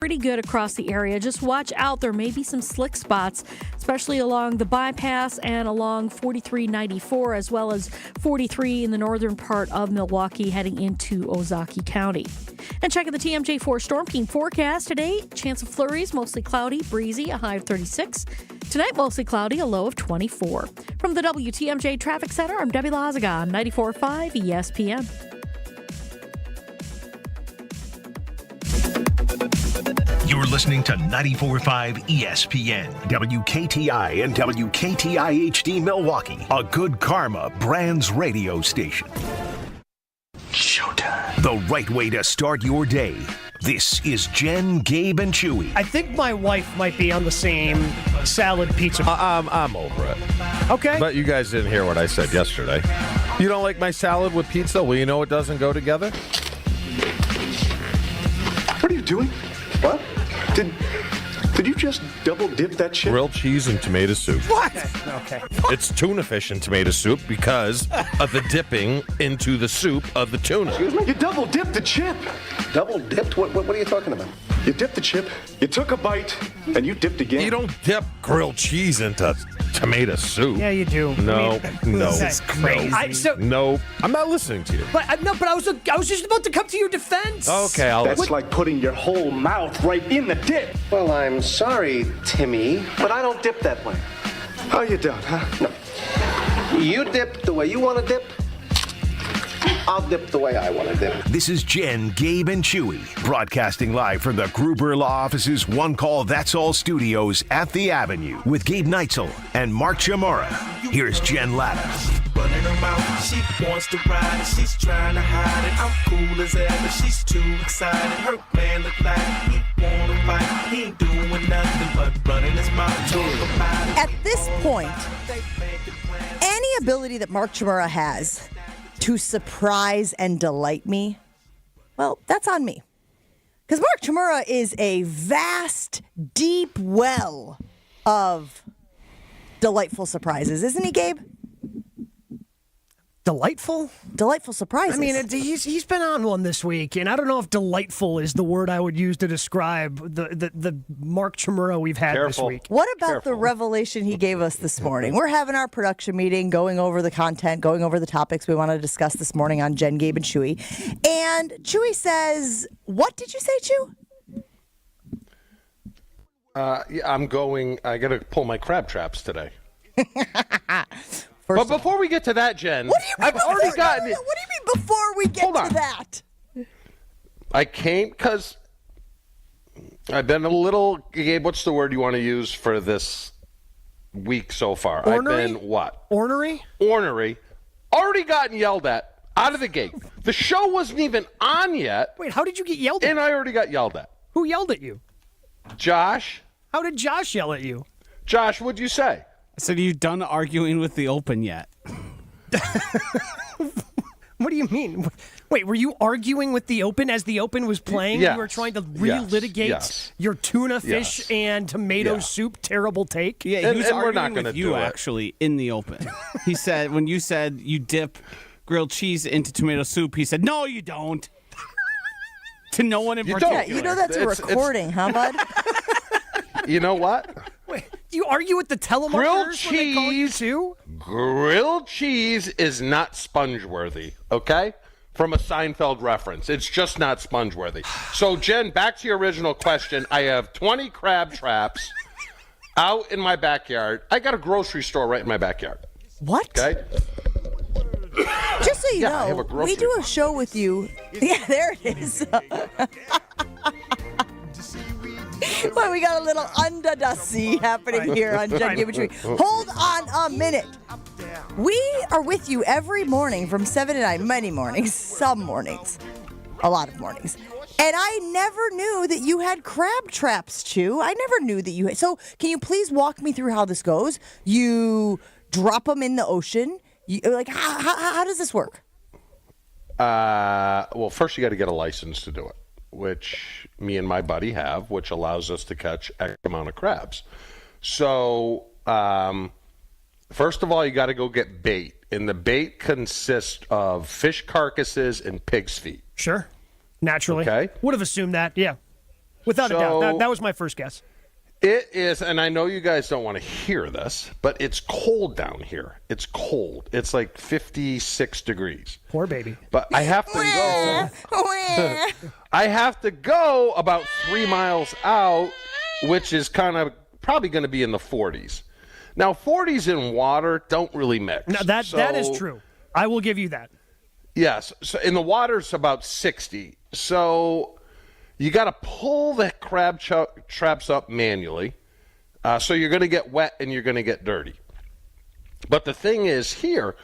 Pretty good across the area. Just watch out. There may be some slick spots, especially along the bypass and along 4394, as well as 43 in the northern part of Milwaukee heading into Ozaukee County. And checking the TMJ4 Storm Team forecast today, chance of flurries, mostly cloudy, breezy, a high of 36. Tonight, mostly cloudy, a low of 24. From the WTMJ Traffic Center, I'm Debbie Lazaga on 94.5 ESPN. You're listening to 94.5 ESPN, WKTI and WKTI HD Milwaukee, a Good Karma Brands radio station. Showtime. The right way to start your day. This is Jen, Gabe, and Chewy. I think my wife might be on the same salad pizza. I'm over it. Okay. But you guys didn't hear what I said yesterday. You don't like my salad with pizza? Well, you know it doesn't go together? What are you doing? What? Did you just double dip that shit? Grilled cheese and tomato soup. What? Okay. It's tuna fish and tomato soup because of the dipping into the soup of the tuna. Excuse me? You double dipped the chip. Double dipped? What are you talking about? You dipped the chip, you took a bite, and you dipped again. You don't dip grilled cheese into tomato soup. Yeah, you do. No. This is crazy. No, I'm not listening to you. But I was just about to come to your defense. Okay, That's like putting your whole mouth right in the dip. Well, I'm sorry, Timmy, but I don't dip that way. Oh, you don't, huh? No. You dip the way you want to dip. I'll dip the way I want to dip. This is Jen, Gabe, and Chewy, broadcasting live from the Gruber Law Office's One Call That's All studios at the Avenue with Gabe Neitzel and Mark Chamorro. Here's Jen Latta. Running her mouth, she wants to ride, she's trying to hide it. I'm cool as ever, she's too excited. Her man look like he wanna fight. He ain't doing nothing but running his mouth. At this point, any ability that Mark Chamorro has to surprise and delight me, well, that's on me. Because Mark Chamorro is a vast, deep well of delightful surprises, isn't he, Gabe? Delightful? Delightful surprises. I mean, he's been on one this week, and I don't know if delightful is the word I would use to describe the Mark Chamorro we've had this week. What about the revelation he gave us this morning? We're having our production meeting, going over the content, going over the topics we want to discuss this morning on Jen, Gabe, and Chewy. And Chewy says, what did you say, Chew? I got to pull my crab traps today. But before we get to that, Jen, what do you mean I've already gotten it. What do you mean before we get to that? I came because I've been a little, Gabe, what's the word you want to use for this week so far? Ornery? I've been what? Ornery? Ornery. Already gotten yelled at out of the gate. The show wasn't even on yet. Wait, how did you get yelled at? And I already got yelled at. Who yelled at you? Josh. How did Josh yell at you? Josh, what'd you say? So, are you done arguing with the Open yet? What do you mean? Wait, were you arguing with the Open as the Open was playing? Yes. You were trying to relitigate your tuna fish and tomato soup terrible take? Yeah, he was and we're arguing not gonna with you, do it. actually, in the Open. He said, when you said you dip grilled cheese into tomato soup, he said, no, you don't. To no one in particular. Yeah, you know that's a recording, huh, bud? You know what? Wait, you argue with the telemarketers Grilled cheese, when they call you too? Grilled cheese is not sponge-worthy, okay? From a Seinfeld reference. It's just not sponge-worthy. So, Jen, back to your original question. I have 20 crab traps out in my backyard. I got a grocery store right in my backyard. What? Okay? Just so you I have a know, grocery we do a show with you. Yeah, there it is. Well, we got a little underdusty happening here on Jen, Gabe, and Chewy. Hold on a minute. We are with you every morning from 7 to 9, many mornings, some mornings, a lot of mornings. And I never knew that you had crab traps, Chew. I never knew that you had. So can you please walk me through how this goes? You drop them in the ocean. How does this work? Well, first you got to get a license to do it, which me and my buddy have, which allows us to catch X amount of crabs. So, first of all, you got to go get bait. And the bait consists of fish carcasses and pig's feet. Sure. Naturally. Okay. Would have assumed that, yeah. Without a doubt. That was my first guess. It is, and I know you guys don't want to hear this, but it's cold down here. It's cold. It's like 56 degrees. Poor baby. But I have to go. I have to go about 3 miles out, which is kind of probably going to be in the 40s. Now, 40s in water don't really mix. Now, that is true. I will give you that. Yes. So in the water, it's about 60. So you got to pull the crab traps up manually. So you're going to get wet and you're going to get dirty. But the thing is here,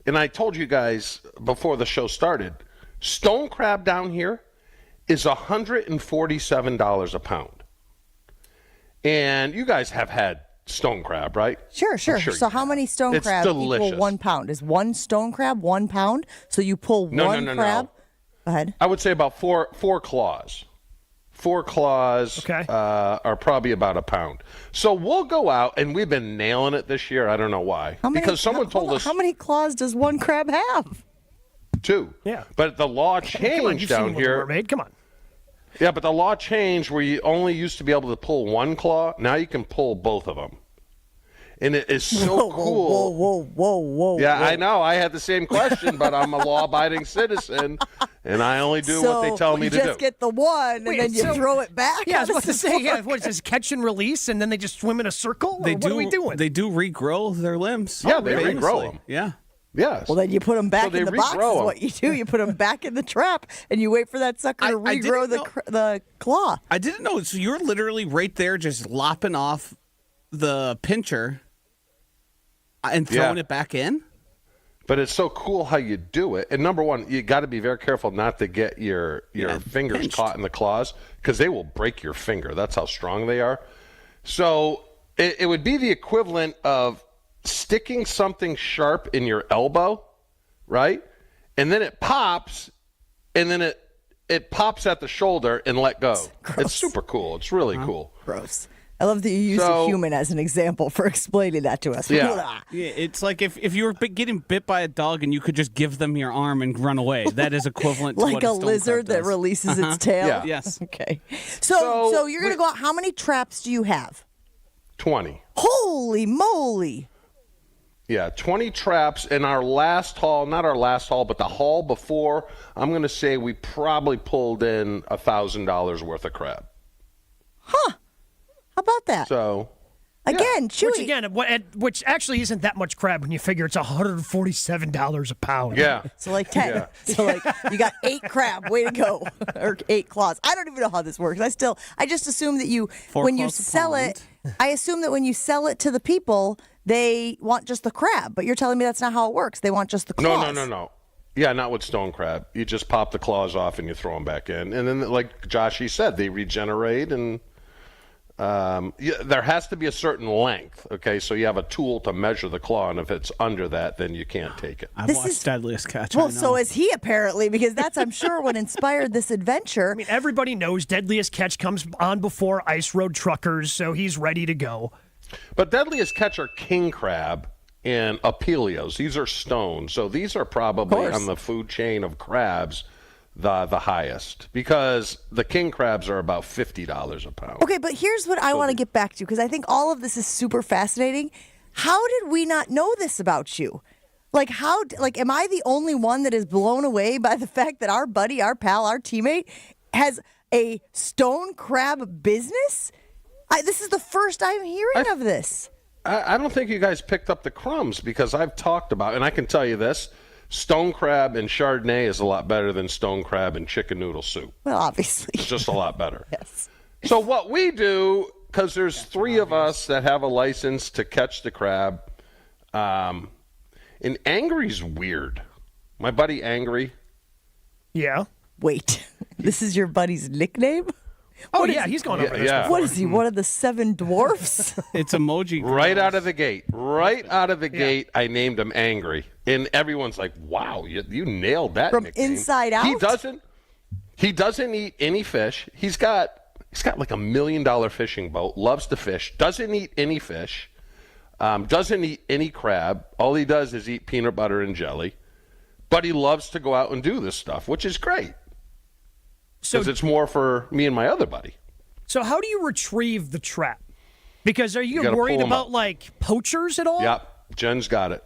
and I told you guys before the show started, stone crab down here is $147 a pound. And you guys have had stone crab, right? Sure. So how many stone crabs equal 1 pound? Is one stone crab 1 pound? So you pull one crab? No. Go ahead. I would say about four claws. 4 claws are probably about a pound. So we'll go out, and we've been nailing it this year. I don't know why. Because someone told us. How many claws does one crab have? 2. Yeah. But the law changed down here. Mermaid. Come on. Yeah, but the law changed where you only used to be able to pull 1 claw. Now you can pull both of them. And it is so cool. Whoa. Yeah, I know. I had the same question, but I'm a law-abiding citizen, and I only do what they tell me to do. So you just get the one, and then you throw it back? Yeah, I was about to say, what is this, catch and release, and then they just swim in a circle? What are we doing? They do regrow their limbs. Yeah, they regrow them. Yeah. Yes. Well, then you put them back in the box is what you do. You put them back in the trap, and you wait for that sucker to regrow the claw. I didn't know. So you're literally right there just lopping off the pincher and throwing it back in? But it's so cool how you do it. And number one, you got to be very careful not to get your fingers caught in the claws because they will break your finger. That's how strong they are. So it would be the equivalent of sticking something sharp in your elbow, right? And then it pops, and then it pops at the shoulder and let go. It's super cool. It's really cool. Gross. I love that you use a human as an example for explaining that to us. Yeah, it's like if you were getting bit by a dog and you could just give them your arm and run away. That is equivalent to like what a stone lizard crab that does. releases its tail? Yeah. Yes. Okay. So you're going to go out. How many traps do you have? 20. Holy moly. Yeah, 20 traps in our last haul, not our last haul, but the haul before, I'm going to say we probably pulled in $1,000 worth of crab. Huh. How about that? So, again, Chewy. Which actually isn't that much crab when you figure it's $147 a pound. Yeah. So like 10. Yeah. So like you got 8 crab. Way to go. Or 8 claws. I don't even know how this works. I just assume that when you sell it, I assume that when you sell it to the people, they want just the crab. But you're telling me that's not how it works. They want just the claws. No. Yeah, not with stone crab. You just pop the claws off and you throw them back in. And then, like Joshy said, they regenerate and there has to be a certain length, okay? So you have a tool to measure the claw, and if it's under that, then you can't take it. I've watched Deadliest Catch. Well, so is he apparently, because that's, I'm sure, what inspired this adventure. I mean, everybody knows Deadliest Catch comes on before Ice Road Truckers, so he's ready to go. But Deadliest Catch are king crab and apelios. These are stones, so these are probably on the food chain of crabs the highest, because the king crabs are about $50 a pound. Okay, but here's what I want to get back to, because I think all of this is super fascinating. How did we not know this about you? Like, am I the only one that is blown away by the fact that our buddy, our pal, our teammate has a stone crab business? This is the first I'm hearing of this. I don't think you guys picked up the crumbs, because I've talked about, and I can tell you this, stone crab and Chardonnay is a lot better than stone crab and chicken noodle soup. Well, obviously. It's just a lot better. Yes. So what we do, because there's 3 of us that have a license to catch the crab, and Angry's weird. My buddy Angry. Yeah. Wait, this is your buddy's nickname? He's going over this. Yeah. What is he, one of the 7 dwarfs? It's emoji. Right out of the gate. I named him Angry. And everyone's like, wow, you nailed that From nickname. Inside Out? He doesn't eat any fish. He's got like $1 million fishing boat, loves to fish, doesn't eat any fish, doesn't eat any crab. All he does is eat peanut butter and jelly. But he loves to go out and do this stuff, which is great. Because it's more for me and my other buddy. So how do you retrieve the trap? Because are you gotta worried pull 'em about up. like poachers at all? Yep, Jen's got it.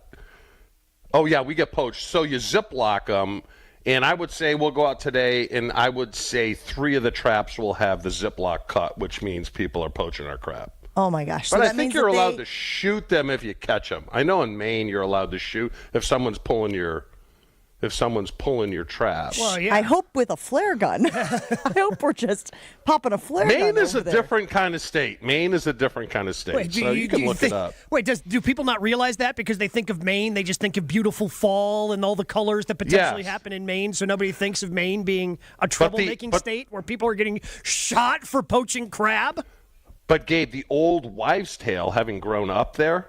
Oh, yeah, we get poached. So you ziplock them, and I would say we'll go out today, and I would say 3 of the traps will have the ziplock cut, which means people are poaching our crab. Oh my gosh! So But that I think means you're that allowed to shoot them if you catch them. I know in Maine you're allowed to shoot if someone's pulling your trap. Well, yeah. I hope with a flare gun. I hope we're just popping a flare gun. Maine is over a there. different kind of state. Maine is a different kind of state. Wait, So you can look it up. Wait, do people not realize that because they think of Maine, they just think of beautiful fall and all the colors that potentially Yes. happen in Maine, so nobody thinks of Maine being a troublemaking state where people are getting shot for poaching crab? But Gabe, the old wives' tale, having grown up there,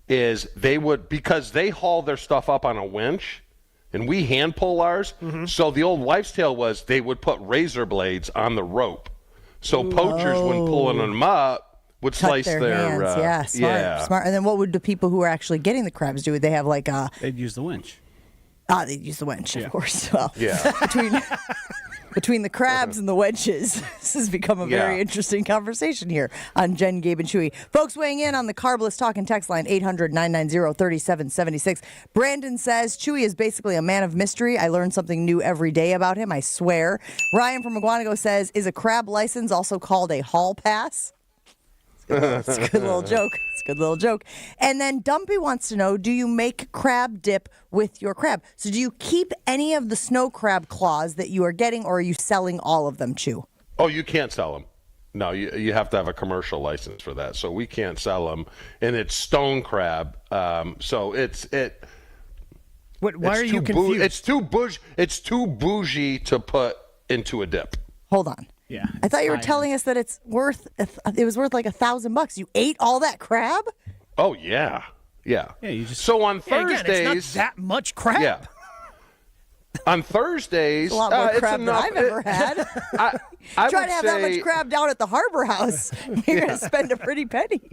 is because they haul their stuff up on a winch, and we hand pull ours. Mm-hmm. So the old wives' tale was they would put razor blades on the rope, so poachers, when pulling them up, would Cut slice their their hands. Smart. And then what would the people who are actually getting the crabs do? Would they have like a? They'd use the winch. They'd use the winch, of course. Well, Yeah. between the crabs and the wedges, this has become a very interesting conversation here on Jen, Gabe, and Chewy. Folks weighing in on the Carbless Talk and Text line, 800-990-3776. Brandon says, Chewy is basically a man of mystery. I learn something new every day about him, I swear. Ryan from Aguanago says, is a crab license also called a hall pass? It's a good little joke. It's a good little joke. And then Dumpy wants to know, do you make crab dip with your crab? So do you keep any of the snow crab claws that you are getting, or are you selling all of them, Chew? Oh, you can't sell them. No, you have to have a commercial license for that. So we can't sell them, and it's stone crab. So Why are you confused? It's too bougie to put into a dip. Hold on. Yeah. I thought you were telling us that it was worth like $1,000. You ate all that crab? Oh yeah. Yeah, you just. So on Yeah, Thursdays, again, it's not that much crab. yeah. On Thursdays, It's a lot more it's crab enough. than I've ever had. I Try would to have that say- much crab down at the Harbor House. You're going to spend a pretty penny.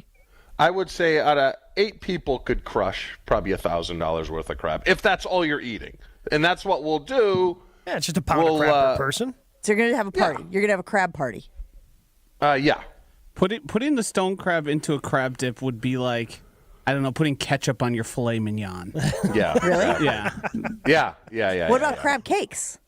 I would say out of 8 people could crush probably $1,000 worth of crab if that's all you're eating, and that's what we'll do. Yeah, it's just a pound of crab per person. So you're going to have a party. You're going to have a crab party. Yeah. Putting the stone crab into a crab dip would be like, I don't know, putting ketchup on your filet mignon. Yeah. Really? Yeah. Yeah. What about crab cakes?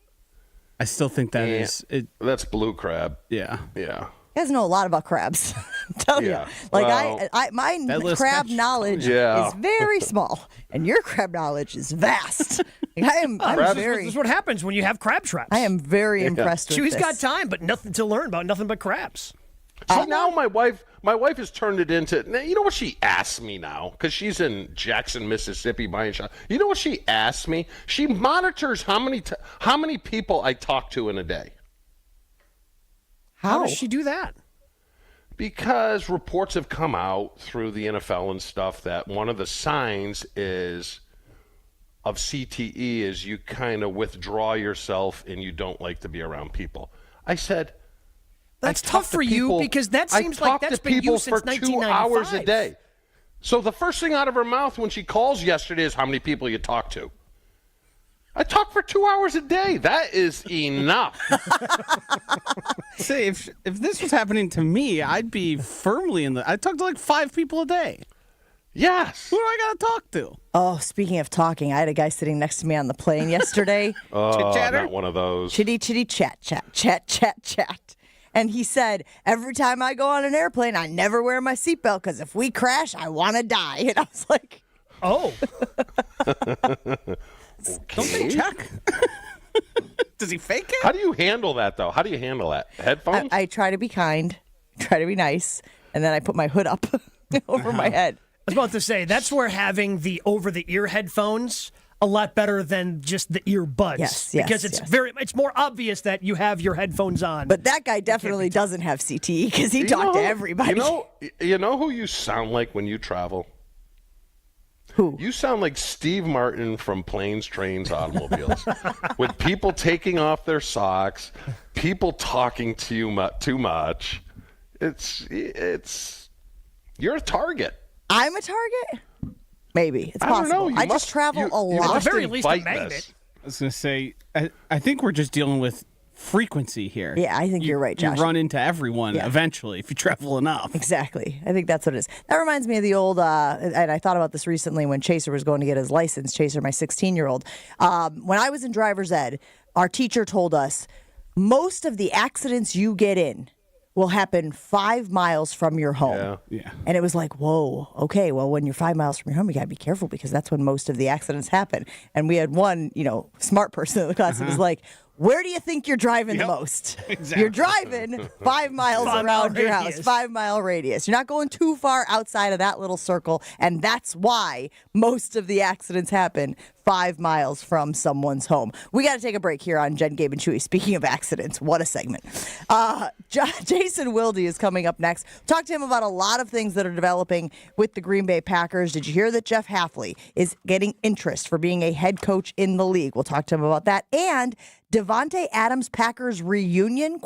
I still think that is it. That's blue crab. Yeah. Yeah. You guys know a lot about crabs. I'm telling Yeah. you. Like Well, my that list crab catch- knowledge Yeah. is very small, and your crab knowledge is vast. Like, I'm This very, is what happens when you have crab traps. I am very impressed with Chewy's this. got time, but nothing to learn about, nothing but crabs. So now my wife has turned it into. You know what she asks me now? Because she's in Jackson, Mississippi, buying shop. You know what she asks me? She monitors how many people I talk to in a day. How does she do that? Because reports have come out through the NFL and stuff that one of the signs of CTE is you kind of withdraw yourself and you don't like to be around people. I said, That's I talk tough to for you people- because that I seems like talk that's to been people you since for 2 1995. hours a day. So the first thing out of her mouth when she calls yesterday is how many people you talk to. I talk for 2 hours a day. That is enough. See, if this was happening to me, I'd be firmly I'd talk to like 5 people a day. Yes. Who do I got to talk to? Oh, speaking of talking, I had a guy sitting next to me on the plane yesterday. Chit-chatter? Not one of those. Chitty, chitty, chat, chat, chat, chat, chat. And he said, every time I go on an airplane, I never wear my seatbelt because if we crash, I want to die. And I was like, Oh, Don't they check? Does he fake it? How do you handle that, though? How do you handle that? Headphones? I try to be kind, try to be nice, and then I put my hood up over my head. I was about to say, that's where having the over-the-ear headphones a lot better than just the earbuds. Yes, because it's it's more obvious that you have your headphones on. But that guy definitely doesn't have CTE because he talked to everybody. You know who you sound like when you travel? Who? You sound like Steve Martin from Planes, Trains, Automobiles. With people taking off their socks, people talking to you too much. It's you're a target. I'm a target? Maybe. It's I don't possible. know. I just travel a lot. At the very least, a magnet. This. I was going to say, I think we're just dealing with frequency here. Yeah, I think you're right, Josh. You run into everyone eventually if you travel enough. Exactly. I think that's what it is. That reminds me of the old, and I thought about this recently when Chaser was going to get his license, Chaser, my 16-year-old. When I was in driver's ed, our teacher told us most of the accidents you get in will happen 5 miles from your home. Yeah. And it was like, whoa, okay, well, when you're 5 miles from your home, you got to be careful because that's when most of the accidents happen. And we had one, smart person in the class that was like, where do you think you're driving the most? Exactly. You're driving 5 miles around your house, 5 mile radius. You're not going too far outside of that little circle. And that's why most of the accidents happen 5 miles from someone's home. We got to take a break here on Jen, Gabe, and Chewy. Speaking of accidents, what a segment. Jason Wilde is coming up next. Talk to him about a lot of things that are developing with the Green Bay Packers. Did you hear that Jeff Hafley is getting interest for being a head coach in the league? We'll talk to him about that. And Devontae Adams Packers reunion, ?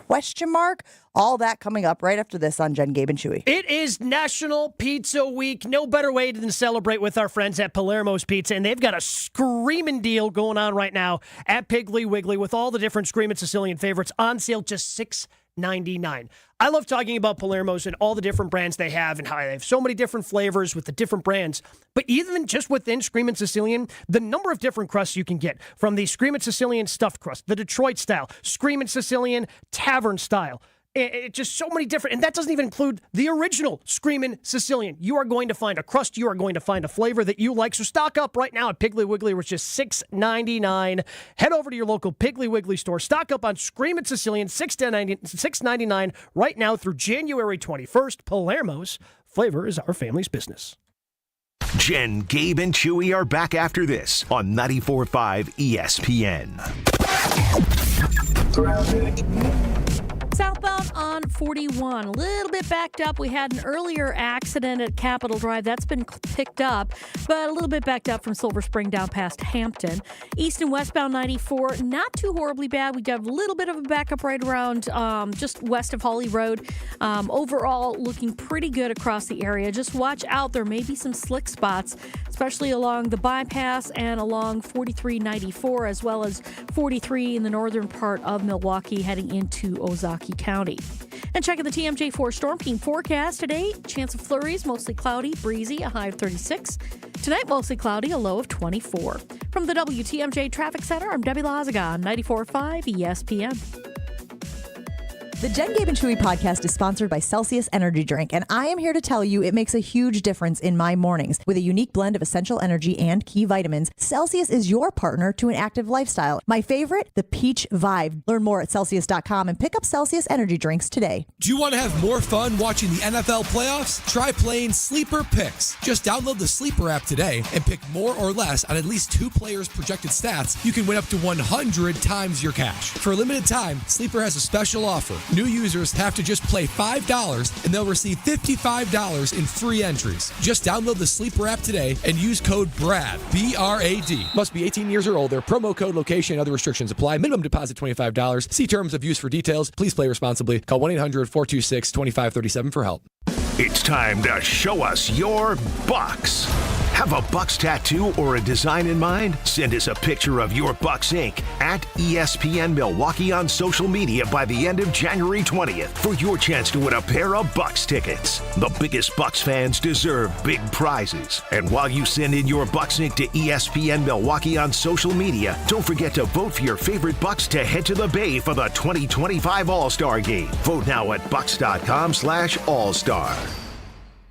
All that coming up right after this on Jen, Gabe, and Chewy. It is National Pizza Week. No better way than to celebrate with our friends at Palermo's Pizza, and they've got a screaming deal going on right now at Piggly Wiggly with all the different Screamin' Sicilian favorites on sale, just $6.99. I love talking about Palermo's and all the different brands they have and how they have so many different flavors with the different brands. But even just within Screamin' Sicilian, the number of different crusts you can get, from the Screamin' Sicilian stuffed crust, the Detroit style, Screamin' Sicilian tavern style. It just so many different, and that doesn't even include the original Screamin' Sicilian. You are going to find a crust, you are going to find a flavor that you like. So stock up right now at Piggly Wiggly, which is $6.99. Head over to your local Piggly Wiggly store. Stock up on Screamin' Sicilian, $6.99 right now through January 21st. Palermo's, flavor is our family's business. Jen, Gabe, and Chewy are back after this on 94.5 ESPN. Southbound on 41, a little bit backed up. We had an earlier accident at Capitol Drive. That's been picked up, but a little bit backed up from Silver Spring down past Hampton. East and westbound 94, not too horribly bad. We got a little bit of a backup right around just west of Holly Road. Overall, looking pretty good across the area. Just watch out. There may be some slick spots, especially along the bypass and along 4394, as well as 43 in the northern part of Milwaukee heading into Ozaukee County. And checking the TMJ4 Storm Team forecast today, chance of flurries, mostly cloudy, breezy, a high of 36. Tonight, mostly cloudy, a low of 24. From the WTMJ Traffic Center, I'm Debbie Lazaga on 94.5 ESPN. The Jen, Gabe, and Chewy podcast is sponsored by Celsius Energy Drink, and I am here to tell you it makes a huge difference in my mornings. With a unique blend of essential energy and key vitamins, Celsius is your partner to an active lifestyle. My favorite, the Peach Vibe. Learn more at Celsius.com and pick up Celsius Energy Drinks today. Do you want to have more fun watching the NFL playoffs? Try playing Sleeper Picks. Just download the Sleeper app today and pick more or less on at least 2 players' projected stats. You can win up to 100 times your cash. For a limited time, Sleeper has a special offer. New users have to just play $5 and they'll receive $55 in free entries. Just download the Sleeper app today and use code BRAD, B-R-A-D. Must be 18 years or older. Promo code, location, and other restrictions apply. Minimum deposit $25. See terms of use for details. Please play responsibly. Call 1-800-426-2537 for help. It's time to show us your Bucks. Have a Bucks tattoo or a design in mind? Send us a picture of your Bucks ink at ESPN Milwaukee on social media by the end of January 20th for your chance to win a pair of Bucks tickets. The biggest Bucks fans deserve big prizes. And while you send in your Bucks ink to ESPN Milwaukee on social media, don't forget to vote for your favorite Bucks to head to the Bay for the 2025 All-Star Game. Vote now at bucks.com/all-star.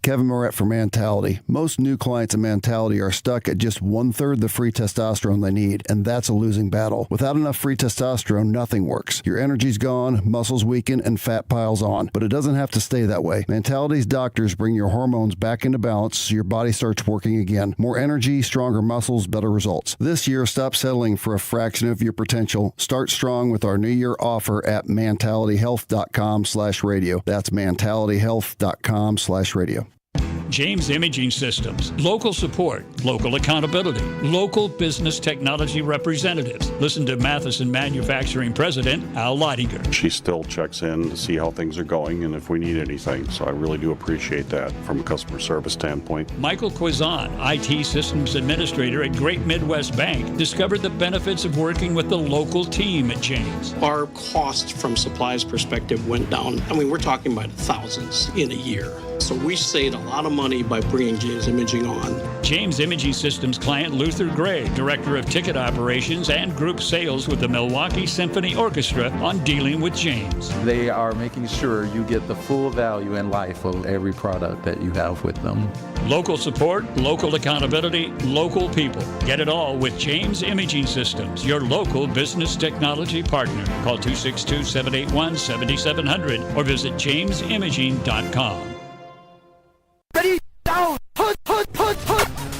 Kevin Moret for Mentality. Most new clients in Mentality are stuck at just 1/3 the free testosterone they need, and that's a losing battle. Without enough free testosterone, nothing works. Your energy's gone, muscles weaken, and fat piles on. But it doesn't have to stay that way. Mentality's doctors bring your hormones back into balance so your body starts working again. More energy, stronger muscles, better results. This year, stop settling for a fraction of your potential. Start strong with our New Year offer at mentalityhealth.com/radio. That's mentalityhealth.com/radio. James Imaging Systems. Local support, local accountability, local business technology representatives. Listen to Matheson Manufacturing President Al Leidinger. She still checks in to see how things are going and if we need anything. So I really do appreciate that from a customer service standpoint. Michael Quizan, IT Systems Administrator at Great Midwest Bank, discovered the benefits of working with the local team at James. Our cost from supplies perspective went down. I mean, we're talking about thousands in a year. So we saved a lot of money by bringing James Imaging on. James Imaging Systems client Luther Gray, Director of Ticket Operations and Group Sales with the Milwaukee Symphony Orchestra, on dealing with James. They are making sure you get the full value and life of every product that you have with them. Local support, local accountability, local people. Get it all with James Imaging Systems, your local business technology partner. Call 262-781-7700 or visit jamesimaging.com. Ready, down, hunt.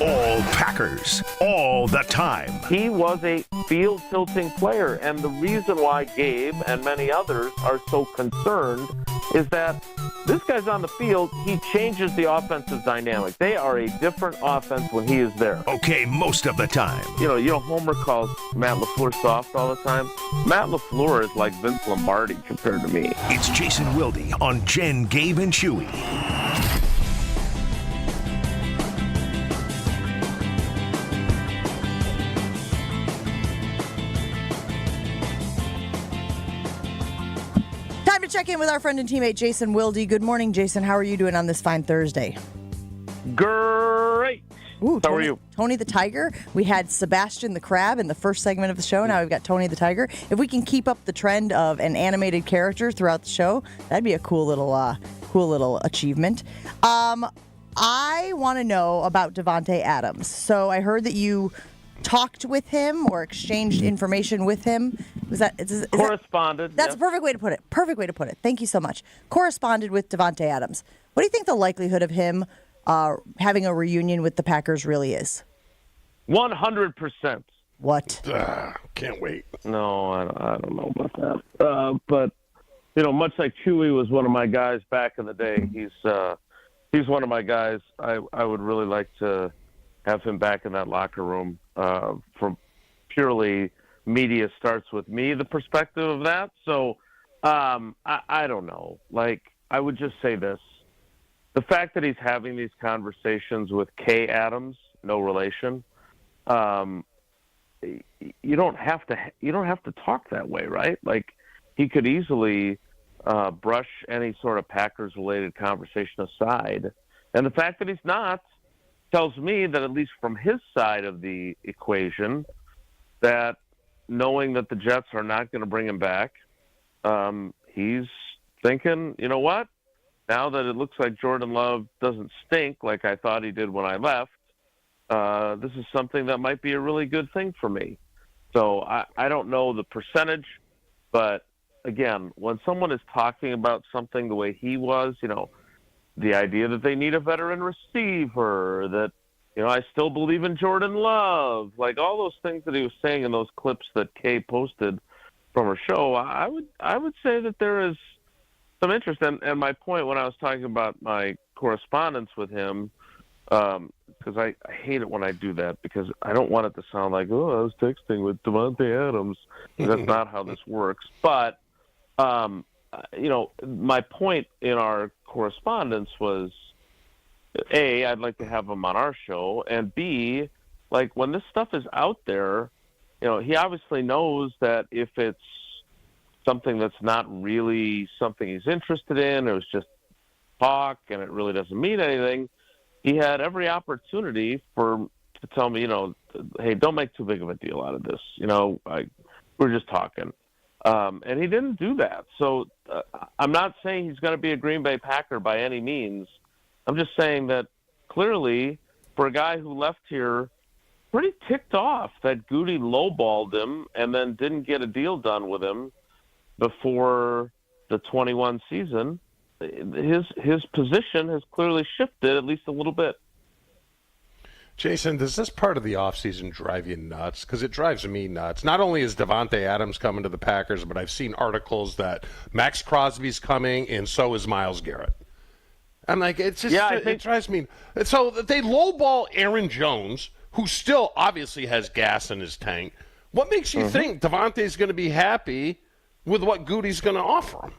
All Packers, all the time. He was a field-tilting player, and the reason why Gabe and many others are so concerned is that this guy's on the field, he changes the offensive dynamic. They are a different offense when he is there. Okay, most of the time. You know, Homer calls Matt LaFleur soft all the time. Matt LaFleur is like Vince Lombardi compared to me. It's Jason Wilde on Jen, Gabe, and Chewy. Time to check in with our friend and teammate Jason Wilde. Good morning, Jason. How are you doing on this fine Thursday? Great. Ooh, How are you? Tony the Tiger. We had Sebastian the Crab in the first segment of the show. Now we've got Tony the Tiger. If we can keep up the trend of an animated character throughout the show, that'd be a cool little achievement. I want to know about Davante Adams. So I heard that you talked with him or exchanged information with him. Is corresponded? That's a perfect way to put it. Perfect way to put it. Thank you so much. Corresponded with Davante Adams. What do you think the likelihood of him having a reunion with the Packers really is? 100%. What? Can't wait. No, I don't know about that. But much like Chewy was one of my guys back in the day, he's one of my guys. I would really like to have him back in that locker room. From purely media starts with me, the perspective of that. So I don't know. Like, I would just say this. The fact that he's having these conversations with Kay Adams, no relation, you don't have to talk that way, right? Like, he could easily brush any sort of Packers-related conversation aside. And the fact that he's not tells me that, at least from his side of the equation, that knowing that the Jets are not going to bring him back, he's thinking, you know what? Now that it looks like Jordan Love doesn't stink like I thought he did when I left, this is something that might be a really good thing for me. So I don't know the percentage, but again, when someone is talking about something the way he was, the idea that they need a veteran receiver, that, I still believe in Jordan Love, like all those things that he was saying in those clips that Kay posted from her show, I would say that there is some interest. And my point when I was talking about my correspondence with him, because I hate it when I do that, because I don't want it to sound like, oh, I was texting with Davante Adams. That's not how this works. But, my point in our correspondence was, A, I'd like to have him on our show, and B, like, when this stuff is out there, he obviously knows that if it's something that's not really something he's interested in, it was just talk and it really doesn't mean anything, he had every opportunity to tell me, hey, don't make too big of a deal out of this. We're just talking. And he didn't do that. So I'm not saying he's going to be a Green Bay Packer by any means. I'm just saying that clearly, for a guy who left here pretty ticked off that Goody lowballed him and then didn't get a deal done with him before the 21 season, his position has clearly shifted at least a little bit. Jason, does this part of the offseason drive you nuts? Because it drives me nuts. Not only is Davante Adams coming to the Packers, but I've seen articles that Maxx Crosby's coming, and so is Myles Garrett. I'm like, it's just it drives me. So they lowball Aaron Jones, who still obviously has gas in his tank. What makes you think Devontae's going to be happy with what Goody's going to offer him?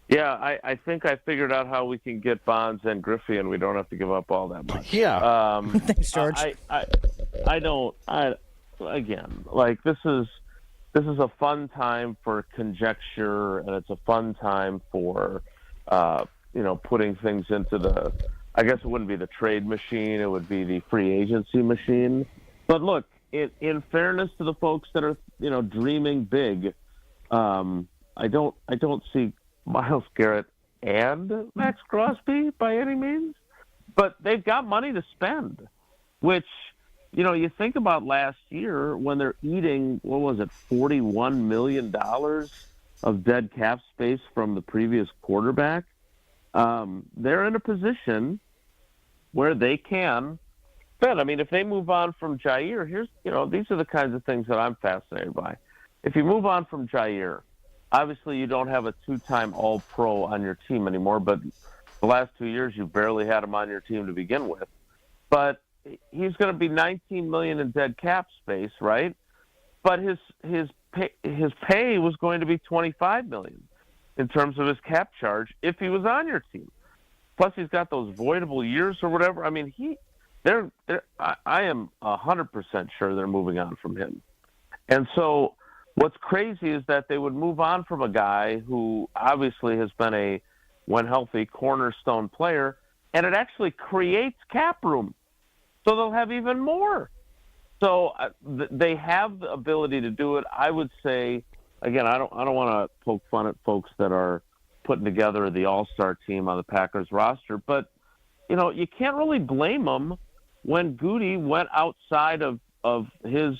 Yeah, I think I figured out how we can get Bonds and Griffey, and we don't have to give up all that much. Yeah. Thanks, George. Again, like this is a fun time for conjecture, and it's a fun time for putting things into the. I guess it wouldn't be the trade machine; it would be the free agency machine. But look, in fairness to the folks that are dreaming big, I don't see Myles Garrett and Maxx Crosby by any means, but they've got money to spend, which, you think about last year when they're eating, what was it, $41 million of dead cap space from the previous quarterback. They're in a position where they can spend. I mean, if they move on from Jair, these are the kinds of things that I'm fascinated by. If you move on from Jair, obviously, you don't have a two-time All-Pro on your team anymore, but the last 2 years, you barely had him on your team to begin with. But he's going to be $19 million in dead cap space, right? But his pay was going to be $25 million in terms of his cap charge if he was on your team. Plus, he's got those voidable years or whatever. I mean, I am 100% sure they're moving on from him. And so what's crazy is that they would move on from a guy who obviously has been a, when healthy, cornerstone player, and it actually creates cap room. So they'll have even more. So they have the ability to do it. I would say, again, I don't want to poke fun at folks that are putting together the all-star team on the Packers roster, but you can't really blame them when Goody went outside of his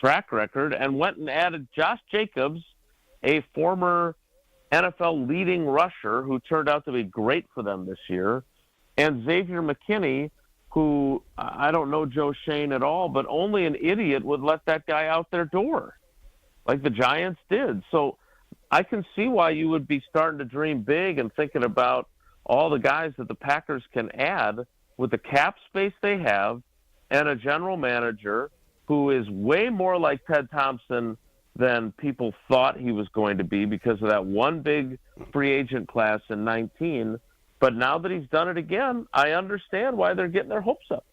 track record and went and added Josh Jacobs, a former NFL leading rusher who turned out to be great for them this year, and Xavier McKinney, who I don't know Joe Shane at all, but only an idiot would let that guy out their door like the Giants did. So I can see why you would be starting to dream big and thinking about all the guys that the Packers can add with the cap space they have and a general manager who is way more like Ted Thompson than people thought he was going to be because of that one big free agent class in 19. But now that he's done it again, I understand why they're getting their hopes up.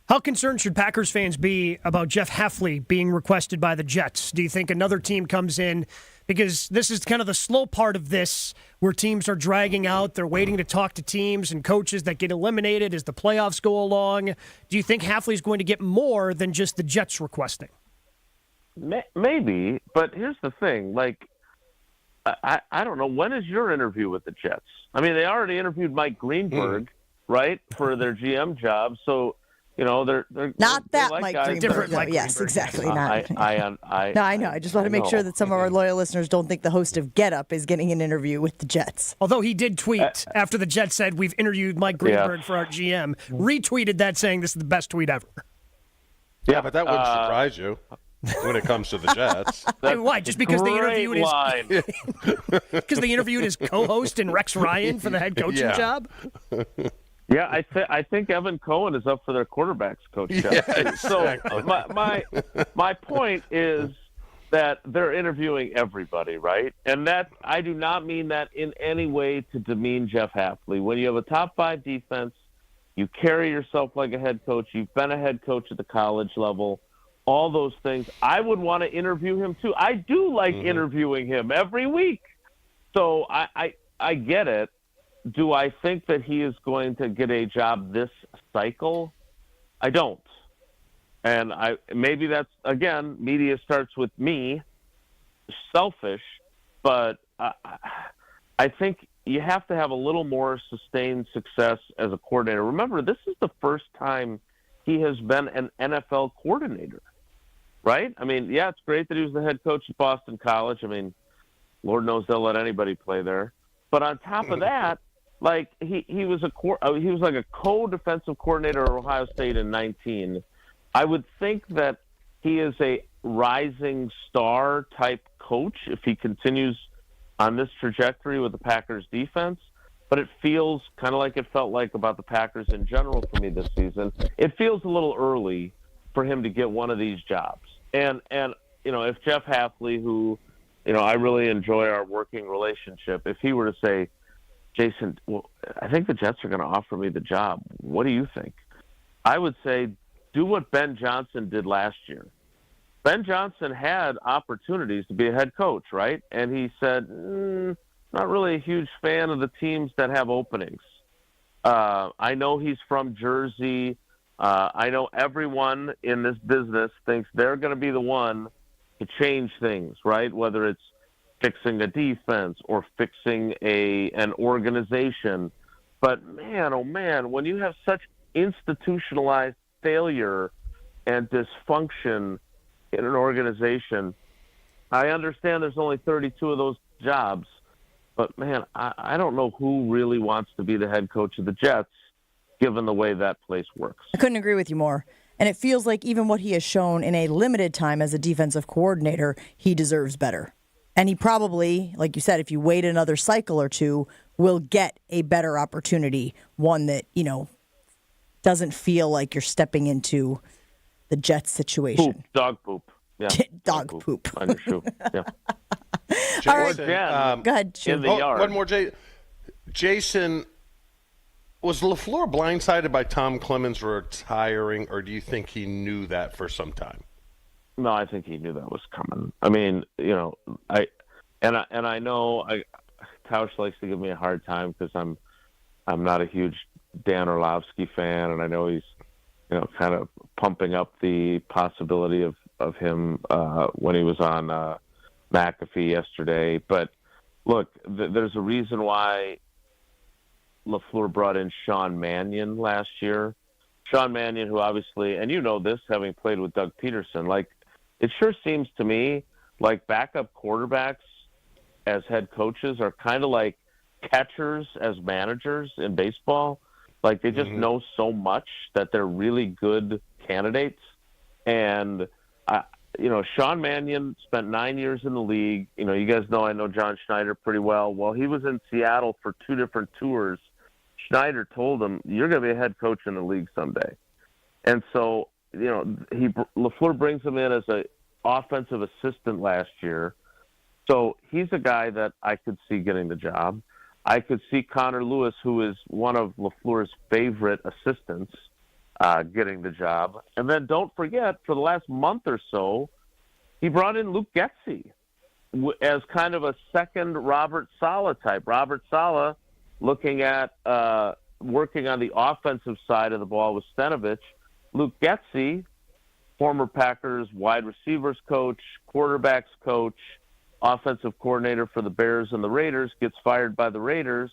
How concerned should Packers fans be about Jeff Hafley being requested by the Jets? Do you think another team comes in? Because this is kind of the slow part of this where teams are dragging out. They're waiting to talk to teams and coaches that get eliminated as the playoffs go along. Do you think Hafley's going to get more than just the Jets requesting? Maybe, but here's the thing. Like, I don't know. When is your interview with the Jets? I mean, they already interviewed Mike Greenberg, right, for their GM job. So, they're not that like Mike Greenberg. Different Mike yes, Greenberg. Exactly. Not. I know. I just want to make sure that some of our loyal listeners don't think the host of Get Up is getting an interview with the Jets. Although he did tweet after the Jets said we've interviewed Mike Greenberg for our GM, retweeted that saying this is the best tweet ever. Yeah, but that wouldn't surprise you when it comes to the Jets. Why? Just because they interviewed his co-host and Rex Ryan for the head coaching job? Yeah, I think Evan Cohen is up for their quarterbacks coach job. Yeah, so my point is that they're interviewing everybody, right? And that I do not mean that in any way to demean Jeff Hafley. When you have a top 5 defense, you carry yourself like a head coach. You've been a head coach at the college level. All those things. I would want to interview him too. I do like interviewing him every week. So I get it. Do I think that he is going to get a job this cycle? I don't. And maybe that's, again, media starts with me, selfish, but I think you have to have a little more sustained success as a coordinator. Remember, this is the first time he has been an NFL coordinator, right? I mean, yeah, it's great that he was the head coach at Boston College. I mean, Lord knows they'll let anybody play there. But on top of that, like he was like a co-defensive coordinator at Ohio State in 19. I would think that he is a rising star type coach if he continues on this trajectory with the Packers defense. but it feels kind of like it felt like about the Packers in general for me this season. It feels a little early for him to get one of these jobs. And if Jeff Hafley, who, I really enjoy our working relationship, if he were to say, Jason, well, I think the Jets are going to offer me the job. What do you think? I would say do what Ben Johnson did last year. Ben Johnson had opportunities to be a head coach, right? And he said, not really a huge fan of the teams that have openings. I know he's from Jersey. I know everyone in this business thinks they're going to be the one to change things, right? Whether it's fixing a defense or fixing an organization. But man, oh man, when you have such institutionalized failure and dysfunction in an organization, I understand there's only 32 of those jobs, but man, I don't know who really wants to be the head coach of the Jets given the way that place works. I couldn't agree with you more. And it feels like even what he has shown in a limited time as a defensive coordinator, he deserves better. And he probably, like you said, if you wait another cycle or two, will get a better opportunity, one that, doesn't feel like you're stepping into the Jets situation. Poop, dog poop. Yeah. dog poop. On your shoe. Yeah. All right. Jen, go ahead, in the yard. One more, Jason, was LaFleur blindsided by Tom Clemens retiring, or do you think he knew that for some time? No, I think he knew that was coming. I mean, I know Tausch likes to give me a hard time because I'm not a huge Dan Orlovsky fan, and I know he's kind of pumping up the possibility of him when he was on McAfee yesterday. But look, there's a reason why LaFleur brought in Sean Mannion last year. Sean Mannion, who obviously, and this, having played with Doug Peterson, it sure seems to me like backup quarterbacks as head coaches are kind of like catchers as managers in baseball. Like they just know so much that they're really good candidates. And, Sean Mannion spent 9 years in the league. You guys know I know John Schneider pretty well. Well, he was in Seattle for 2 different tours. Schneider told him, you're going to be a head coach in the league someday. And so, LaFleur brings him in as an offensive assistant last year. So he's a guy that I could see getting the job. I could see Connor Lewis, who is one of LaFleur's favorite assistants, getting the job. And then don't forget, for the last month or so, he brought in Luke Getsy as kind of a second Robert Saleh type. Robert Saleh looking at working on the offensive side of the ball with Stenovich. Luke Getsy, former Packers wide receivers coach, quarterbacks coach, offensive coordinator for the Bears and the Raiders, gets fired by the Raiders.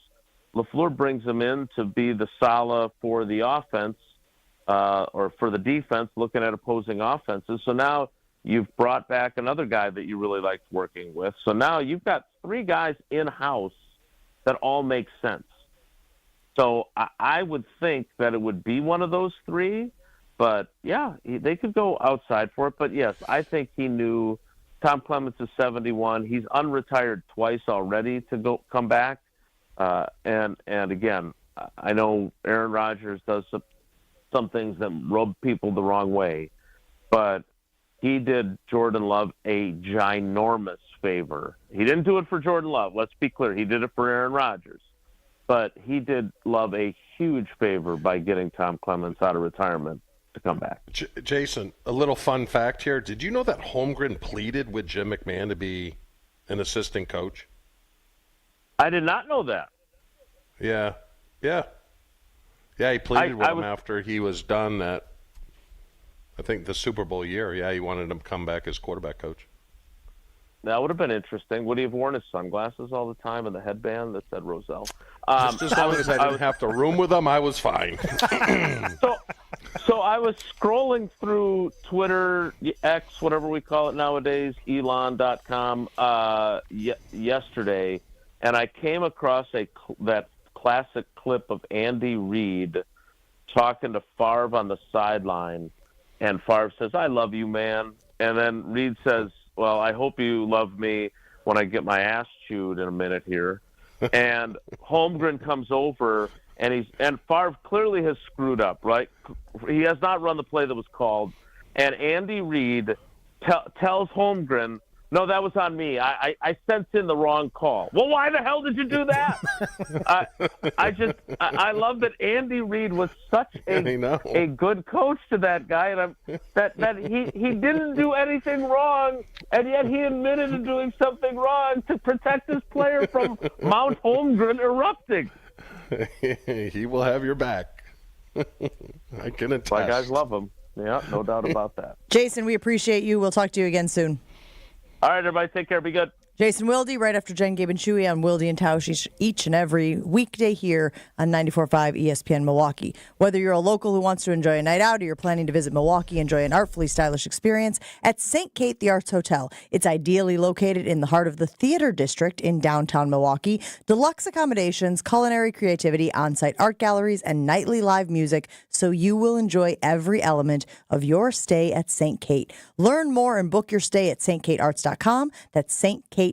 LaFleur brings him in to be the Saleh for the offense or for the defense, looking at opposing offenses. So now you've brought back another guy that you really liked working with. So now you've got 3 guys in-house that all make sense. So I would think that it would be one of those 3. But, yeah, they could go outside for it. But, yes, I think he knew. Tom Clemens is 71. He's unretired twice already to come back. And again, I know Aaron Rodgers does some things that rub people the wrong way. But he did Jordan Love a ginormous favor. He didn't do it for Jordan Love. Let's be clear. He did it for Aaron Rodgers. But he did Love a huge favor by getting Tom Clemens out of retirement to come back. Jason, a little fun fact here. Did you know that Holmgren pleaded with Jim McMahon to be an assistant coach? I did not know that. Yeah, he pleaded with him after he was done at, I think, the Super Bowl year. Yeah, he wanted him to come back as quarterback coach. That would have been interesting. Would he have worn his sunglasses all the time and the headband that said Roselle? Just as long as I didn't have to room with them, I was fine. So I was scrolling through Twitter, X, whatever we call it nowadays, elon.com, yesterday, and I came across that classic clip of Andy Reid talking to Favre on the sideline, and Favre says, "I love you, man." And then Reid says, "Well, I hope you love me when I get my ass chewed in a minute here." and Holmgren comes over, and Favre clearly has screwed up, right? He has not run the play that was called, and Andy Reid tells Holmgren, "No, that was on me. I sensed in the wrong call." Well, why the hell did you do that? I love that Andy Reid was such a good coach to that guy, and that he didn't do anything wrong, and yet he admitted to doing something wrong to protect his player from Mount Holmgren erupting. He will have your back. I can attest. My guys love him. Yeah, no doubt about that. Jason, we appreciate you. We'll talk to you again soon. All right, everybody, take care. Be good. Jason Wilde, right after Jen, Gabe, and Chewy on Wilde and Tausch each and every weekday here on 94.5 ESPN Milwaukee. Whether you're a local who wants to enjoy a night out or you're planning to visit Milwaukee, enjoy an artfully stylish experience at St. Kate the Arts Hotel. It's ideally located in the heart of the Theater District in downtown Milwaukee. Deluxe accommodations, culinary creativity, on-site art galleries, and nightly live music, so you will enjoy every element of your stay at St. Kate. Learn more and book your stay at stkatearts.com. That's stkatearts.com.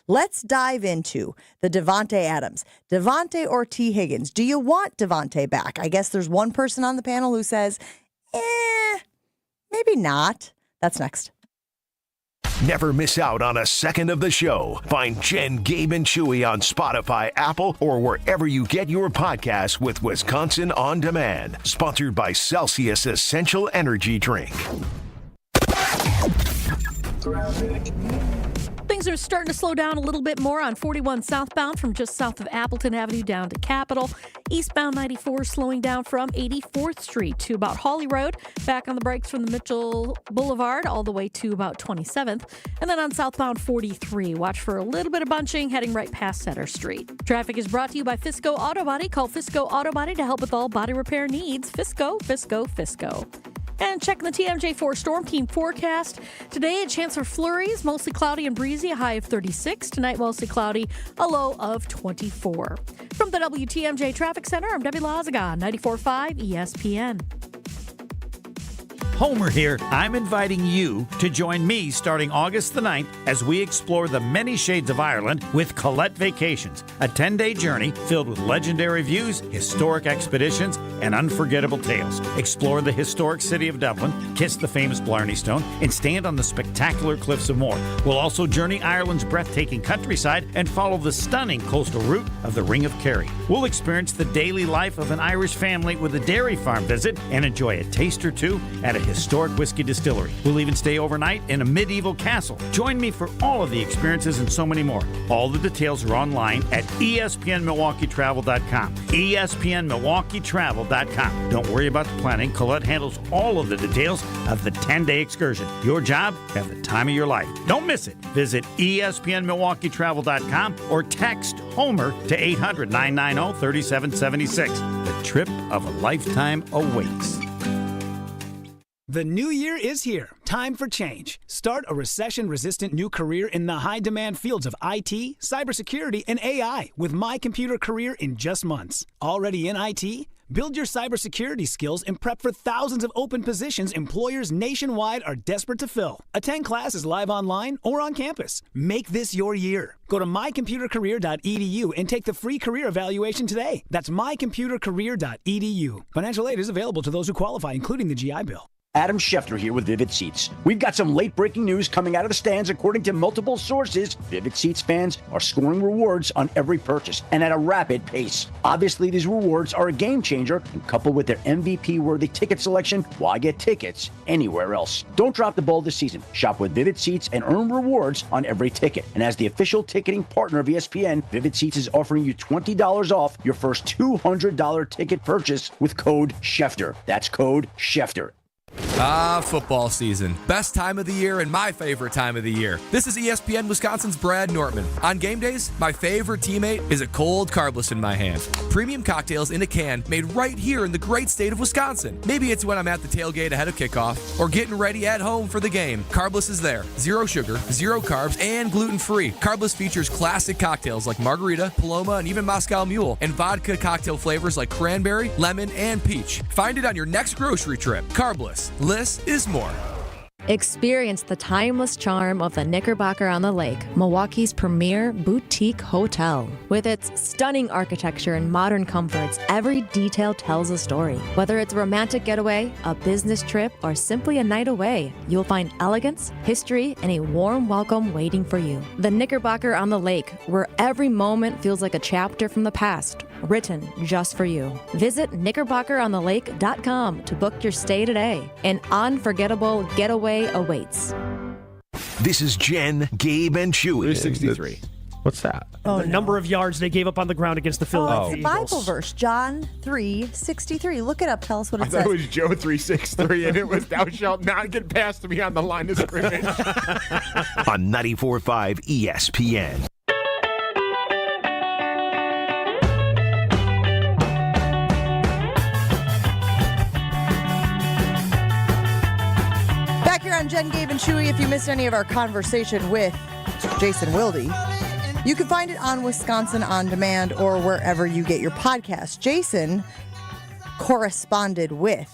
Let's dive into the Devontae Adams. Devontae or T. Higgins. Do you want Devontae back? I guess there's one person on the panel who says, maybe not. That's next. Never miss out on a second of the show. Find Jen, Gabe, and Chewy on Spotify, Apple, or wherever you get your podcasts with Wisconsin On Demand. Sponsored by Celsius Essential Energy Drink. Things are starting to slow down a little bit more on 41 southbound from just south of Appleton Avenue down to Capitol. Eastbound 94 slowing down from 84th Street to about Hawley Road. Back on the brakes from the Mitchell Boulevard all the way to about 27th. And then on southbound 43, watch for a little bit of bunching heading right past Center Street. Traffic is brought to you by Fisco Auto Body. Call Fisco Auto Body to help with all body repair needs. Fisco, Fisco, Fisco. And checking the TMJ4 Storm Team forecast. Today, a chance for flurries, mostly cloudy and breezy, a high of 36. Tonight, mostly cloudy, a low of 24. From the WTMJ Traffic Center, I'm Debbie Lazaga, 94.5 ESPN. Homer here. I'm inviting you to join me starting August the 9th as we explore the many shades of Ireland with Colette Vacations, a 10-day journey filled with legendary views, historic expeditions, and unforgettable tales. Explore the historic city of Dublin, kiss the famous Blarney Stone, and stand on the spectacular cliffs of Moher. We'll also journey Ireland's breathtaking countryside and follow the stunning coastal route of the Ring of Kerry. We'll experience the daily life of an Irish family with a dairy farm visit and enjoy a taste or two at a historic whiskey distillery. We'll even stay overnight in a medieval castle. Join me for all of the experiences and so many more. All the details are online at ESPNMilwaukeeTravel.com. ESPNMilwaukeeTravel.com. Don't worry about the planning. Colette handles all of the details of the 10-day excursion. Your job, have the time of your life. Don't miss it. Visit ESPNMilwaukeeTravel.com or text Homer to 800-990-3776. The trip of a lifetime awaits. The new year is here. Time for change. Start a recession-resistant new career in the high-demand fields of IT, cybersecurity, and AI with My Computer Career in just months. Already in IT? Build your cybersecurity skills and prep for thousands of open positions employers nationwide are desperate to fill. Attend classes live online or on campus. Make this your year. Go to mycomputercareer.edu and take the free career evaluation today. That's mycomputercareer.edu. Financial aid is available to those who qualify, including the GI Bill. Adam Schefter here with Vivid Seats. We've got some late-breaking news coming out of the stands. According to multiple sources, Vivid Seats fans are scoring rewards on every purchase and at a rapid pace. Obviously, these rewards are a game changer, and coupled with their MVP-worthy ticket selection, why get tickets anywhere else? Don't drop the ball this season. Shop with Vivid Seats and earn rewards on every ticket. And as the official ticketing partner of ESPN, Vivid Seats is offering you $20 off your first $200 ticket purchase with code Schefter. That's code Schefter. Football season. Best time of the year and my favorite time of the year. This is ESPN Wisconsin's Brad Nortman. On game days, my favorite teammate is a cold carbless in my hand. Premium cocktails in a can made right here in the great state of Wisconsin. Maybe it's when I'm at the tailgate ahead of kickoff or getting ready at home for the game. Carbless is there. Zero sugar, zero carbs, and gluten-free. Carbless features classic cocktails like margarita, Paloma, and even Moscow Mule, and vodka cocktail flavors like cranberry, lemon, and peach. Find it on your next grocery trip. Carbless. Less is more. Experience the timeless charm of the Knickerbocker on the Lake, Milwaukee's premier boutique hotel. With its stunning architecture and modern comforts, every detail tells a story. Whether it's a romantic getaway, a business trip, or simply a night away, you'll find elegance, history, and a warm welcome waiting for you. The Knickerbocker on the Lake, where every moment feels like a chapter from the past, written just for you. Visit knickerbockeronthelake.com to book your stay today. An unforgettable getaway awaits. This is Jen, Gabe, and Chewy. 363. What's that? The number of yards they gave up on the ground against the Philadelphia It's a Eagles. Bible verse, John 3:63. Look it up. Tell us what it I says. thought it was Joe 363, and it was "Thou shalt not get past me on the line of scrimmage." On 94.5 ESPN. Back here on Jen, Gabe, and Chewy, if you missed any of our conversation with Jason Wilde, you can find it on Wisconsin On Demand or wherever you get your podcast. Jason corresponded with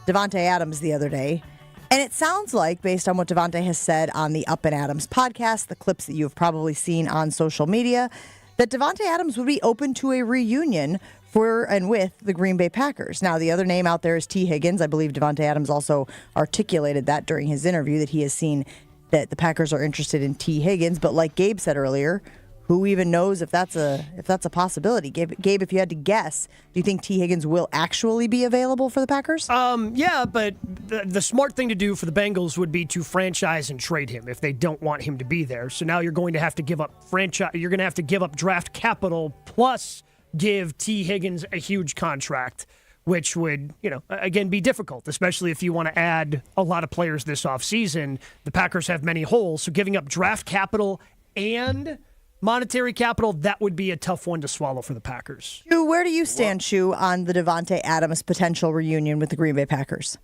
Davante Adams the other day, and it sounds like, based on what Davante has said on the Up and Adams podcast, the clips that you've probably seen on social media, that Davante Adams would be open to a reunion for and with the Green Bay Packers. Now, the other name out there is T. Higgins. I believe Davante Adams also articulated that during his interview, that he has seen that the Packers are interested in T. Higgins. But like Gabe said earlier, who even knows if that's a possibility? Gabe, if you had to guess, do you think T. Higgins will actually be available for the Packers? Yeah, but the smart thing to do for the Bengals would be to franchise and trade him if they don't want him to be there. So now you're going to have to give up You're going to have to give up draft capital plus give T. Higgins a huge contract, which would, again, be difficult, especially if you want to add a lot of players this offseason. The Packers have many holes, so giving up draft capital and monetary capital, that would be a tough one to swallow for the Packers. Shu, where do you stand, Shu, on the Davante Adams potential reunion with the Green Bay Packers?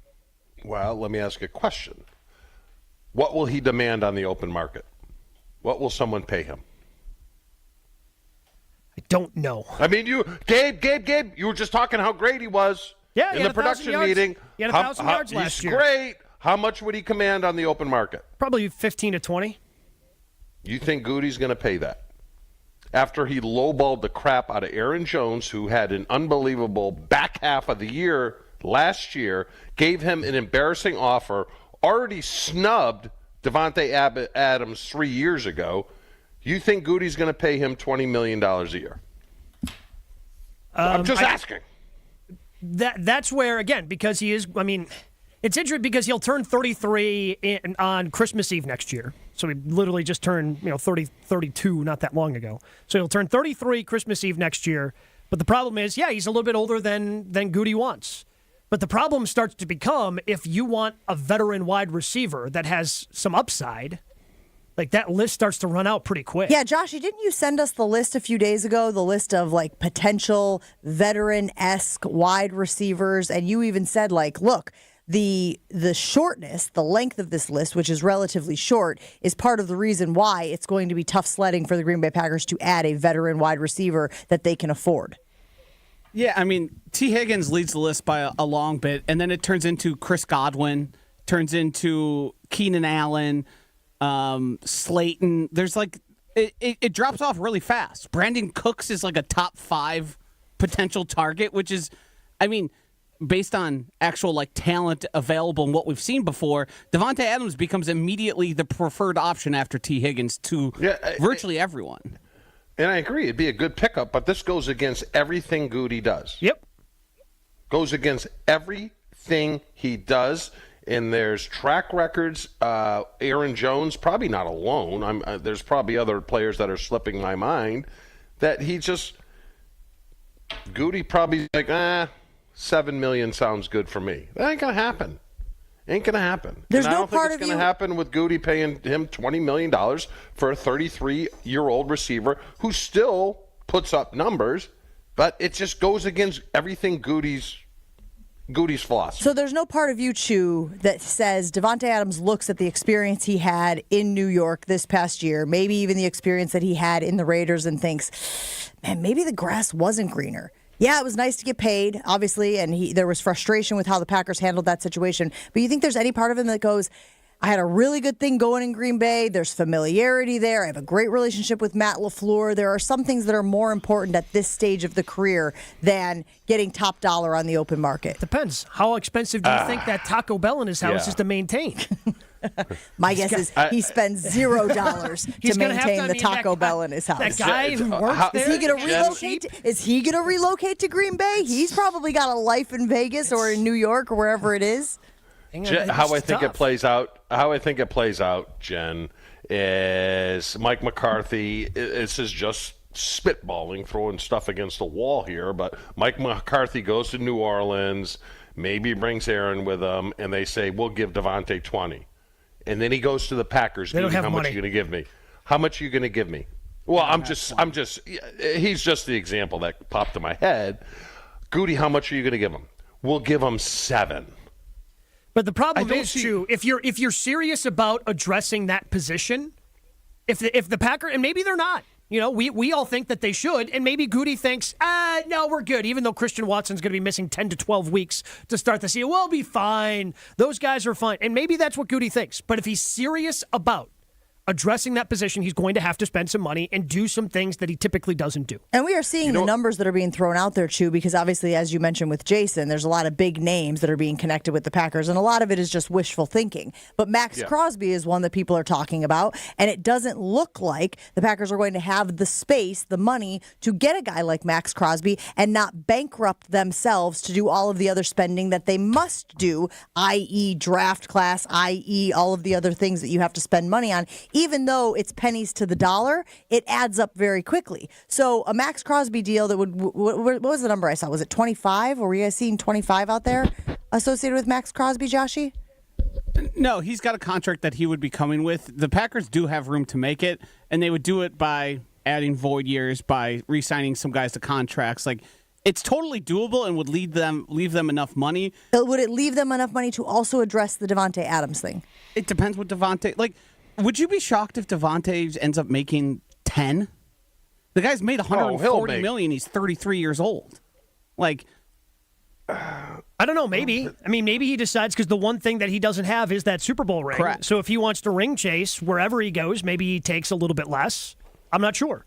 Well, let me ask you a question. What will he demand on the open market? What will someone pay him? I don't know. I mean, Gabe, you were just talking how great he was in the production meeting. He had 1,000 yards last year. He's great. How much would he command on the open market? Probably 15 to 20. You think Goody's going to pay that? After he lowballed the crap out of Aaron Jones, who had an unbelievable back half of the year last year, gave him an embarrassing offer, already snubbed Davante Adams 3 years ago. You think Goody's going to pay him $20 million a year? I'm just asking. That's where, again, because he is, it's interesting because he'll turn 33 on Christmas Eve next year. So he literally just turned 32 not that long ago. So he'll turn 33 Christmas Eve next year. But the problem is, he's a little bit older than Goody wants. But the problem starts to become if you want a veteran wide receiver that has some upside, like that list starts to run out pretty quick. Yeah, Joshy, didn't you send us the list a few days ago, the list of like potential veteran-esque wide receivers? And you even said look, the shortness, the length of this list, which is relatively short, is part of the reason why it's going to be tough sledding for the Green Bay Packers to add a veteran wide receiver that they can afford. Yeah, T. Higgins leads the list by a long bit, and then it turns into Chris Godwin, turns into Keenan Allen, Slayton. There's it drops off really fast. Brandon Cooks is like a top 5 potential target, which is, based on actual talent available and what we've seen before, Davante Adams becomes immediately the preferred option after T. Higgins to virtually everyone. And I agree, it'd be a good pickup, but this goes against everything Goody does. Yep. Goes against everything he does. And there's track records. Aaron Jones, probably not alone. There's probably other players that are slipping my mind that Goody probably like, $7 million sounds good for me. That ain't going to happen. There's and no I don't part think it's of going to happen with Goody paying him $20 million for a 33-year-old receiver who still puts up numbers, but it just goes against everything Goody's philosophy. So there's no part of you, Chew, that says Davante Adams looks at the experience he had in New York this past year, maybe even the experience that he had in the Raiders, and thinks, man, maybe the grass wasn't greener. Yeah, it was nice to get paid, obviously, and there was frustration with how the Packers handled that situation. But you think there's any part of him that goes, I had a really good thing going in Green Bay. There's familiarity there. I have a great relationship with Matt LaFleur. There are some things that are more important at this stage of the career than getting top dollar on the open market. Depends. How expensive do you think that Taco Bell in his house is to maintain? My guess is he spends $0 to maintain the Taco Bell in his house. That guy who works there. Is he going to relocate? Is he going to relocate to Green Bay? He's probably got a life in Vegas or in New York or wherever it is. How I think it plays out, Jen, is Mike McCarthy. This is just spitballing, throwing stuff against the wall here. But Mike McCarthy goes to New Orleans, maybe brings Aaron with him, and they say, we'll give Devontae 20. And then he goes to the Packers. They don't have how money. much are you going to give me? How much are you going to give me? Well, he's just the example that popped in my head. Goody, how much are you going to give him? We'll give him 7. But the problem is, too, if you're serious about addressing that position, if the Packers, and maybe they're not, we all think that they should, and maybe Goody thinks, no, we're good, even though Christian Watson's going to be missing 10 to 12 weeks to start the season. We'll be fine. Those guys are fine. And maybe that's what Goody thinks. But if he's serious about addressing that position, he's going to have to spend some money and do some things that he typically doesn't do. And we are seeing the numbers that are being thrown out there, Chew, because obviously, as you mentioned with Jason, there's a lot of big names that are being connected with the Packers, and a lot of it is just wishful thinking. But Maxx Crosby is one that people are talking about, and it doesn't look like the Packers are going to have the space, the money, to get a guy like Maxx Crosby and not bankrupt themselves to do all of the other spending that they must do, i.e. draft class, i.e. all of the other things that you have to spend money on. Even though it's pennies to the dollar, it adds up very quickly. So a Maxx Crosby deal that would, what was the number I saw? Was it 25? Were you guys seeing 25 out there associated with Maxx Crosby, Joshy? No, he's got a contract that he would be coming with. The Packers do have room to make it, and they would do it by adding void years, by re-signing some guys to contracts. Like, it's totally doable and would leave them enough money. But would it leave them enough money to also address the Davante Adams thing? It depends what Davante, would you be shocked if Davante ends up making 10? The guy's made $140 million. He's 33 years old. I don't know. Maybe. I mean, maybe he decides, because the one thing that he doesn't have is that Super Bowl ring. Correct. So if he wants to ring chase wherever he goes, maybe he takes a little bit less. I'm not sure.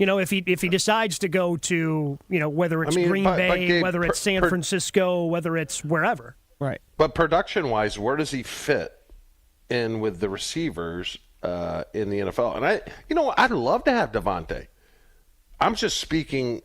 If he decides to go to, whether it's Green Bay, Gabe, whether it's San Francisco, whether it's wherever. Right. But production-wise, where does he fit in with the receivers in the NFL? And I'd love to have Devontae. I'm just speaking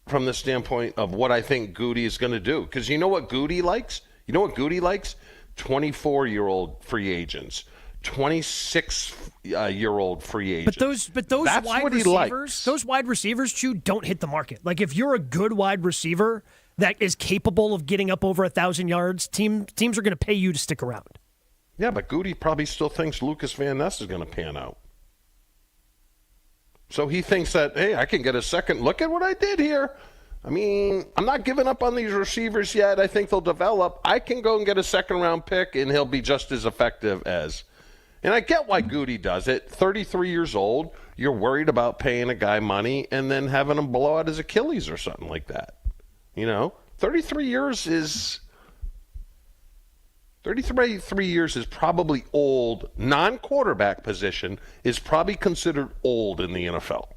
from the standpoint of what I think Goody is going to do. Because you know what Goody likes? 24-year-old free agents, 26-year-old free agents. But those That's wide what receivers, those wide receivers, Chew, don't hit the market. Like, if you're a good wide receiver that is capable of getting up over 1,000 yards, teams are going to pay you to stick around. Yeah, but Goody probably still thinks Lucas Van Ness is going to pan out. So he thinks that, hey, I can get a second look at what I did here. I mean, I'm not giving up on these receivers yet. I think they'll develop. I can go and get a second-round pick, and he'll be just as effective as. And I get why Goody does it. 33 years old, you're worried about paying a guy money and then having him blow out his Achilles or something like that. 33 years is... 33 years is probably old. Non-quarterback position is probably considered old in the NFL.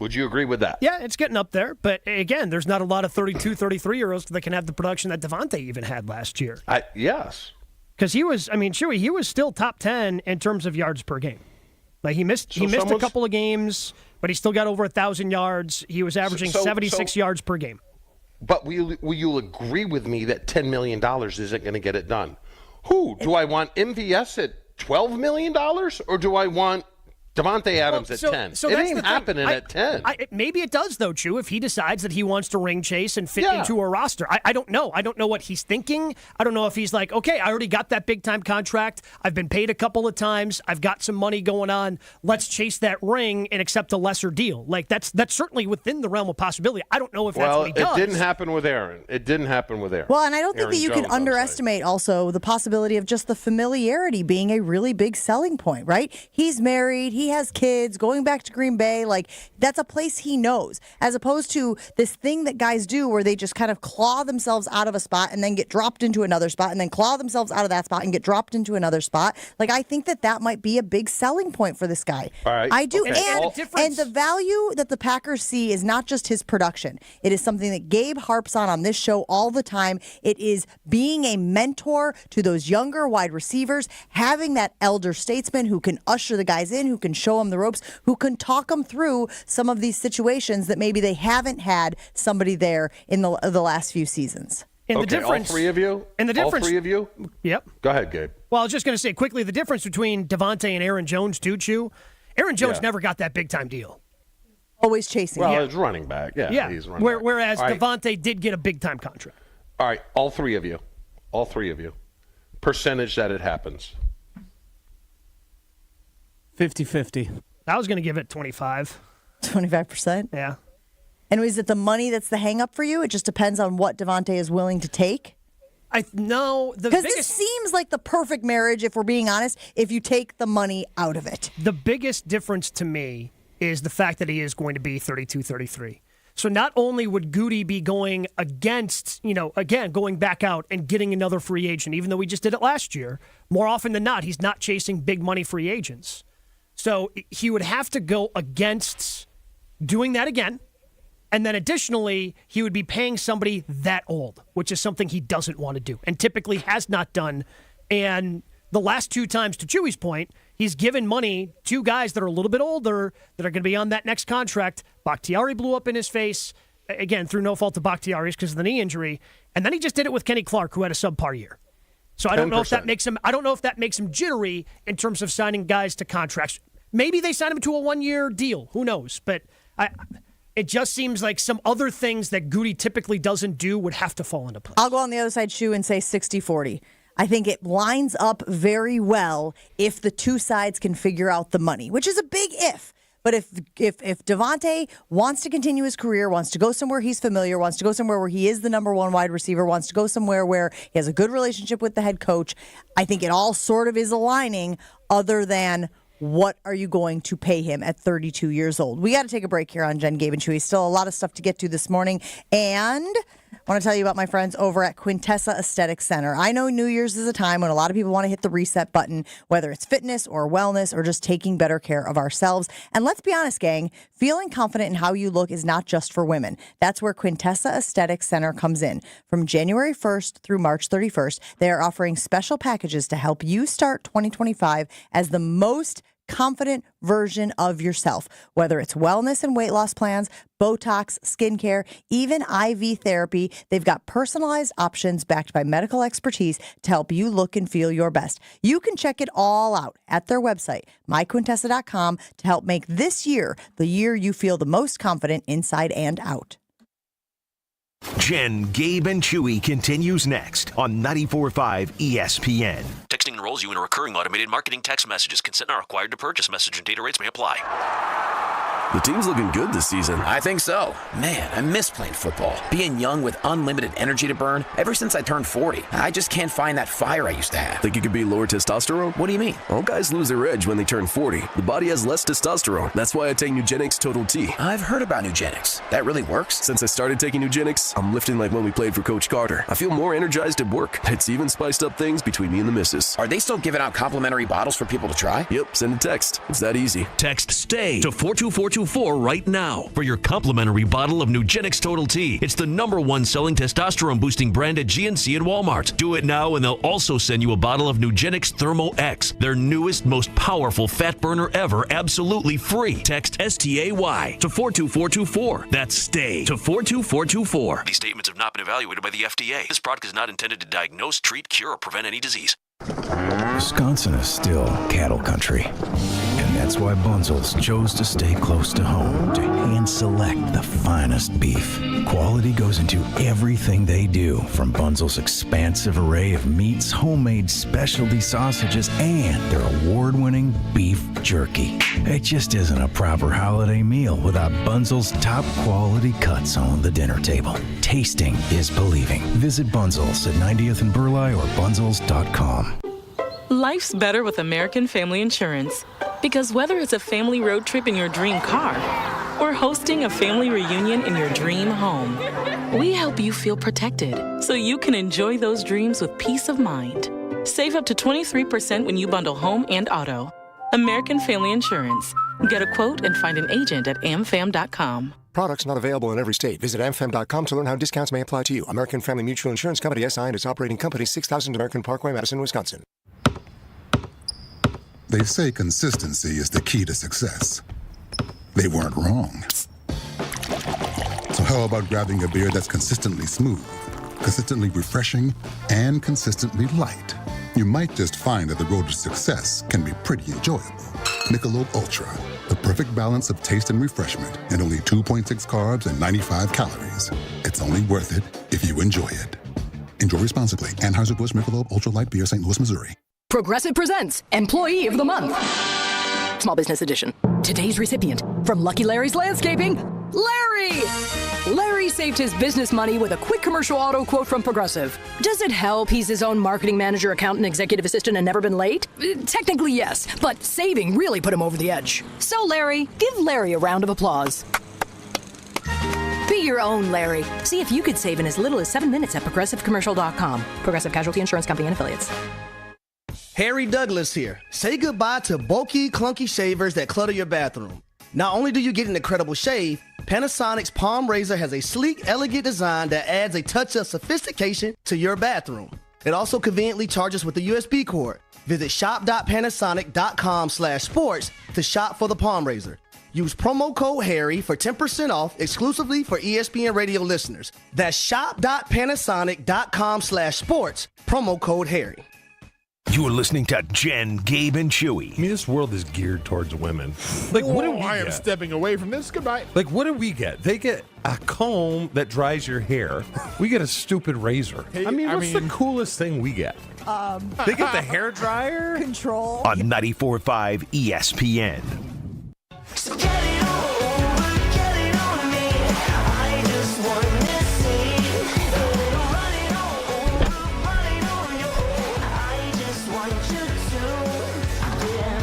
Would you agree with that? Yeah, it's getting up there. But again, there's not a lot of 32, 33-year-olds that can have the production that Devontae even had last year. Yes. Because he was still top 10 in terms of yards per game. Like, he missed a couple of games, but he still got over 1,000 yards. He was averaging 76 yards per game. But will you agree with me that $10 million isn't going to get it done? Do I want MVS at $12 million, or do I want Davante Adams at 10? So it ain't happening at 10. Maybe it does, though, Chew, if he decides that he wants to ring chase and fit into a roster. I don't know. I don't know what he's thinking. I don't know if he's like, okay, I already got that big-time contract. I've been paid a couple of times. I've got some money going on. Let's chase that ring and accept a lesser deal. Like, that's certainly within the realm of possibility. I don't know if that's what he does. Well, it didn't happen with Aaron. Well, and I don't think that you can underestimate also the possibility of just the familiarity being a really big selling point, right? He's married. He he has kids, going back to Green Bay, like that's a place he knows, as opposed to this thing that guys do where they just kind of claw themselves out of a spot and then get dropped into another spot and then claw themselves out of that spot and get dropped into another spot. Like, I think that might be a big selling point for this guy. All right. I do. Okay. And the value that the Packers see is not just his production. It is something that Gabe harps on this show all the time. It is being a mentor to those younger wide receivers, having that elder statesman who can usher the guys in, who can show them the ropes, who can talk them through some of these situations that maybe they haven't had somebody there in the last few seasons. And the difference, all three of you? And the difference, all three of you? Yep. Go ahead, Gabe. Well, I was just going to say quickly, the difference between Devontae and Aaron Jones, too, Chew. Aaron Jones never got that big-time deal. Always chasing. Well, it's running back. Yeah. He's running back. Whereas Devontae did get a big-time contract. All right, all three of you. Percentage that it happens. 50-50. I was going to give it 25. 25%? Yeah. And is it the money that's the hang-up for you? It just depends on what Devontae is willing to take? No. Because this seems like the perfect marriage, if we're being honest, if you take the money out of it. The biggest difference to me is the fact that he is going to be 32, 33. So not only would Goody be going against, going back out and getting another free agent, even though we just did it last year, more often than not, he's not chasing big money free agents. So he would have to go against doing that again. And then additionally, he would be paying somebody that old, which is something he doesn't want to do and typically has not done. And the last two times, to Chewy's point, he's given money to guys that are a little bit older that are going to be on that next contract. Bakhtiari blew up in his face, again, through no fault of Bakhtiari's because of the knee injury. And then he just did it with Kenny Clark, who had a subpar year. So I don't know if that makes him jittery in terms of signing guys to contracts. Maybe they sign him to a 1-year deal. Who knows? But it just seems like some other things that Goody typically doesn't do would have to fall into place. I'll go on the other side, Shu, and say 60-40. I think it lines up very well if the two sides can figure out the money, which is a big if. But if Devontae wants to continue his career, wants to go somewhere he's familiar, wants to go somewhere where he is the number one wide receiver, wants to go somewhere where he has a good relationship with the head coach, I think it all sort of is aligning, other than what are you going to pay him at 32 years old? We got to take a break here on Jen, Gabe, and Chewy. Still a lot of stuff to get to this morning. And I want to tell you about my friends over at Quintessa Aesthetic Center. I know New Year's is a time when a lot of people want to hit the reset button, whether it's fitness or wellness or just taking better care of ourselves. And let's be honest, gang, feeling confident in how you look is not just for women. That's where Quintessa Aesthetic Center comes in. From January 1st through March 31st, they are offering special packages to help you start 2025 as the most confident version of yourself, whether it's wellness and weight loss plans, Botox, skincare, even IV therapy. They've got personalized options backed by medical expertise to help you look and feel your best. You can check it all out at their website, myquintessa.com, to help make this year the year you feel the most confident inside and out. Jen, Gabe, and Chewy continues next on 94.5 ESPN. Texting enrolls you in a recurring automated marketing text messages. Consent not required to purchase. Message and data rates may apply. The team's looking good this season. I think so. Man, I miss playing football. Being young with unlimited energy to burn. Ever since I turned 40, I just can't find that fire I used to have. Think it could be lower testosterone? What do you mean? All guys lose their edge when they turn 40. The body has less testosterone. That's why I take Nugenix Total T. I've heard about Nugenix. That really works? Since I started taking Nugenix, I'm lifting like when we played for Coach Carter. I feel more energized at work. It's even spiced up things between me and the missus. Are they still giving out complimentary bottles for people to try? Yep, send a text. It's that easy. Text STAY to 42424 right now for your complimentary bottle of Nugenix Total T. It's the #1 selling testosterone-boosting brand at GNC and Walmart. Do it now, and they'll also send you a bottle of Nugenix Thermo X, their newest, most powerful fat burner ever, absolutely free. Text STAY to 42424. That's STAY to 42424. These statements have not been evaluated by the FDA. This product is not intended to diagnose, treat, cure, or prevent any disease. Wisconsin is still cattle country, and that's why Bunzel's chose to stay close to home to hand select the finest beef. Quality goes into everything they do, from Bunzel's expansive array of meats, homemade specialty sausages, and their award-winning beef jerky. It just isn't a proper holiday meal without Bunzel's top quality cuts on the dinner table. Tasting is believing. Visit Bunzel's at 90th and Burleigh or bunzels.com. Life's better with American Family Insurance. Because whether it's a family road trip in your dream car or hosting a family reunion in your dream home, we help you feel protected so you can enjoy those dreams with peace of mind. Save up to 23% when you bundle home and auto. American Family Insurance. Get a quote and find an agent at amfam.com. Products not available in every state. Visit amfam.com to learn how discounts may apply to you. American Family Mutual Insurance Company, SI, and its operating company, 6000 American Parkway, Madison, Wisconsin. They say consistency is the key to success. They weren't wrong. So how about grabbing a beer that's consistently smooth, consistently refreshing, and consistently light? You might just find that the road to success can be pretty enjoyable. Michelob Ultra, the perfect balance of taste and refreshment, and only 2.6 carbs and 95 calories. It's only worth it if you enjoy it. Enjoy responsibly. Anheuser-Busch Michelob Ultra Light Beer, St. Louis, Missouri. Progressive presents Employee of the Month. Small Business Edition. Today's recipient from Lucky Larry's Landscaping, Larry! Larry saved his business money with a quick commercial auto quote from Progressive. Does it help he's his own marketing manager, accountant, executive assistant, and never been late? Technically, yes, but saving really put him over the edge. So, Larry, give Larry a round of applause. Be your own Larry. See if you could save in as little as 7 minutes at ProgressiveCommercial.com. Progressive Casualty Insurance Company and Affiliates. Harry Douglas here. Say goodbye to bulky, clunky shavers that clutter your bathroom. Not only do you get an incredible shave, Panasonic's Palm Razor has a sleek, elegant design that adds a touch of sophistication to your bathroom. It also conveniently charges with a USB cord. Visit shop.panasonic.com/sports to shop for the Palm Razor. Use promo code Harry for 10% off exclusively for ESPN radio listeners. That's shop.panasonic.com/sports, promo code Harry. You're listening to Jen, Gabe, and Chewy. I mean, this world is geared towards women. Like, what do we I am get? stepping away from this. Goodbye. Like, what do we get? They get a comb that dries your hair. We get a stupid razor. Hey, I mean, what's the coolest thing we get? They get the hair dryer? Control. On 94.5 ESPN. So get it on me. I just want to see. Run it on you. I just want you Yeah.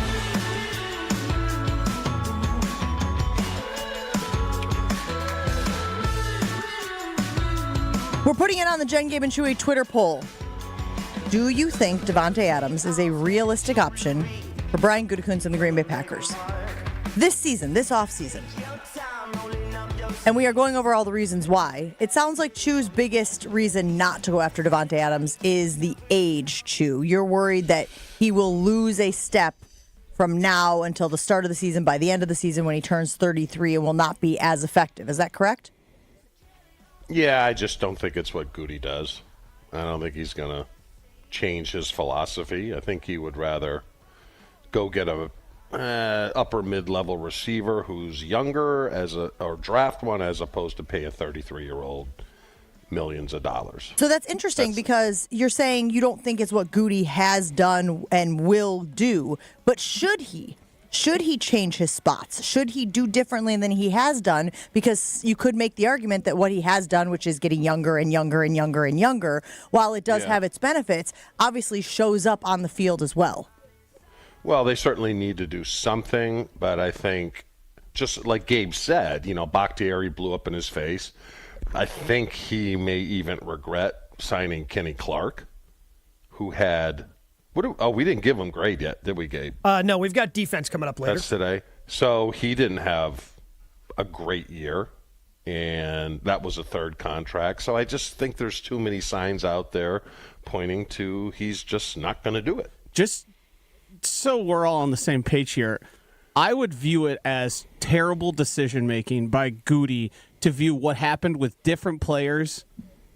We're putting it on the Jen, Gabe, and Chewy Twitter poll. Do you think Davante Adams is a realistic option for Brian Gutekunst and the Green Bay Packers this season, this offseason? And we are going over all the reasons why. It sounds like Chew's biggest reason not to go after Davante Adams is the age, Chew. You're worried that he will lose a step from now until the start of the season, by the end of the season when he turns 33, and will not be as effective. Is that correct? Yeah, I just don't think it's what Goody does. I don't think he's going to change his philosophy. I think he would rather go get a upper mid-level receiver who's younger or draft one as opposed to pay a 33-year-old millions of dollars. So that's interesting because you're saying you don't think it's what Goody has done and will do, but should he? Should he change his spots? Should he do differently than he has done? Because you could make the argument that what he has done, which is getting younger and younger and younger and younger, while it does have its benefits, obviously shows up on the field as well. Well, they certainly need to do something, but I think, just like Gabe said, Bakhtiari blew up in his face. I think he may even regret signing Kenny Clark, who had... we didn't give him grade yet, did we, Gabe? No, we've got defense coming up later. That's today. So he didn't have a great year, and that was a third contract. So I just think there's too many signs out there pointing to he's just not going to do it. Just so we're all on the same page here, I would view it as terrible decision-making by Goody to view what happened with different players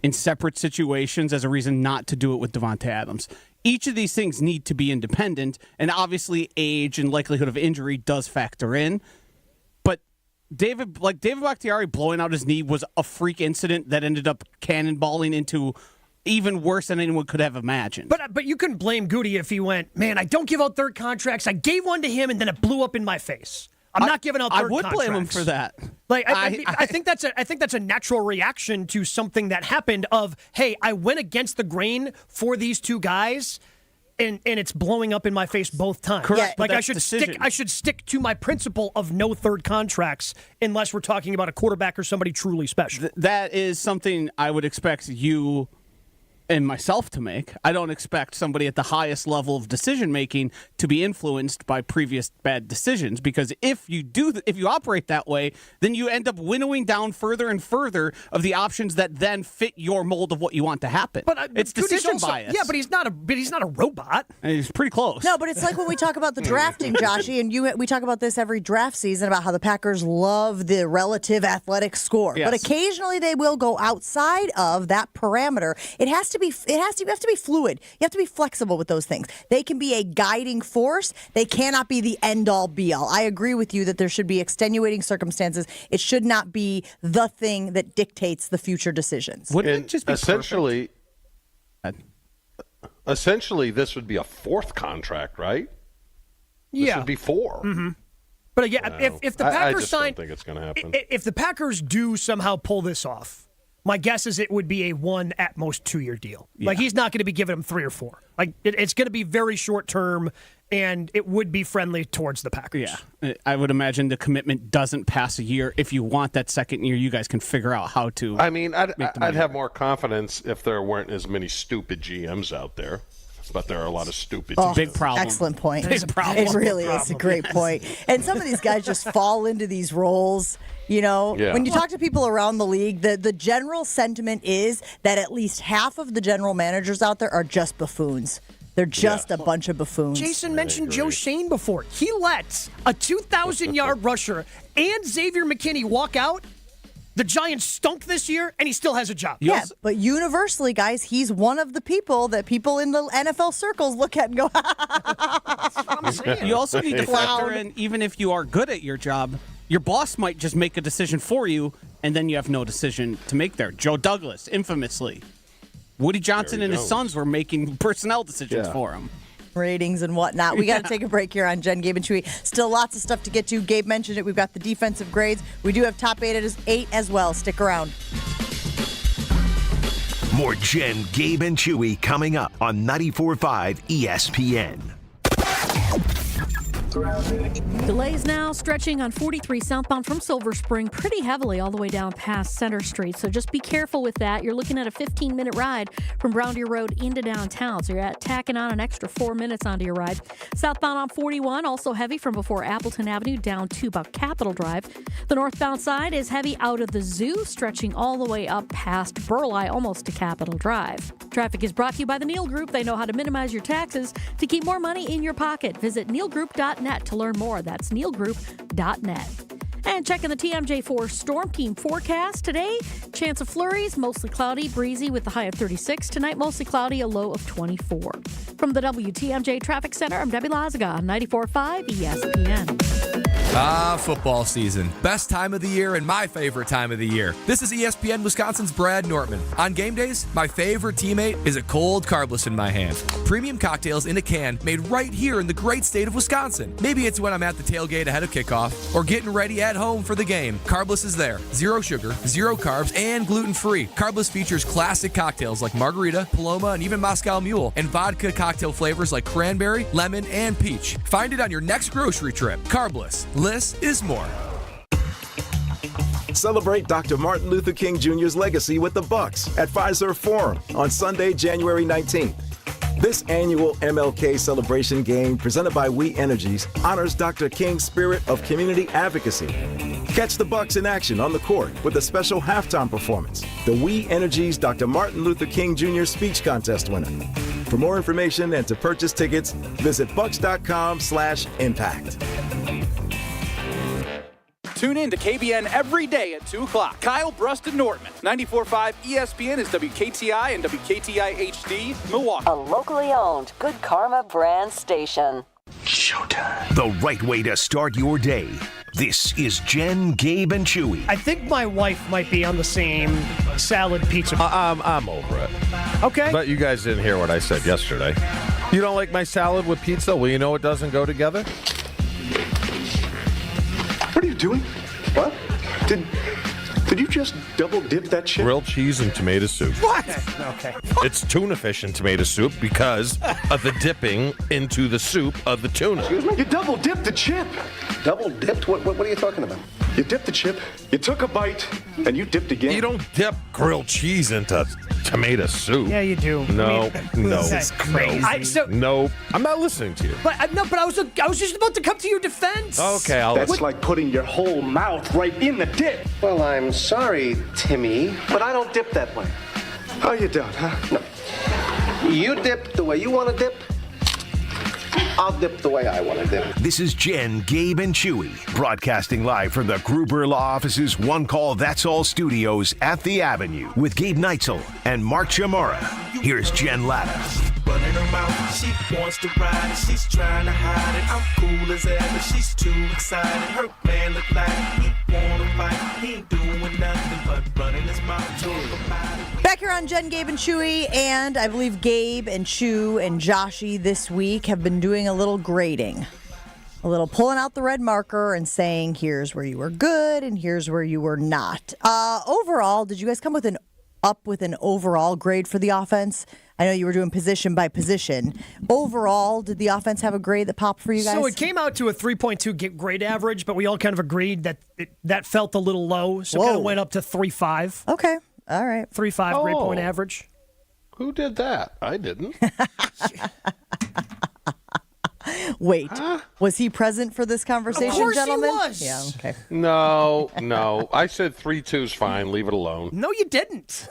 in separate situations as a reason not to do it with Davante Adams. Each of these things need to be independent, and obviously age and likelihood of injury does factor in. But David Bakhtiari blowing out his knee was a freak incident that ended up cannonballing into even worse than anyone could have imagined. But you couldn't blame Goody if he went, man, I don't give out third contracts. I gave one to him, and then it blew up in my face. I'm not giving out third contracts. I would blame him for that. I think that's a natural reaction to something that happened of, hey, I went against the grain for these two guys, and it's blowing up in my face both times. Correct, but Like I that's should stick to my principle of no third contracts unless we're talking about a quarterback or somebody truly special. That is something I would expect you and myself to make. I don't expect somebody at the highest level of decision making to be influenced by previous bad decisions, because if you operate that way, then you end up winnowing down further and further of the options that then fit your mold of what you want to happen. But it's Cootie's decision also- bias. Yeah, but he's not a robot. And he's pretty close. No, but it's like when we talk about the drafting, Joshy, and we talk about this every draft season about how the Packers love the relative athletic score. Yes. But occasionally they will go outside of that parameter. You have to be fluid. You have to be flexible with those things. They can be a guiding force. They cannot be the end all be all. I agree with you that there should be extenuating circumstances. It should not be the thing that dictates the future decisions. Wouldn't it just be essentially this would be a fourth contract, right? This Yeah. would be 4. Mm-hmm. But again, if the I Packers just sign, don't think it's going to happen. if the Packers do somehow pull this off, my guess is it would be a 1 at most 2-year deal. Yeah. Like he's not going to be giving him 3 or 4. Like it's going to be very short term, and it would be friendly towards the Packers. Yeah, I would imagine the commitment doesn't pass a year. If you want that second year, you guys can figure out how to. I mean, I'd have more confidence if there weren't as many stupid GMs out there. But there are a lot of stupid GMs. Big problem. Excellent point. Big problem. It really is a great point. And some of these guys just fall into these roles. You know, Yeah. when you talk to people around the league, the general sentiment is that at least half of the general managers out there are just buffoons. They're just a bunch of buffoons. Jason mentioned Joe Shane before. He let a 2,000-yard rusher and Xavier McKinney walk out. The Giants stunk this year, and he still has a job. Yeah, but universally, guys, he's one of the people that people in the NFL circles look at and go, You also need to factor in, even if you are good at your job, your boss might just make a decision for you, and then you have no decision to make there. Joe Douglas, infamously. Woody Johnson and his sons were making personnel decisions for him. ratings and whatnot. We got to take a break here on Jen, Gabe, and Chewy. Still lots of stuff to get to. Gabe mentioned it. We've got the defensive grades. We do have top 8 as well. Stick around. More Jen, Gabe, and Chewy coming up on 94.5 ESPN. Delays now stretching on 43 southbound from Silver Spring pretty heavily all the way down past Center Street. So just be careful with that. You're looking at a 15-minute ride from Brown Deer Road into downtown. So you're tacking on an extra 4 minutes onto your ride. Southbound on 41, also heavy from before Appleton Avenue down to about Capitol Drive. The northbound side is heavy out of the zoo, stretching all the way up past Burleigh, almost to Capitol Drive. Traffic is brought to you by the Neal Group. They know how to minimize your taxes to keep more money in your pocket. Visit nealgroup.net to learn more. That's nealgroup.net. And checking the TMJ4 Storm Team forecast today. Chance of flurries, mostly cloudy, breezy with a high of 36. Tonight, mostly cloudy, a low of 24. From the WTMJ Traffic Center, I'm Debbie Lazaga on 94.5 ESPN. Football season. Best time of the year and my favorite time of the year. This is ESPN Wisconsin's Brad Nortman. On game days, my favorite teammate is a cold carbless in my hand. Premium cocktails in a can made right here in the great state of Wisconsin. Maybe it's when I'm at the tailgate ahead of kickoff or getting ready at home for the game. Carbless is there. 0 sugar, 0 carbs, and gluten-free. Carbless features classic cocktails like margarita, Paloma, and even Moscow Mule, and vodka cocktail flavors like cranberry, lemon, and peach. Find it on your next grocery trip. Carbless. Less is more. Celebrate Dr. Martin Luther King Jr.'s legacy with the Bucks at Fiserv Forum on Sunday, January 19th. This annual MLK celebration game presented by We Energies honors Dr. King's spirit of community advocacy. Catch the Bucks in action on the court with a special halftime performance, the We Energies Dr. Martin Luther King Jr. Speech Contest winner. For more information and to purchase tickets, visit bucks.com/impact. Tune in to KBN every day at 2 o'clock. Kyle Bruston Nortman. 94.5 ESPN is WKTI and WKTI HD, Milwaukee. A locally owned Good Karma brand station. Showtime. The right way to start your day. This is Jen, Gabe, and Chewy. I think my wife might be on the same salad pizza. I'm over it. Okay. But you guys didn't hear what I said yesterday. You don't like my salad with pizza? Well, you know it doesn't go together? What are you doing? What? Did you just just double dip that chip? Grilled cheese and tomato soup. What? Okay. It's tuna fish and tomato soup because of the dipping into the soup of the tuna. Excuse me? You double dipped the chip. Double dipped? What are you talking about? You dipped the chip, you took a bite, and you dipped again. You don't dip grilled cheese into tomato soup. Yeah, you do. No, no. This is crazy. No, I'm not listening to you. But I was just about to come to your defense. Okay, That's like putting your whole mouth right in the dip. Well, I'm sorry, Timmy, but I don't dip that way. Oh, you don't, huh? No. You dip the way you want to dip. I'll dip the way I want to dip. This is Jen, Gabe, and Chewy, broadcasting live from the Gruber Law Office's One Call That's All studios at the Avenue with Gabe Neitzel and Mark Chamorro. Here's Jen Latta. Running her mouth, she wants to ride it, she's trying to hide it. I'm cool as ever, she's too excited. Her man look like he wanna fight, he ain't doing nothing but running his mouth. Talk about it. Back here on Jen, Gabe, and Chewy, and I believe Gabe and Chew and Joshy this week have been doing a little grading. A little pulling out the red marker and saying, here's where you were good and here's where you were not. Overall, did you guys come with an overall grade for the offense? I know you were doing position by position. Overall, did the offense have a grade that popped for you guys? So it came out to a 3.2 grade average, but we all kind of agreed that that felt a little low, so it kind of went up to 3.5. Okay, all right. 3.5 grade point average. Who did that? I didn't. Wait, was he present for this conversation, Of course gentlemen? he was. Yeah, okay. No. I said 3.2's fine. Leave it alone. No, you didn't.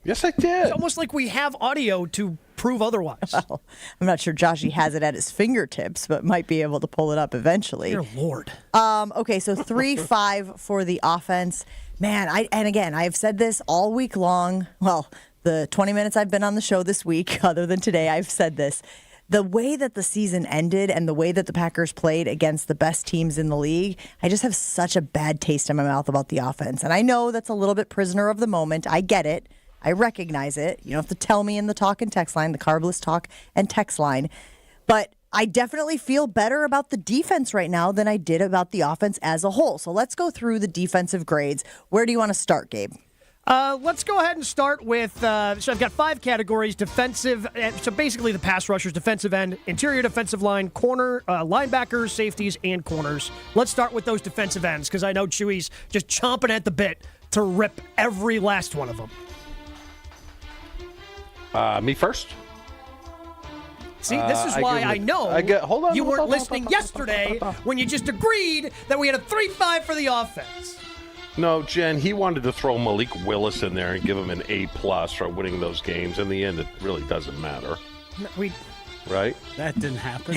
Yes, I did. It's almost like we have audio to prove otherwise. Well, I'm not sure Joshy has it at his fingertips, but might be able to pull it up eventually. Dear Lord. Okay, so 3.5 for the offense. Man, I've said this all week long. Well, the 20 minutes I've been on the show this week, other than today, I've said this. The way that the season ended and the way that the Packers played against the best teams in the league, I just have such a bad taste in my mouth about the offense. And I know that's a little bit prisoner of the moment. I get it. I recognize it. You don't have to tell me in the talk and text line, the carbless talk and text line. But I definitely feel better about the defense right now than I did about the offense as a whole. So let's go through the defensive grades. Where do you want to start, Gabe? Let's go ahead and start with, so I've got 5 categories, defensive, so basically the pass rushers, defensive end, interior defensive line, corner, linebackers, safeties, and corners. Let's start with those defensive ends, because I know Chewy's just chomping at the bit to rip every last one of them. Me first? See, this is why I know you weren't listening yesterday when you just agreed that we had a 3.5 for the offense. No, Jen, he wanted to throw Malik Willis in there and give him an A+ for winning those games. In the end, it really doesn't matter. Right? That didn't happen.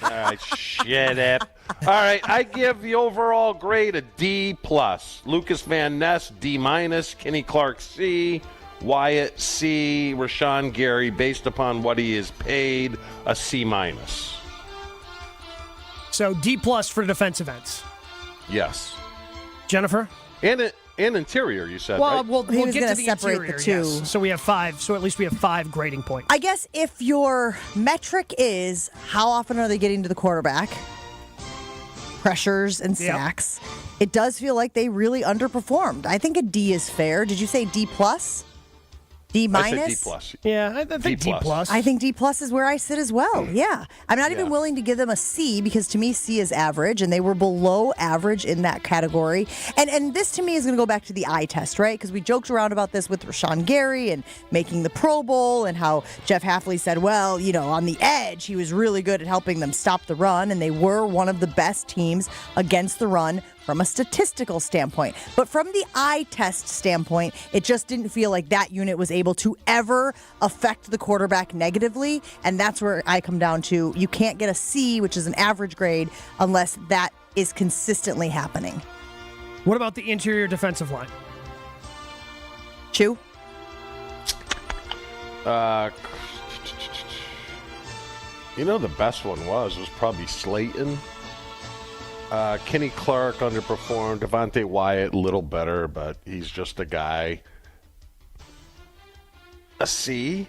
All right, shut up. All right, I give the overall grade a D+. Lucas Van Ness, D-, Kenny Clark, C, Wyatt, C, Rashawn Gary, based upon what he is paid, a C-. So D+ for defensive ends. Yes. Jennifer? And interior, you said, well, right? We'll He was get gonna to the separate interior, the two. yes. So we have 5. So at least we have 5 grading points. I guess if your metric is how often are they getting to the quarterback, pressures and sacks, it does feel like they really underperformed. I think a D is fair. Did you say D+? D-? I said D+. Yeah, I think D+. I think D+ is where I sit as well. Yeah. I'm not even willing to give them a C because to me C is average and they were below average in that category. And this to me is going to go back to the eye test, right? Because we joked around about this with Rashawn Gary and making the Pro Bowl and how Jeff Hafley said, well, you know, on the edge, he was really good at helping them stop the run and they were one of the best teams against the run from a statistical standpoint. But from the eye test standpoint, it just didn't feel like that unit was able to ever affect the quarterback negatively. And that's where I come down to, you can't get a C, which is an average grade, unless that is consistently happening. What about the interior defensive line? Chew? You know, the best one was probably Slayton. Kenny Clark underperformed. Devontae Wyatt, a little better, but he's just a guy. A C?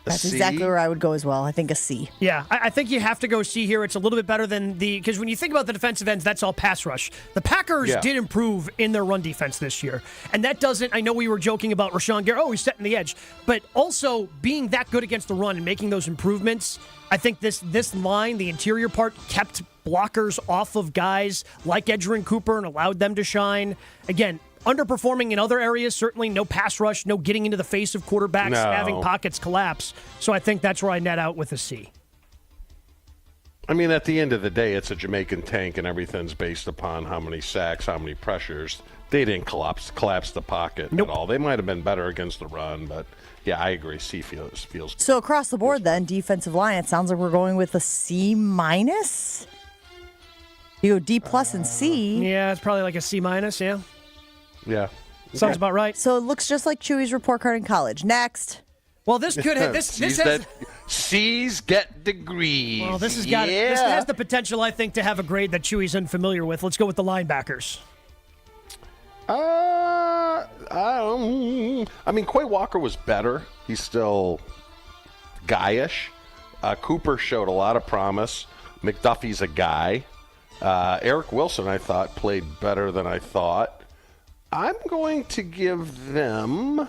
That's C? exactly where I would go as well. I think a C. Yeah, I think you have to go C here. It's a little bit better than because when you think about the defensive ends, that's all pass rush. The Packers did improve in their run defense this year. And that doesn't, I know we were joking about Rashawn Gary, he's setting the edge. But also being that good against the run and making those improvements, I think this line, the interior part, kept blockers off of guys like Edgerrin Cooper and allowed them to shine. Again, underperforming in other areas, certainly no pass rush, no getting into the face of quarterbacks, having pockets collapse. So I think that's where I net out with a C. I mean, at the end of the day, it's a Jamaican tank, and everything's based upon how many sacks, how many pressures. They didn't collapse the pocket at all. They might have been better against the run, but yeah, I agree. C feels. So across the board, then defensive line, it sounds like we're going with a C minus. You go D plus and C. Yeah, it's probably like a C minus. Yeah. Yeah. Sounds about right. So it looks just like Chewy's report card in college. Next. Well, this could have this has C's get degrees. Well, this has the potential, I think, to have a grade that Chewy's unfamiliar with. Let's go with the linebackers. I mean, Quay Walker was better. He's still guyish. Cooper showed a lot of promise. McDuffie's a guy. Eric Wilson, I thought, played better than I thought. I'm going to give them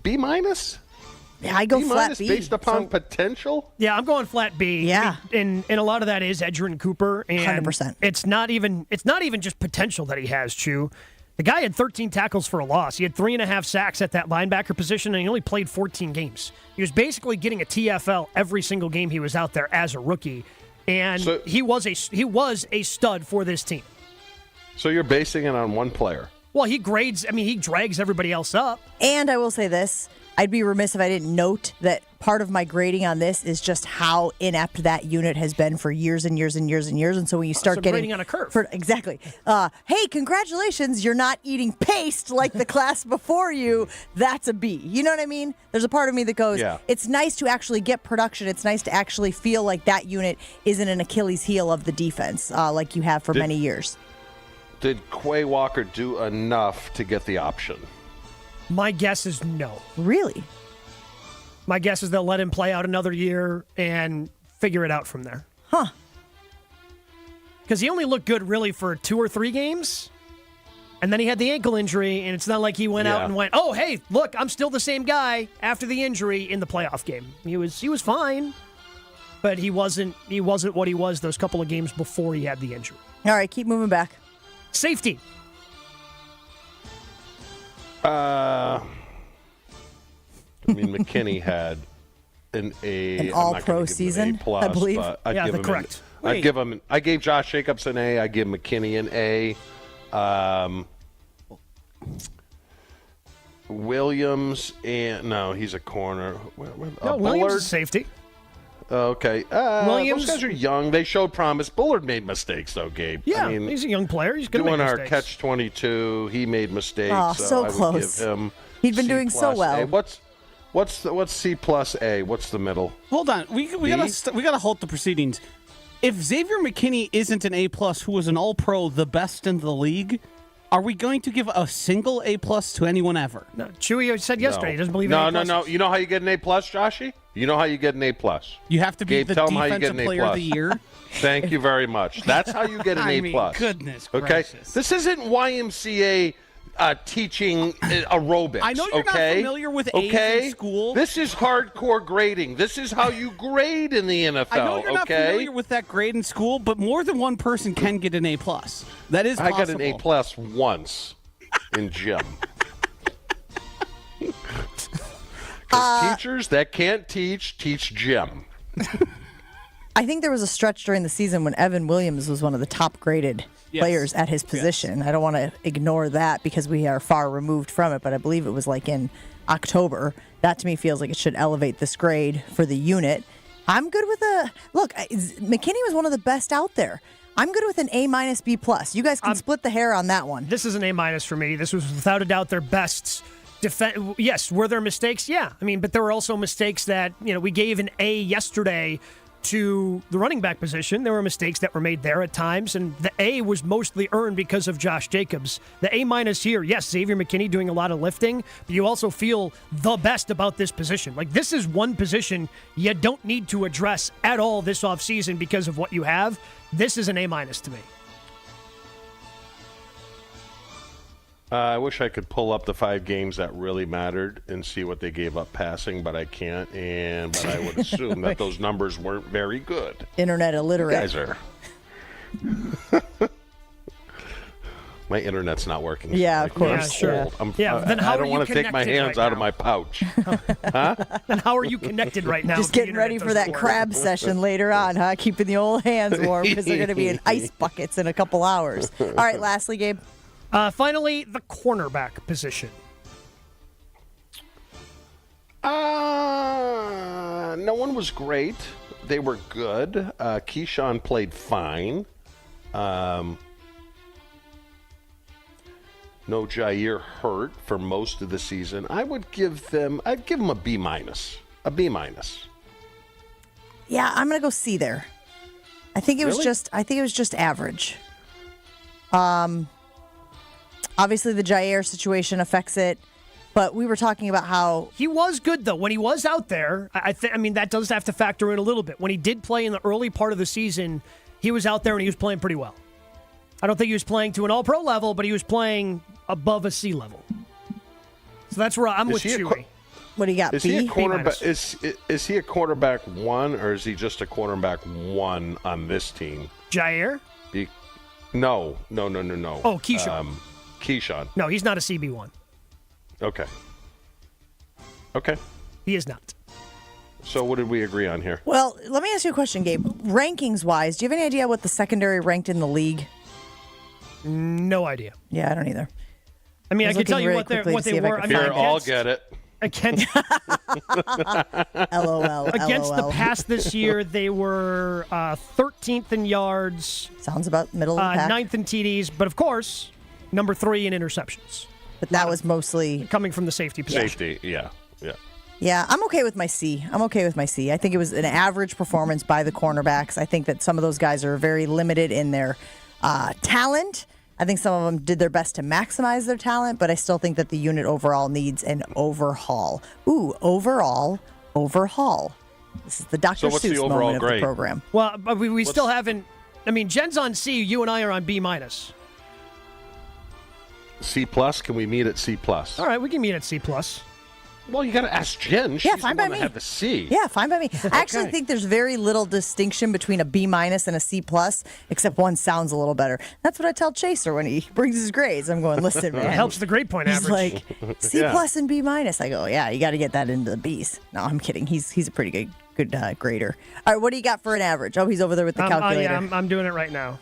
B minus. Yeah, I go B flat B based upon potential. Yeah, I'm going flat B. Yeah, and a lot of that is Edgerrin Cooper. And 100%. It's not even just potential that he has. Chew. The guy had 13 tackles for a loss. He had 3.5 sacks at that linebacker position, and he only played 14 games. He was basically getting a TFL every single game he was out there as a rookie, and he was a stud for this team. So you're basing it on one player. Well, he drags everybody else up. And I will say this. I'd be remiss if I didn't note that part of my grading on this is just how inept that unit has been for years and years and years and years. And so when you start getting grading on a curve. Exactly. Hey, congratulations, you're not eating paste like the class before you. That's a B. You know what I mean? There's a part of me that goes, It's nice to actually get production. It's nice to actually feel like that unit isn't an Achilles heel of the defense like you have for many years. Did Quay Walker do enough to get the option? My guess is no. Really? My guess is they'll let him play out another year and figure it out from there. Huh. Because he only looked good really for 2 or 3 games. And then he had the ankle injury, and it's not like he went out and went, oh, hey, look, I'm still the same guy after the injury in the playoff game. He was fine, but he wasn't what he was those couple of games before he had the injury. All right, keep moving back. Safety. I mean, McKinney had an all-pro season, A+, I believe. Correct. I gave Josh Jacobs an A. I give McKinney an A. Williams he's a corner. Williams is safety. Okay. Williams, those guys are young. They showed promise. Bullard made mistakes, though, Gabe. Yeah, I mean, he's a young player. He's going to make mistakes. Doing our catch-22, he made mistakes. Oh, so I close. would give him He'd been C doing so plus well. A. What's C plus A? What's the middle? Hold on. We gotta halt the proceedings. If Xavier McKinney isn't an A+, who was an All-Pro, the best in the league, are we going to give a single A+ to anyone ever? No, Chewy said yesterday he doesn't believe in A+. No. You know how you get an A+, Joshy? You know how you get an A+. You have to be Gabe, the tell him how you get defensive an A+. player of the year. Thank you very much. That's how you get an A+. Goodness okay? gracious. This isn't YMCA teaching aerobics. I know you're not familiar with A's in school. This is hardcore grading. This is how you grade in the NFL. I know you're not familiar with that grade in school, but more than one person can get an A+. That is possible. I got an A+ once in gym. Because teachers that can't teach gym. I think there was a stretch during the season when Evan Williams was one of the top graded players at his position. I don't want to ignore that because we are far removed from it, but I believe it was like in October. That to me feels like it should elevate this grade for the unit. I'm good with McKinney was one of the best out there. I'm good with an A- B+. You guys can split the hair on that one. This is an A- for me. This was without a doubt their best. Yes, were there mistakes? Yeah. I mean, but there were also mistakes that, we gave an A yesterday to the running back position. There were mistakes that were made there at times, and the A was mostly earned because of Josh Jacobs. The A- here, yes, Xavier McKinney doing a lot of lifting, but you also feel the best about this position. Like, this is one position you don't need to address at all this offseason because of what you have. This is an A- to me. I wish I could pull up the 5 games that really mattered and see what they gave up passing, but I can't. But I would assume that those numbers weren't very good. Internet illiterate. You guys are. My internet's not working. Yeah, of course. Yeah, sure. Then how I don't want to take my hands out of my pouch. Huh? Then how are you connected right now? Just getting ready for that crab session later on, huh? Keeping the old hands warm because they're going to be in ice buckets in a couple hours. All right, lastly, Gabe. Finally, the cornerback position. No one was great. They were good. Keyshawn played fine. No Jair hurt for most of the season. I'd give them a B-. A B-. Yeah, I'm going to go C there. I think it was Really? just average. Obviously, the Jair situation affects it, but we were talking about how he was good though when he was out there. I mean that does have to factor in a little bit. When he did play in the early part of the season, he was out there and he was playing pretty well. I don't think he was playing to an All-Pro level, but he was playing above a C level. So that's where I'm with Chewy. What do you got? Is he a quarterback? Is he a quarterback 1 or is he just a quarterback 1 on this team? Jair? No. Oh, Keyshawn. Keyshawn. No, he's not a CB1. Okay. He is not. So what did we agree on here? Well, let me ask you a question, Gabe. Rankings-wise, do you have any idea what the secondary ranked in the league? No idea. Yeah, I don't either. I mean, I can tell you what they were. Here, I'll get it. Against LOL. Against the pass this year, they were 13th in yards. Sounds about middle of the pack. 9th in TDs, but of course, number 3 in interceptions. But that was mostly coming from the safety position. Safety, yeah. Yeah, I'm okay with my C. I think it was an average performance by the cornerbacks. I think that some of those guys are very limited in their talent. I think some of them did their best to maximize their talent, but I still think that the unit overall needs an overhaul. Ooh, overhaul. This is the Dr. So what's the Seuss overall moment of grade? the program. Well, but we still haven't. I mean, Jen's on C. You and I are on B-. C+, can we meet at C+? All right, we can meet at C+. Well, you got to ask Jen. She's fine the by one me. that had the C. Yeah, fine by me. I actually Okay. think there's very little distinction between a B- and a C+, except one sounds a little better. That's what I tell Chaser when he brings his grades. I'm going, listen, man. It helps the grade point He's average. like, C+ and B-. I go, yeah, you got to get that into the B's. No, I'm kidding. He's a pretty good grader. All right, what do you got for an average? Oh, he's over there with the calculator. Yeah, I'm doing it right now.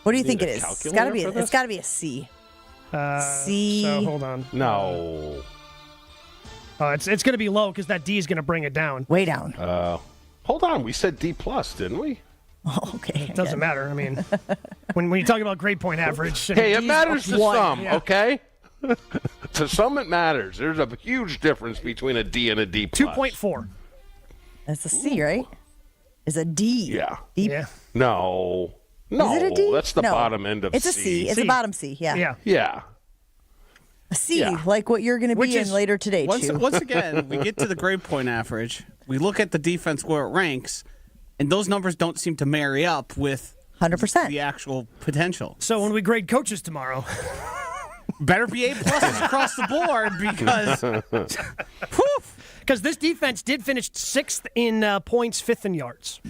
What do you You think need it a is? calculator for It's got to be a C. C. So hold on. No. It's going to be low because that D is going to bring it down. Way down. Hold on. We said D+, didn't we? Oh, okay. It doesn't matter. I mean, when you talk about grade point average. Hey, it D's matters to one, some, yeah. okay? To some it matters. There's a huge difference between a D and a D+. 2.4. That's a C, right? It's a D. Yeah. D. Yeah. No. Is it a D? That's the No. bottom end of It's a C. C. It's a bottom C. Yeah. Yeah. A C, Yeah. like what you're going to Which be in is- later today, Once Chew. again, we get to the grade point average. We look at the defense where it ranks, and those numbers don't seem to marry up with 100%. the actual potential. So when we grade coaches tomorrow, better be A+ across the board because this defense did finish 6th in points, 5th in yards.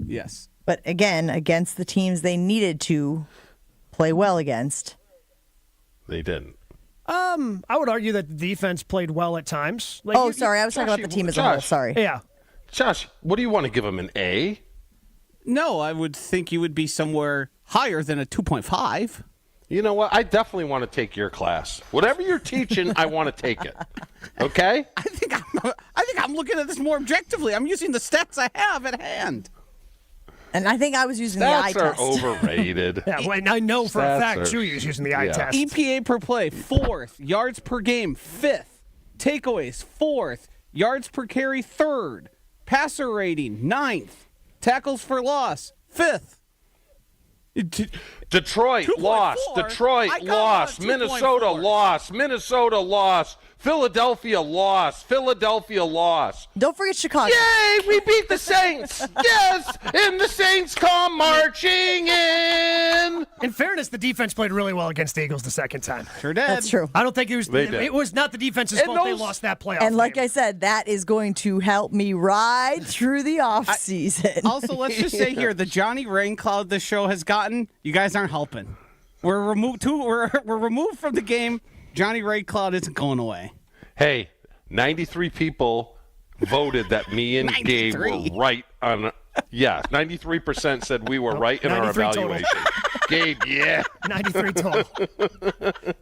Yes. But again, against the teams they needed to play well against. They didn't. I would argue that the defense played well at times. Like, Sorry. I was talking about the team as a whole. Sorry. Yeah. Josh, what do you want to give him, an A? No, I would think you would be somewhere higher than a 2.5. You know what? I definitely want to take your class. Whatever you're teaching, I want to take it. Okay? I think I'm looking at this more objectively. I'm using the stats I have at hand. And I think I was using the eye Stats are test. overrated. Yeah, well, I know for a Stats fact are- Chewy's using the eye yeah. test. EPA per play, 4th. Yards per game, 5th. Takeaways, 4th. Yards per carry, 3rd. Passer rating, 9th. Tackles for loss, 5th. Detroit lost. Detroit lost. Minnesota lost. Minnesota lost. Philadelphia lost. Philadelphia lost. Don't forget Chicago. Yay! We beat the Saints. Yes, and the Saints come marching in. In fairness, the defense played really well against the Eagles the second time. Sure did. That's true. I don't think it was. It was not the defense's fault they lost that playoff. And like game. I said, that is going to help me ride through the offseason. Also, let's just say here, the Johnny Rain cloud this show has gotten, you guys aren't helping. We're removed from the game. Johnny Rain cloud isn't going away. Hey, 93 people voted that me and Gabe were right on. Yeah, 93% said we were right in our evaluation. Gabe, yeah. 93 total.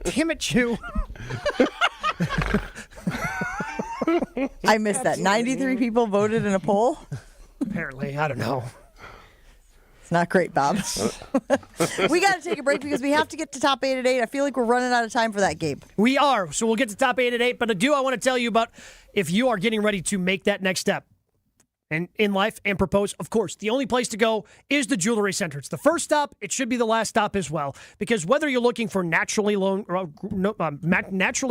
Damn it, Chew. I missed that. 93 people voted in a poll? Apparently. I don't know. It's not great, Bob. We got to take a break because we have to get to top 8 at 8. I feel like we're running out of time for that, Gabe. We are. So we'll get to top 8 at 8. But I want to tell you about if you are getting ready to make that next step and in life and propose, of course, the only place to go is the Jewelry Center. It's the first stop. It should be the last stop as well. Because whether you're looking for naturally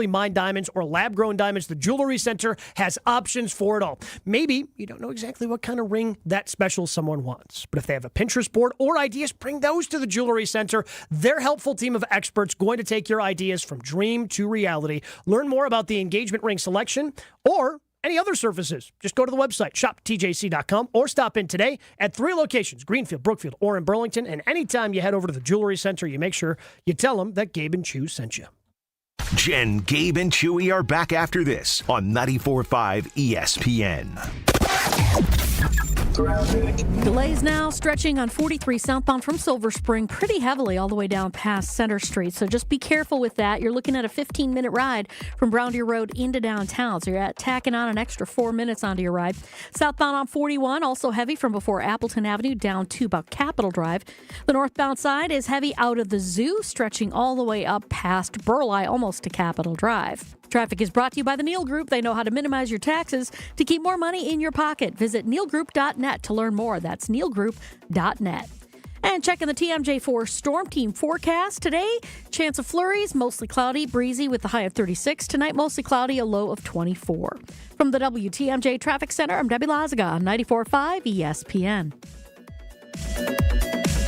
mined diamonds or lab-grown diamonds, the Jewelry Center has options for it all. Maybe you don't know exactly what kind of ring that special someone wants. But if they have a Pinterest board or ideas, bring those to the Jewelry Center. Their helpful team of experts going to take your ideas from dream to reality. Learn more about the engagement ring selection or any other services. Just go to the website, shoptjc.com, or stop in today at 3 locations, Greenfield, Brookfield, or in Burlington. And anytime you head over to the Jewelry Center, you make sure you tell them that Gabe and Chew sent you. Jen, Gabe, and Chewy are back after this on 94.5 ESPN. Delays now stretching on 43 southbound from Silver Spring pretty heavily all the way down past Center Street. So just be careful with that. You're looking at a 15-minute ride from Brown Deer Road into downtown. So you're tacking on an extra 4 minutes onto your ride. Southbound on 41, also heavy from before Appleton Avenue down to about Capitol Drive. The northbound side is heavy out of the zoo, stretching all the way up past Burleigh, almost to Capitol Drive. Traffic is brought to you by the Neal Group. They know how to minimize your taxes to keep more money in your pocket. Visit nealgroup.net to learn more. That's nealgroup.net. And checking the TMJ4 Storm Team forecast today. Chance of flurries, mostly cloudy, breezy with the high of 36. Tonight, mostly cloudy, a low of 24. From the WTMJ Traffic Center, I'm Debbie Lazaga on 94.5 ESPN.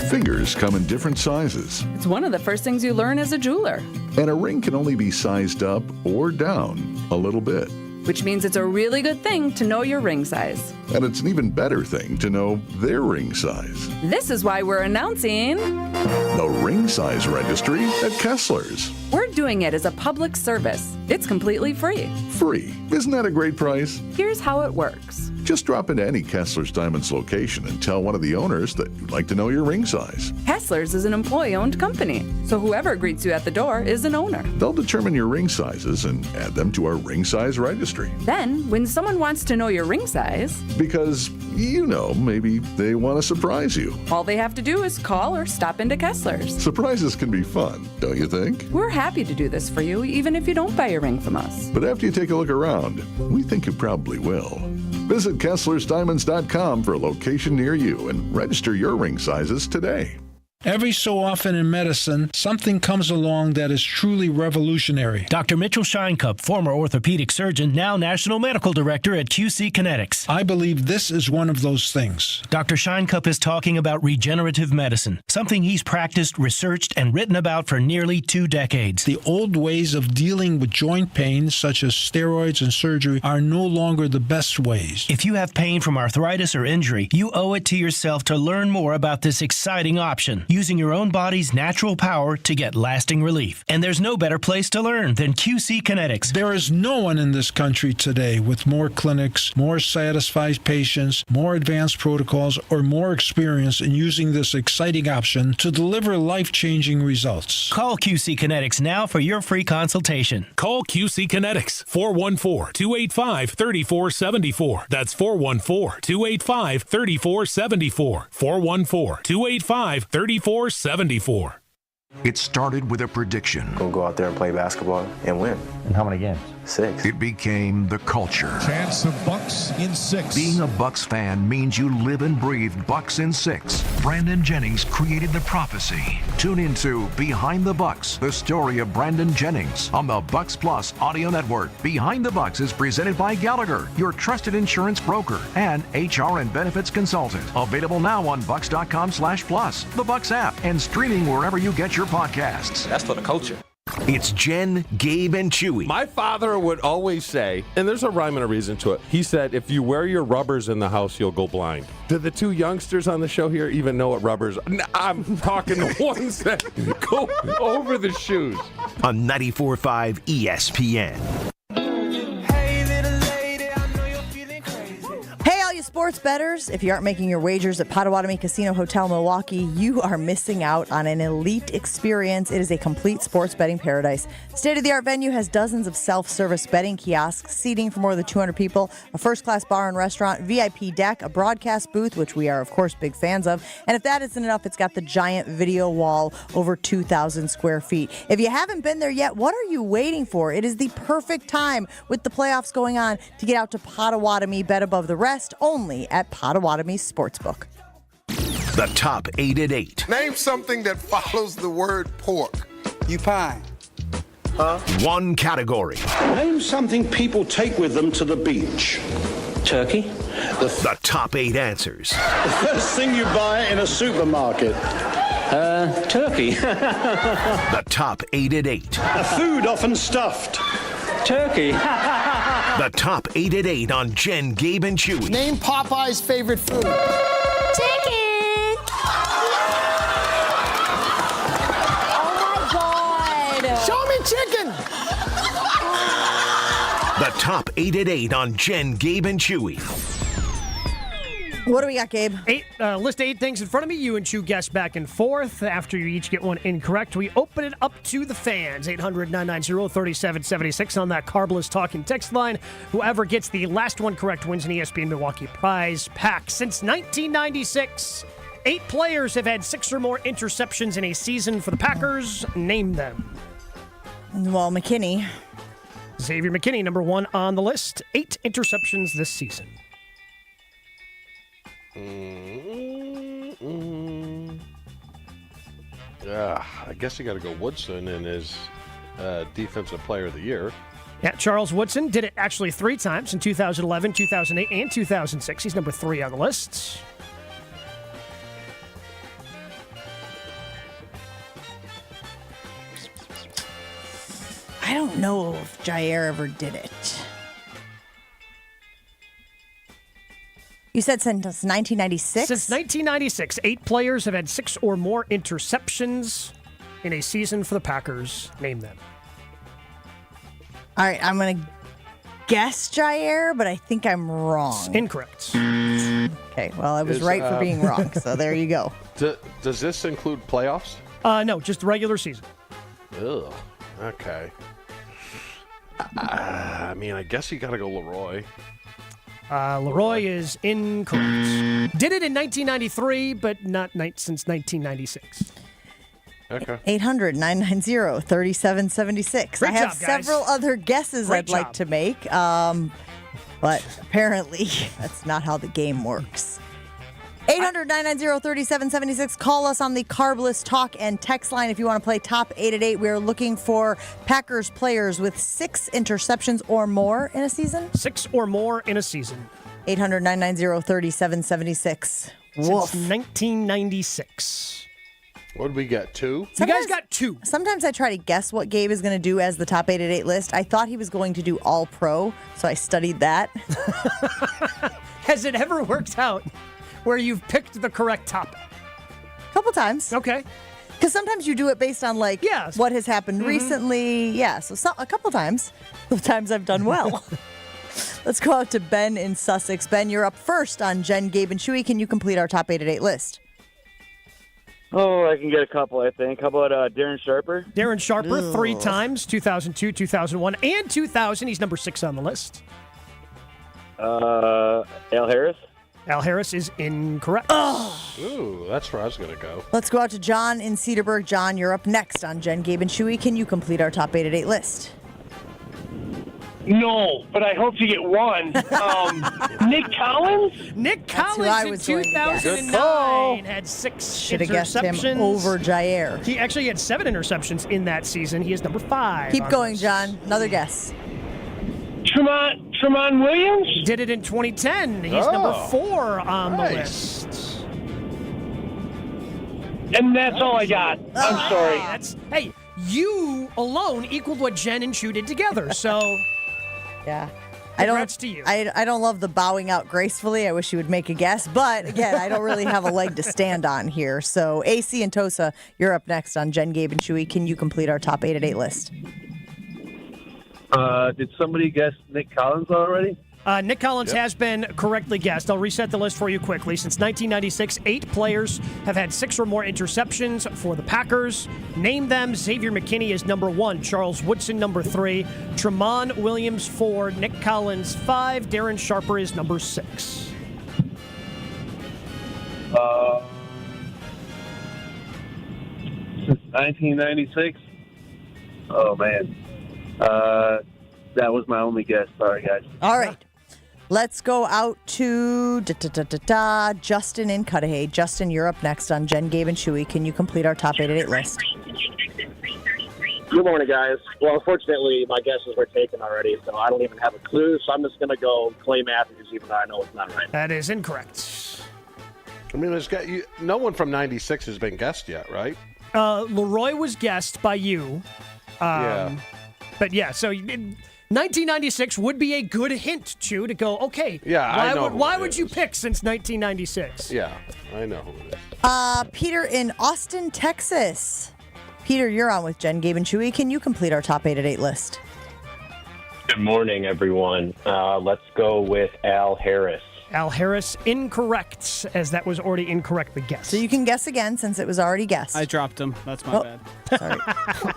Fingers come in different sizes. It's one of the first things you learn as a jeweler. And a ring can only be sized up or down a little bit. Which means it's a really good thing to know your ring size. And it's an even better thing to know their ring size. This is why we're announcing the Ring Size Registry at Kessler's. We're doing it as a public service. It's completely free. Free. Isn't that a great price? Here's how it works. Just drop into any Kessler's Diamonds location and tell one of the owners that you'd like to know your ring size. Kessler's is an employee-owned company, so whoever greets you at the door is an owner. They'll determine your ring sizes and add them to our Ring Size Registry. Then, when someone wants to know your ring size... Because, maybe they want to surprise you. All they have to do is call or stop into Kessler's. Surprises can be fun, don't you think? We're happy to do this for you, even if you don't buy a ring from us. But after you take a look around, we think you probably will. Visit KesslersDiamonds.com for a location near you and register your ring sizes today. Every so often in medicine, something comes along that is truly revolutionary. Dr. Mitchell Scheinkup, former orthopedic surgeon, now National Medical Director at QC Kinetics. I believe this is one of those things. Dr. Scheinkup is talking about regenerative medicine, something he's practiced, researched, and written about for nearly 2 decades. The old ways of dealing with joint pain, such as steroids and surgery, are no longer the best ways. If you have pain from arthritis or injury, you owe it to yourself to learn more about this exciting option, using your own body's natural power to get lasting relief. And there's no better place to learn than QC Kinetics. There is no one in this country today with more clinics, more satisfied patients, more advanced protocols, or more experience in using this exciting option to deliver life-changing results. Call QC Kinetics now for your free consultation. Call QC Kinetics, 414-285-3474. That's 414-285-3474. 414-285-3474. It started with a prediction. We'll go out there and play basketball and win. And how many games? 6. It became the culture. Chance of Bucks in 6. Being a Bucks fan means you live and breathe Bucks in 6. Brandon Jennings created the prophecy. Tune into Behind the Bucks, the story of Brandon Jennings on the Bucks Plus audio network. Behind the Bucks is presented by Gallagher, your trusted insurance broker and HR and benefits consultant. Available now on Bucks.com/plus, the Bucks app, and streaming wherever you get your podcasts. That's for the culture. It's Jen, Gabe, and Chewy. My father would always say, and there's a rhyme and a reason to it. He said, if you wear your rubbers in the house, you'll go blind. Do the two youngsters on the show here even know what rubbers are? I'm talking the ones that go over the shoes. On 94.5 ESPN. Hey, all you sports bettors. If you aren't making your wagers at Potawatomi Casino Hotel Milwaukee, you are missing out on an elite experience. It is a complete sports betting paradise. State-of-the-art venue has dozens of self-service betting kiosks, seating for more than 200 people, a first-class bar and restaurant, VIP deck, a broadcast booth, which we are, of course, big fans of. And if that isn't enough, it's got the giant video wall over 2,000 square feet. If you haven't been there yet, what are you waiting for? It is the perfect time with the playoffs going on to get out to Potawatomi, bet above the rest, only at Potawatomi Sportsbook. The top 8 at 8. Name something that follows the word pork. You pie. Huh? One category. Name something people take with them to the beach. Turkey. The top 8 answers. The first thing you buy in a supermarket. Turkey. The top 8 at 8. A food often stuffed. Turkey. The top 8 at 8 on Jen, Gabe, and Chewy. Name Popeye's favorite food. Chicken. Oh my God. Show me chicken. The top 8 at 8 on Jen, Gabe, and Chewy. What do we got, Gabe? List 8 things in front of me. You and Chew guess back and forth. After you each get one incorrect, we open it up to the fans. 800-990-3776 on that Carbless talking text line. Whoever gets the last one correct wins an ESPN Milwaukee prize pack. Since 1996, 8 players have had 6 or more interceptions in a season for the Packers. Name them. Well, McKinney. Xavier McKinney, number 1 on the list. 8 interceptions this season. I guess you got to go Woodson in his Defensive Player of the Year. Yeah, Charles Woodson did it actually 3 times in 2011, 2008, and 2006. He's number 3 on the list. I don't know if Jair ever did it. You said since 1996? Since 1996, 8 players have had 6 or more interceptions in a season for the Packers. Name them. All right, I'm going to guess Jair, but I think I'm wrong. Incorrect. Okay, well, I was right for being wrong, so there you go. Does this include playoffs? No, just the regular season. Ugh. Okay. I mean, I guess you got to go Leroy. Leroy is incorrect. Did it in 1993, but not since 1996. Okay. 800-990-3776. I have job, guys. several other guesses Great I'd like job. to make, but apparently that's not how the game works. 800-990-3776. Call us on the Carbless talk and text line if you want to play top 8 at 8. We're looking for Packers players with 6 interceptions or more in a season. 6 or more in a season. 800-990-3776. Since Woof. 1996. What did we get? 2? You guys got 2. Sometimes I try to guess what Gabe is going to do as the top 8 at 8 list. I thought he was going to do all pro, so I studied that. Has it ever worked out where you've picked the correct topic? A couple times. Okay. Because sometimes you do it based on what has happened recently. Yeah, so a couple times. The times I've done well. Let's go out to Ben in Sussex. Ben, you're up first on Jen, Gabe, and Chewy. Can you complete our top 8 at 8 list? Oh, I can get a couple, I think. How about Darren Sharper? Darren Sharper, 3 times, 2002, 2001, and 2000. He's number 6 on the list. Al Harris? Al Harris is incorrect. Ooh, that's where I was going to go. Let's go out to John in Cedarburg. John, you're up next on Jen, Gabe, and Chewy. Can you complete our top 8 at 8 list? No, but I hope to get one. Nick Collins? Nick That's who Collins I in was going to guess. 2009 had 6 Should have interceptions. guessed him over Jair. He actually had 7 interceptions in that season. He is number 5. Keep going, John. Another guess. Tremont Williams? Did it in 2010. He's number 4 on the list. And that's all I got. I'm sorry. Hey, you alone equaled what Jen and Chu did together. So, yeah. Congrats to you. I don't love the bowing out gracefully. I wish you would make a guess. But again, I don't really have a leg to stand on here. So AC and Tosa, you're up next on Jen, Gabe, and Chewy. Can you complete our top 8 at 8 list? Did somebody guess Nick Collins already? Nick Collins has been correctly guessed. I'll reset the list for you quickly. Since 1996, 8 players have had 6 or more interceptions for the Packers. Name them. Xavier McKinney is number 1. Charles Woodson, number 3. Tremont Williams, 4. Nick Collins, 5. Darren Sharper is number 6. Since 1996? Oh, man. That was my only guess. Sorry, guys. All right. Let's go out to Justin in Cudahy. Justin, you're up next on Jen, Gabe, and Chewy. Can you complete our top 8 at 8 list? Good morning, guys. Well, unfortunately, my guesses were taken already, so I don't even have a clue. So I'm just going to go Clay Matthews, even though I know it's not right. That is incorrect. I mean, no one from 96 has been guessed yet, right? Leroy was guessed by you. Yeah. But yeah, so 1996 would be a good hint, Chew, to go, okay, why would you pick since 1996? Yeah, I know who it is. Peter in Austin, Texas. Peter, you're on with Jen, Gabe, and Chewy. Can you complete our top 8 at 8 list? Good morning, everyone. Let's go with Al Harris. Al Harris, incorrect, as that was already incorrectly guessed. So you can guess again since it was already guessed. I dropped him. That's my bad. Sorry.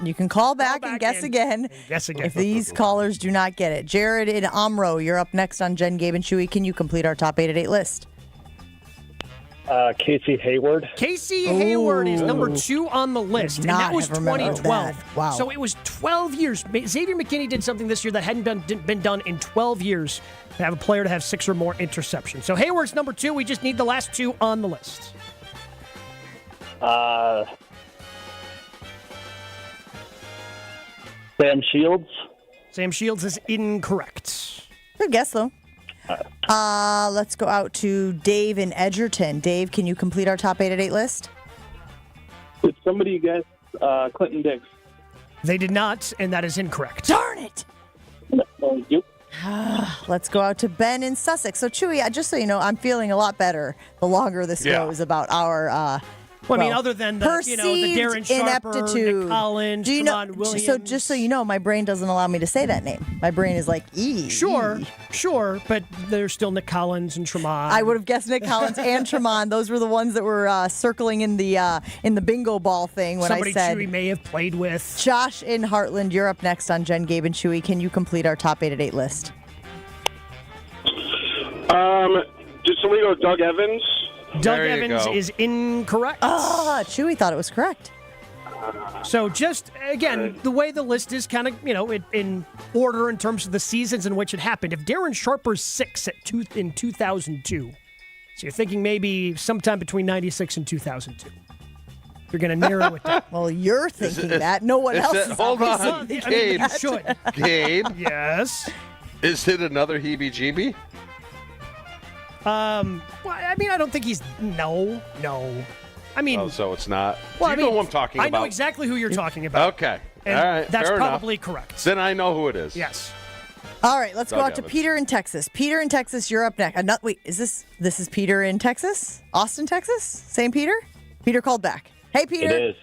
You can call back and guess again. Guess again. If these callers do not get it. Jared in Omro, you're up next on Jen, Gabe, and Chewy. Can you complete our top 8 at 8 list? Casey Hayward. Casey Hayward is number 2 on the list, and that was 2012. That. Wow. So it was 12 years. Xavier McKinney did something this year that hadn't been done in 12 years to have a player to have 6 or more interceptions. So Hayward's number 2. We just need the last 2 on the list. Sam Shields. Sam Shields is incorrect. Good guess, though. Let's go out to Dave in Edgerton. Dave, can you complete our top 8 at 8 list? Did somebody guess Clinton Dix? They did not, and that is incorrect. Darn it! Thank you. Let's go out to Ben in Sussex. So, Chewy, just so you know, I'm feeling a lot better the longer this goes about our Well, I mean, other than the Darren Sharper, ineptitude. Nick Collins, Do you know? Tremont Williams. So just so you know, my brain doesn't allow me to say that name. My brain is like, Sure, but there's still Nick Collins and Tremont. I would have guessed Nick Collins and Tremont. Those were the ones that were circling in the bingo ball thing when Somebody I said. Chewy may have played with. Josh in Heartland, you're up next on Jen, Gabe, and Chewy. Can you complete our top 8 at 8 list? Did somebody go Doug Evans? Doug Evans is incorrect. Chewy thought it was correct. So just, again, the way the list is kind of, in order in terms of the seasons in which it happened. If Darren Sharper's 6 in 2002, so you're thinking maybe sometime between 96 and 2002. You're going to narrow it down. Well, you're thinking that. No one else is. Hold on. Gabe. You should. Gabe? Yes? Is it another heebie-jeebie? Well, I mean, I don't think he's... No. I mean... Oh, so it's not? Well, you know who I'm talking about. I know exactly who you're talking about. Okay. And all right. that's fair probably enough. correct. Then I know who it is. Yes. All right, let's go Doug out to Evans. Peter in Texas. Peter in Texas, you're up next. Wait, is this is Peter in Texas? Austin, Texas? Same Peter? Peter called back. Hey, Peter. It is.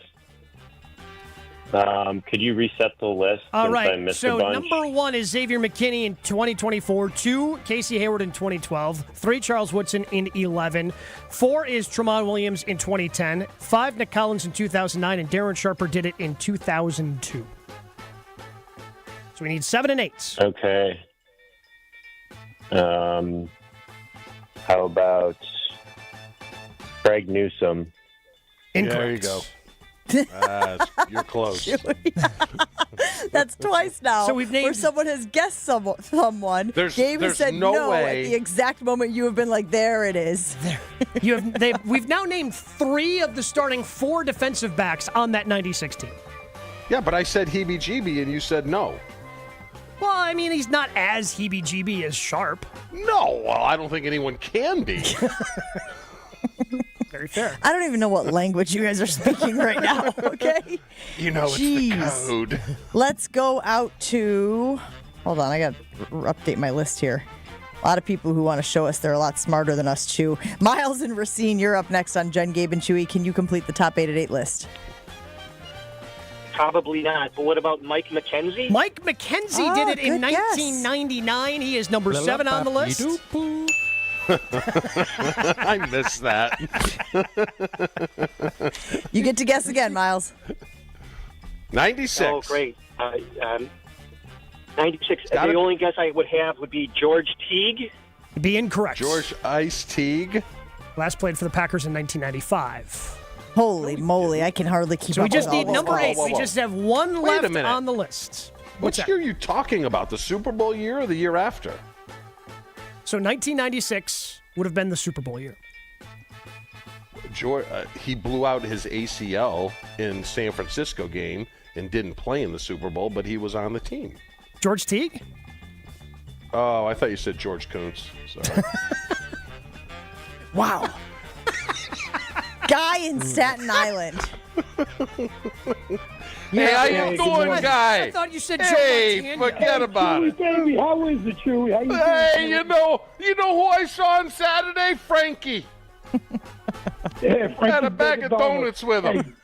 Could you reset the list All since I right, missed so a bunch? number 1 is Xavier McKinney in 2024, 2, Casey Hayward in 2012, 3, Charles Woodson in 11, 4 is Tremont Williams in 2010, 5, Nick Collins in 2009, and Darren Sharper did it in 2002. So we need 7 and 8. Okay. How about Craig Newsom? Incorrect. There you go. You're close. That's twice now. So we've named where someone has guessed someone. Gabe has said no way. at the exact moment you have been like, there it is. We've now named 3 of the starting 4 defensive backs on that 96 team. Yeah, but I said heebie-jeebie and you said no. Well, I mean, he's not as heebie-jeebie as Sharp. No, well, I don't think anyone can be. Very fair. I don't even know what language you guys are speaking right now, okay? You know, it's the code. Let's go out to... Hold on, I got to update my list here. A lot of people who want to show us they're a lot smarter than us, Chew. Miles and Racine, you're up next on Jen, Gabe, and Chewy. Can you complete the top 8 at 8 list? Probably not. But what about Mike McKenzie? Mike McKenzie did it in 1999. He is number 7 on the list. I missed that. You get to guess again, Miles. 96. Oh, great. 96. The only guess I would have would be George Teague. Be incorrect. George Ice Teague. Last played for the Packers in 1995. Holy moly, I can hardly keep up. So we just with all need this. number 8. We just have one Wait a left minute. on the list. What year are you talking about? The Super Bowl year or the year after? So 1996 would have been the Super Bowl year. George, he blew out his ACL in San Francisco game and didn't play in the Super Bowl, but he was on the team. George Teague? Oh, I thought you said George Kuntz. Sorry. Wow. Guy in Staten Island. Hey, how you doing, guy? I thought you said Joe Hey, Montana. forget about it. Baby, how is it, Chewy? How you doing? Hey, you know who I saw on Saturday? Frankie. Yeah, Frankie Had a bag of donuts with him.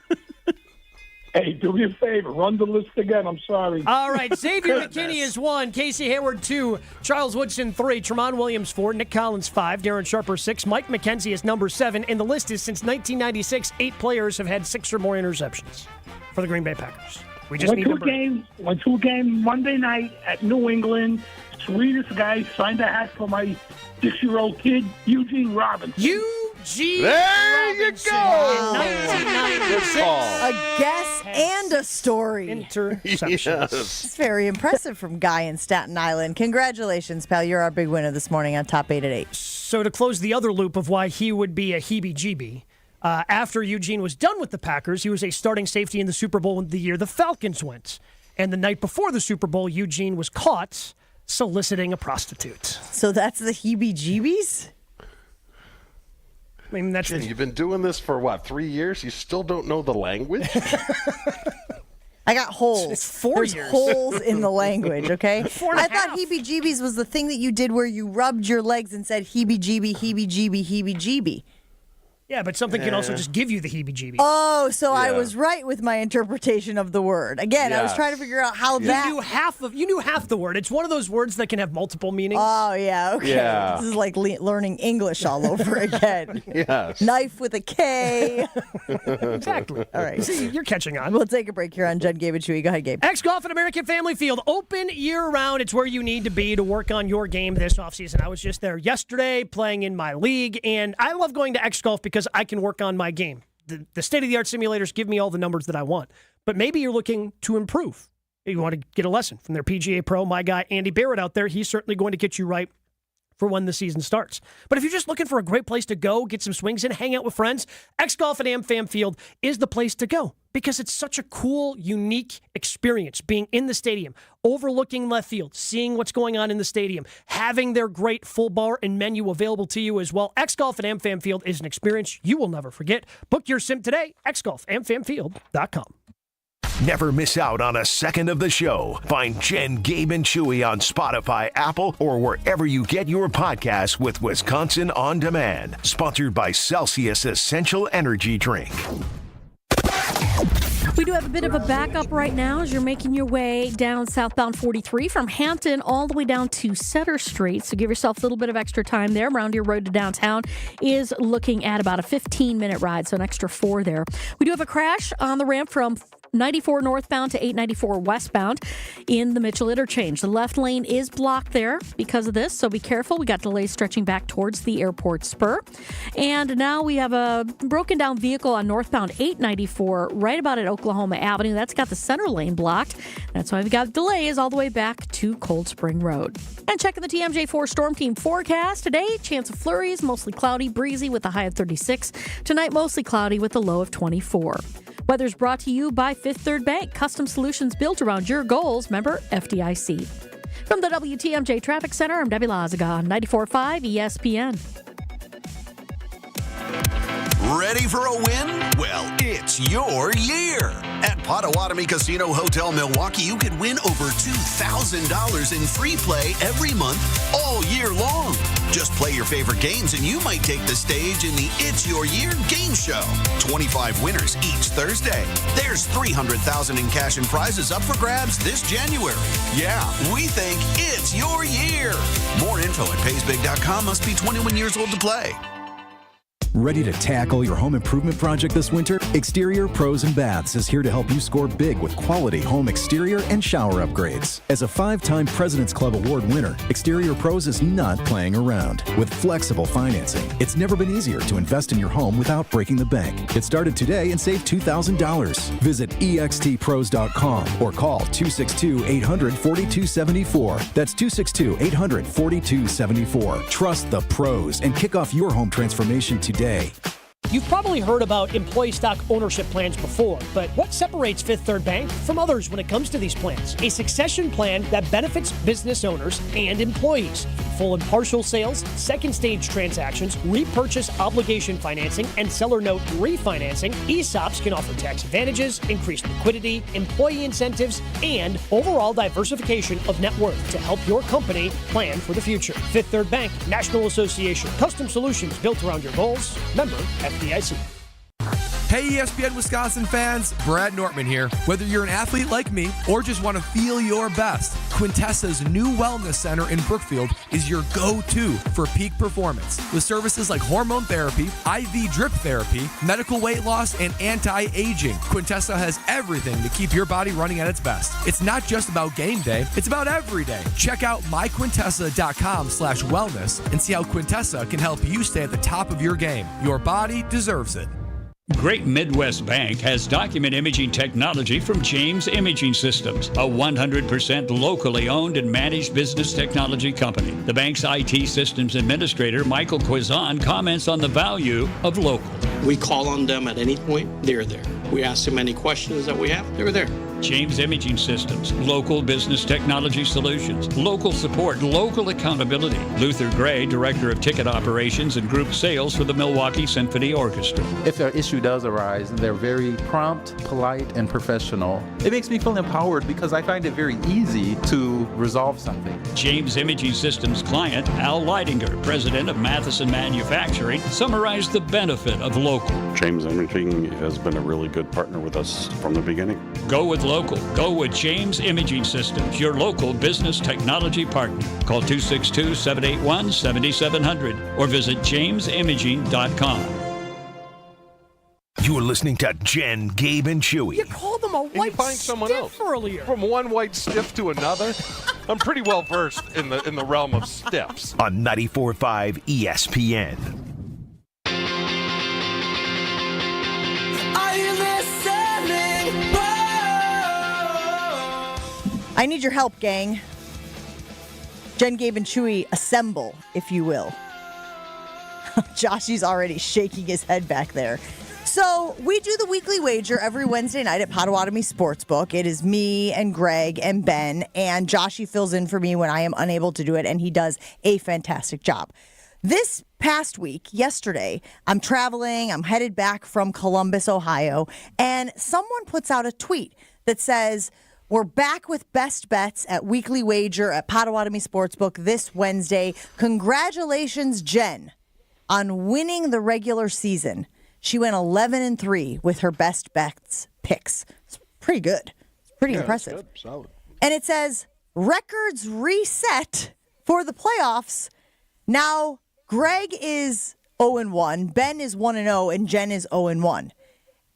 Hey, do me a favor. Run the list again. I'm sorry. All right, Xavier McKinney is 1, Casey Hayward 2, Charles Woodson 3, Tremont Williams 4, Nick Collins 5, Darren Sharper 6, Mike McKenzie is number 7, and the list is since 1996, 8 players have had 6 or more interceptions for the Green Bay Packers. We just need number 8. Went to a game Monday night at New England. Sweetest guy, signed a hat for my 6-year-old kid, Eugene Robinson. There you go. In 1996. A guess and a story. Interceptions. It's very impressive from Guy in Staten Island. Congratulations, pal. You're our big winner this morning on Top 8 at 8. So to close the other loop of why he would be a heebie-jeebie, after Eugene was done with the Packers, he was a starting safety in the Super Bowl the year the Falcons went. And the night before the Super Bowl, Eugene was caught soliciting a prostitute. So that's the heebie-jeebies? I mean, that's You've been doing this for, 3 years? You still don't know the language? I got holes. It's 4 There's years. holes in the language, okay? and I a thought half. heebie-jeebies was the thing that you did where you rubbed your legs and said heebie-jeebie, heebie-jeebie, heebie-jeebie. Yeah, but something can also just give you the heebie-jeebie. Oh, so I Yeah. was right with my interpretation of the word. Again, I was Yes. trying to figure out how You that... knew half the word. It's one of those words that can have multiple meanings. Oh, yeah, okay. Yeah. This is like learning English all over again. Yes. Knife with a K. Exactly. All right. See, you're catching on. We'll take a break here on Jen, Gabe, and Chewy. Go ahead, Gabe. X Golf at American Family Field, open year-round. It's where you need to be to work on your game this offseason. I was just there yesterday playing in my league, and I love going to X Golf because I can work on my game. The state-of-the-art simulators give me all the numbers that I want. But maybe you're looking to improve. You want to get a lesson from their PGA pro, my guy Andy Barrett out there. He's certainly going to get you right for when the season starts. But if you're just looking for a great place to go, get some swings in, hang out with friends, X Golf at AmFam Field is the place to go because it's such a cool, unique experience being in the stadium, overlooking left field, seeing what's going on in the stadium, having their great full bar and menu available to you as well. X Golf at AmFam Field is an experience you will never forget. Book your sim today, xgolfamfamfield.com. Never miss out on a second of the show. Find Jen, Gabe, and Chewy on Spotify, Apple, or wherever you get your podcasts with Wisconsin On Demand. Sponsored by Celsius Essential Energy Drink. We do have a bit of a backup right now as you're making your way down southbound 43 from Hampton all the way down to Center Street. So give yourself a little bit of extra time there. Round your road to downtown is looking at about a 15-minute ride, so an extra 4 there. We do have a crash on the ramp from 94 northbound to 894 westbound in the Mitchell interchange. The left lane is blocked there because of this, so be careful. We got delays stretching back towards the airport spur. And now we have a broken down vehicle on northbound 894 right about at Oklahoma Avenue. That's got the center lane blocked. That's why we've got delays all the way back to Cold Spring Road. And checking the TMJ4 Storm Team forecast today, chance of flurries, mostly cloudy, breezy with a high of 36. Tonight, mostly cloudy with a low of 24. Weather's brought to you by Fifth Third Bank, custom solutions built around your goals. Member FDIC. From the WTMJ Traffic Center, I'm Debbie Lazaga on 94.5 ESPN. Ready for a win? Well, it's your year. At Potawatomi Casino Hotel Milwaukee, you could win over $2,000 in free play every month all year long. Just play your favorite games and you might take the stage in the It's Your Year game show. 25 winners each Thursday. There's $300,000 in cash and prizes up for grabs this January. Yeah, we think it's your year. More info at paysbig.com. Must be 21 years old to play. Ready to tackle your home improvement project this winter? Exterior Pros and Baths is here to help you score big with quality home exterior and shower upgrades. As a 5-time President's Club Award winner, Exterior Pros is not playing around. With flexible financing, it's never been easier to invest in your home without breaking the bank. Get started today and save $2,000. Visit extpros.com or call 262-800-4274. That's 262-800-4274. Trust the pros and kick off your home transformation today. You've probably heard about employee stock ownership plans before, but what separates Fifth Third Bank from others when it comes to these plans? A succession plan that benefits business owners and employees. Full and partial sales, second stage transactions, repurchase obligation financing, and seller note refinancing, ESOPs can offer tax advantages, increased liquidity, employee incentives, and overall diversification of net worth to help your company plan for the future. Fifth Third Bank, National Association, custom solutions built around your goals. Member FDIC. Hey ESPN Wisconsin fans, Brad Nortman here. Whether you're an athlete like me or just want to feel your best, Quintessa's new wellness center in Brookfield is your go-to for peak performance. With services like hormone therapy, IV drip therapy, medical weight loss, and anti-aging, Quintessa has everything to keep your body running at its best. It's not just about game day, it's about every day. Check out myquintessa.com/wellness and see how Quintessa can help you stay at the top of your game. Your body deserves it. Great Midwest Bank has document imaging technology from James Imaging Systems, a 100% locally owned and managed business technology company. The bank's IT systems administrator, Michael Quizon, comments on the value of local. We call on them at any point, they're there. We ask them any questions that we have, they're there. James Imaging Systems, local business technology solutions, local support, local accountability. Luther Gray, Director of Ticket Operations and Group Sales for the Milwaukee Symphony Orchestra. If an issue does arise, they're very prompt, polite, and professional. It makes me feel empowered because I find it very easy to resolve something. James Imaging Systems client, Al Leidinger, President of Matheson Manufacturing, summarized the benefit of local. James Imaging has been a really good partner with us from the beginning. Go with local. Go with James Imaging Systems, your local business technology partner. Call 262-781-7700 or visit jamesimaging.com. You're listening to Jen, Gabe, and Chewy. You called them a white stiff earlier. From one white stiff to another? I'm pretty well versed in the realm of stiffs. On 94.5 ESPN. Are you listening? I need your help, gang. Jen, Gabe, and Chewy, assemble, if you will. Joshy's already shaking his head back there. So we do the weekly wager every Wednesday night at Potawatomi Sportsbook. It is me and Greg and Ben, and Joshy fills in for me when I am unable to do it, and he does a fantastic job. This past week, yesterday, I'm traveling. I'm headed back from Columbus, Ohio, and someone puts out a tweet that says, "We're back with best bets at Weekly Wager at Potawatomi Sportsbook this Wednesday. Congratulations, Jen, on winning the regular season." She went 11-3 with her best bets picks. It's pretty good. It's pretty impressive. Good. Solid. And it says, records reset for the playoffs. Now, Greg is 0-1, Ben is 1-0, and Jen is 0-1.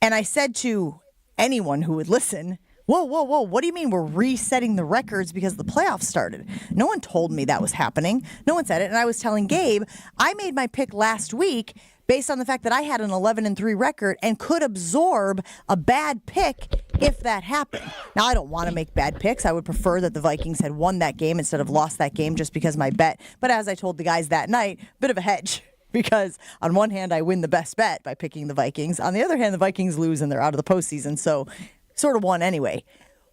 And I said to anyone who would listen, whoa, what do you mean we're resetting the records because the playoffs started? No one told me that was happening. No one said it. And I was telling Gabe, I made my pick last week based on the fact that I had an 11-3 record and could absorb a bad pick if that happened. Now, I don't want to make bad picks. I would prefer that the Vikings had won that game instead of lost that game just because my bet. But as I told the guys that night, bit of a hedge. Because on one hand, I win the best bet by picking the Vikings. On the other hand, the Vikings lose and they're out of the postseason. So sort of won anyway.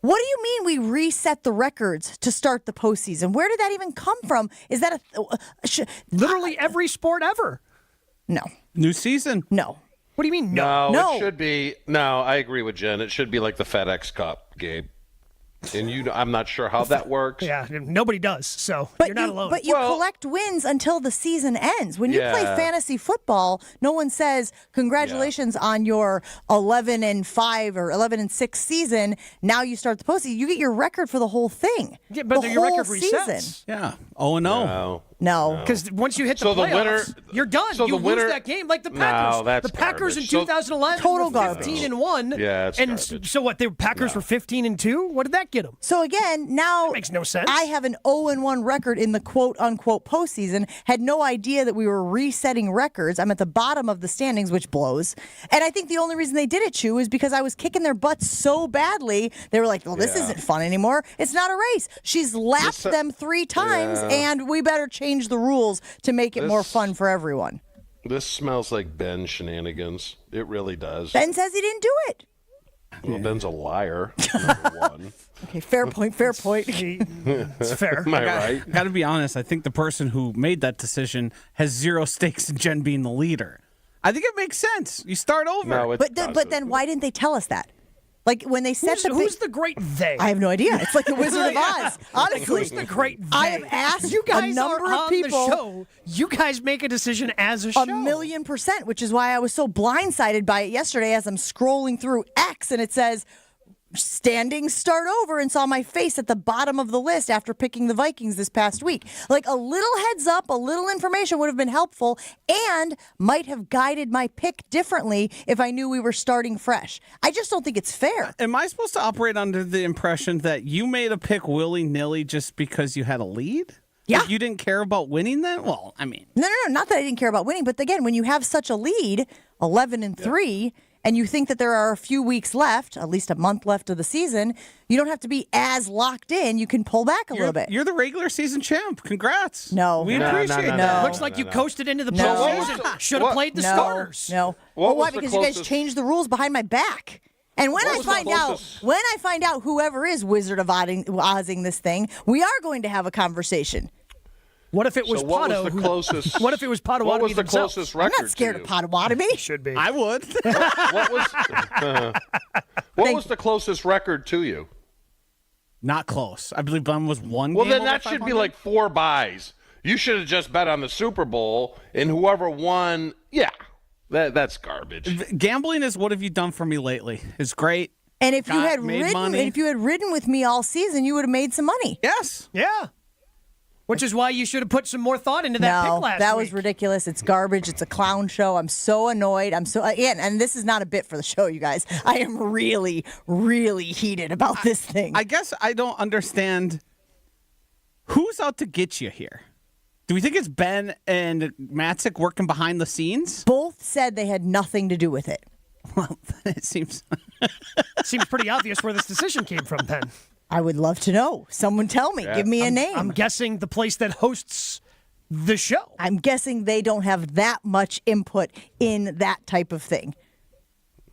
What do you mean we reset the records to start the postseason? Where did that even come from? Is that literally every sport ever? No. New season? No. What do you mean no? It should be. No, I agree with Jen. It should be like the FedEx Cup, Gabe. And I'm not sure how that works. Yeah, nobody does, so you're not alone. But you collect wins until the season ends. When you play fantasy football, no one says, congratulations on your 11-5 or 11-6 season. Now you start the postseason. You get your record for the whole thing. Yeah, but your record resets. Season. Yeah, 0-0. No. Because once you hit the playoffs, you're done. So you the winner, lose that game like the Packers. No, that's the Packers garbage. in 2011 total were garbage. 15-1. Yeah, it's and garbage. so what? The Packers were 15-2. What did that get them? So again, now that makes no sense. I have an 0-1 record in the quote-unquote postseason. Had no idea that we were resetting records. I'm at the bottom of the standings, which blows. And I think the only reason they did it, Chew, is because I was kicking their butts so badly. They were like, well, this isn't fun anymore. It's not a race. She's lapped them 3 times, and we better change the rules to make it more fun for everyone. This smells like Ben shenanigans. It really does. Ben says he didn't do it. Well, Ben's a liar, number one. Okay, fair point. It's fair. Am I right? Got to be honest. I think the person who made that decision has zero stakes in Jen being the leader. I think it makes sense. You start over. No, but then why didn't they tell us that? Like when they said who's the great they? I have no idea. It's like the Wizard of Oz. Honestly, who's the great they? I have asked you guys a number are of on people. The show. You guys make a decision as a show. 1,000,000%, which is why I was so blindsided by it yesterday as I'm scrolling through X and it says standings start over and saw my face at the bottom of the list after picking the Vikings this past week. Like a little heads up, a little information would have been helpful and might have guided my pick differently if I knew we were starting fresh. I just don't think it's fair. Am I supposed to operate under the impression that you made a pick willy-nilly just because you had a lead? Yeah. Like you didn't care about winning then? Well, I mean. No, not that I didn't care about winning, but again, when you have such a lead, 11-3, and you think that there are a few weeks left, at least a month left of the season, you don't have to be as locked in. You can pull back a little bit. You're the regular season champ. Congrats. No. We appreciate that. Looks like you coasted into the postseason. Should have played the starters. No. What why? was the Because you guys changed the rules behind my back. And when I find out whoever is Wizard of Ozing this thing, we are going to have a conversation. What if it was what Pato? was the closest? What if it was Potawatomi What was the themselves? closest record? I'm not scared of Potawatomi. Should be. I would. What was the closest record to you? Not close. I believe Glenn was one. Well, game then over that should be 500. like 4 buys. You should have just bet on the Super Bowl, and whoever won, that's garbage. Gambling is what have you done for me lately? It's great. And if you Got had made money. ridden with me all season, you would have made some money. Yes. Yeah. Which is why you should have put some more thought into that pick last that week. was ridiculous. It's garbage. It's a clown show. I'm so annoyed. And this is not a bit for the show, you guys. I am really, really heated about this thing. I guess I don't understand who's out to get you here. Do we think it's Ben and Maxx working behind the scenes? Both said they had nothing to do with it. Well, it seems seems pretty obvious where this decision came from, Penn. I would love to know. Someone tell me. Give me a name. I'm guessing the place that hosts the show. I'm guessing they don't have that much input in that type of thing.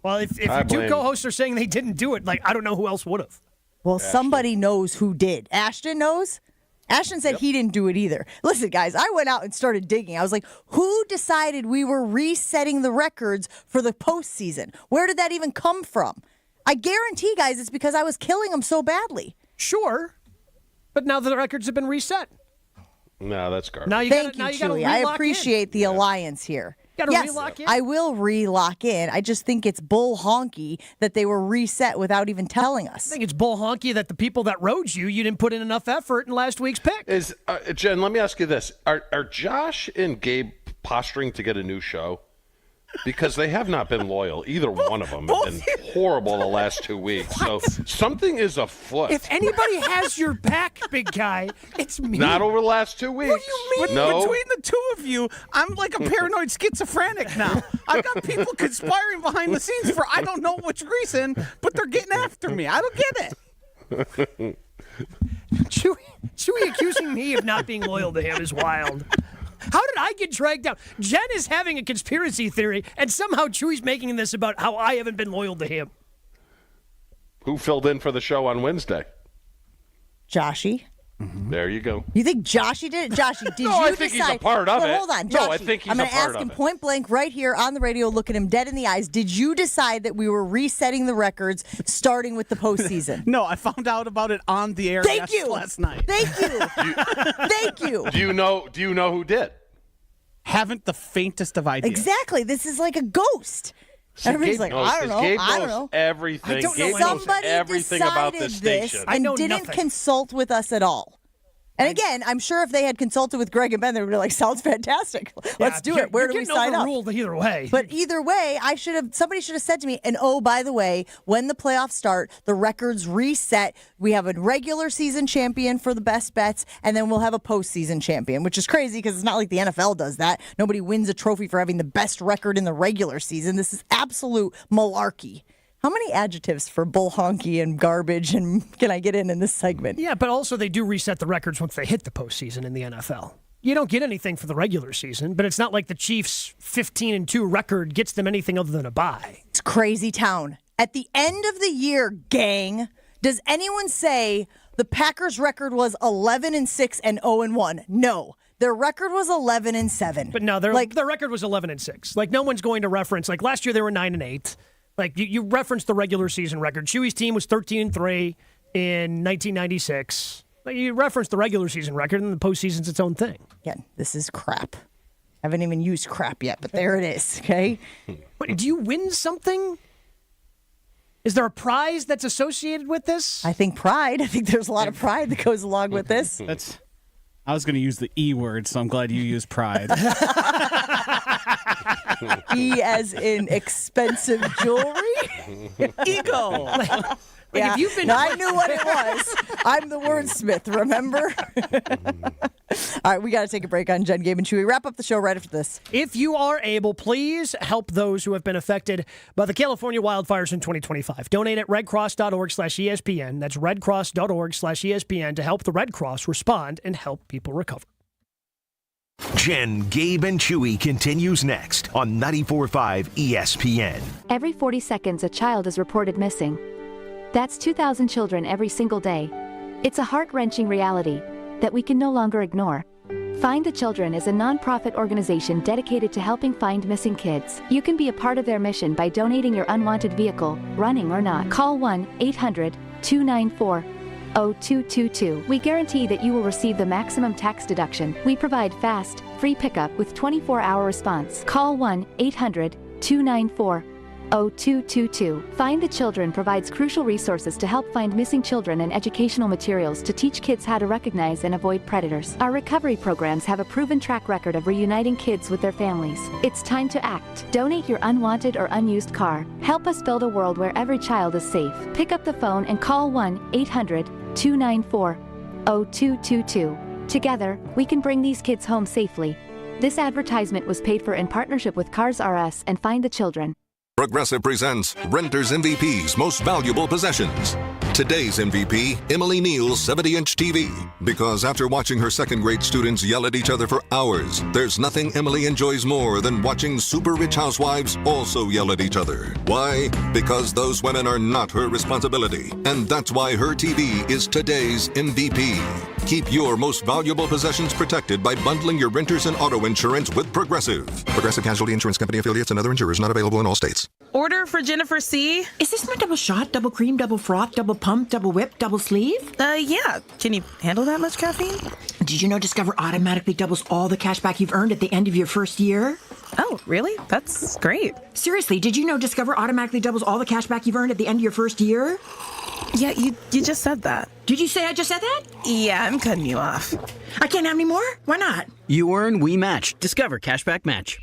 Well, if your two co-hosts are saying they didn't do it, I don't know who else would have. Well, somebody knows who did. Ashton knows? Ashton said he didn't do it either. Listen, guys, I went out and started digging. I was like, who decided we were resetting the records for the postseason? Where did that even come from? I guarantee, guys, it's because I was killing them so badly. Sure. But now the records have been reset. No, that's garbage. Now you Thank gotta, you, now Chewy. you gotta I appreciate the alliance here. You gotta yes, relock in. I will relock in. I just think it's bull honky that they were reset without even telling us. I think it's bull honky that the people that rode you didn't put in enough effort in last week's pick. Jen, let me ask you this. Are Josh and Gabe posturing to get a new show? because they have not been loyal. Either one of them have been horrible the last 2 weeks. So something is afoot. If anybody has your back, big guy, it's me. Not over the last 2 weeks. What do you mean? No. Between the two of you, I'm like a paranoid schizophrenic now. I've got people conspiring behind the scenes for I don't know which reason, but they're getting after me. I don't get it. Chewy accusing me of not being loyal to him is wild. How did I get dragged down? Jen is having a conspiracy theory, and somehow Chewy's making this about how I haven't been loyal to him. Who filled in for the show on Wednesday? Joshy. There you go. You think Joshy did it? Joshy, did No, you I think decide? he's a part of it. Hold on, Joshy. No, I think he's I'm a gonna part ask of him it. point blank right here on the radio, look at him dead in the eyes. Did you decide that we were resetting the records starting with the postseason? No, I found out about it on the air last night. Thank you. Thank you. Do you know who did? Haven't the faintest of ideas. Exactly. This is like a ghost. Everybody's like, I don't know. Gabe I don't knows know. everything. I don't know Gabe knows Somebody everything about decided this this station. I know and didn't nothing. consult with us at all. And again, I'm sure if they had consulted with Greg and Ben, they would be like, sounds fantastic. Let's do it. Where do we sign up? Ruled either way. But either way, somebody should have said to me, and oh, by the way, when the playoffs start, the records reset. We have a regular season champion for the best bets, and then we'll have a postseason champion, which is crazy because it's not like the NFL does that. Nobody wins a trophy for having the best record in the regular season. This is absolute malarkey. How many adjectives for bull honky and garbage and can I get in this segment? Yeah, but also they do reset the records once they hit the postseason in the NFL. You don't get anything for the regular season, but it's not like the Chiefs' 15-2 record gets them anything other than a bye. It's crazy town. At the end of the year, gang, does anyone say the Packers' record was 11-6 and 0-1? No. Their record was 11-7. But no, their record was 11-6. Like, no one's going to reference. Like, last year they were 9-8. Like, you referenced the regular season record. Chewy's team was 13-3 in 1996. Like, you referenced the regular season record, and the postseason's its own thing. Again, this is crap. I haven't even used crap yet, but there it is, okay? Wait, do you win something? Is there a prize that's associated with this? I think pride. I think there's a lot of pride that goes along with this. I was going to use the E word, so I'm glad you used pride. E as in expensive jewelry? Ego. Yeah. No, I knew what it was. I'm the wordsmith, remember? All right, we got to take a break on Jen, Gabe, and Chewy. Wrap up the show right after this. If you are able, please help those who have been affected by the California wildfires in 2025. Donate at redcross.org/ESPN. That's redcross.org/ESPN to help the Red Cross respond and help people recover. Jen, Gabe, and Chewy continues next on 94.5 ESPN. Every 40 seconds, a child is reported missing. That's 2,000 children every single day. It's a heart-wrenching reality that we can no longer ignore. Find the Children is a nonprofit organization dedicated to helping find missing kids. You can be a part of their mission by donating your unwanted vehicle, running or not. Call 1-800-294-0222. We guarantee that you will receive the maximum tax deduction. We provide fast, free pickup with 24-hour response. Call 1-800-294-0222. Find the Children provides crucial resources to help find missing children and educational materials to teach kids how to recognize and avoid predators. Our recovery programs have a proven track record of reuniting kids with their families. It's time to act. Donate your unwanted or unused car. Help us build a world where every child is safe. Pick up the phone and call 1-800-294-0222. Together, we can bring these kids home safely. This advertisement was paid for in partnership with Cars R Us and Find the Children. Progressive presents Renter's MVP's Most Valuable Possessions. Today's MVP, Emily Neal's 70-inch TV. Because after watching her second-grade students yell at each other for hours, there's nothing Emily enjoys more than watching super-rich housewives also yell at each other. Why? Because those women are not her responsibility. And that's why her TV is today's MVP. Keep your most valuable possessions protected by bundling your renters and auto insurance with Progressive. Progressive Casualty Insurance Company affiliates and other insurers not available in all states. Order for Jennifer C. Is this my double shot, double cream, double froth, double pump, double whip, double sleeve? Yeah. Can you handle that much caffeine? Did you know Discover automatically doubles all the cash back you've earned at the end of your first year? Oh, really? That's great. Seriously, did you know Discover automatically doubles all the cash back you've earned at the end of your first year? Yeah, you just said that. Did you say I just said that? Yeah, I'm cutting you off. I can't have any more? Why not? You earn, we match. Discover Cashback Match.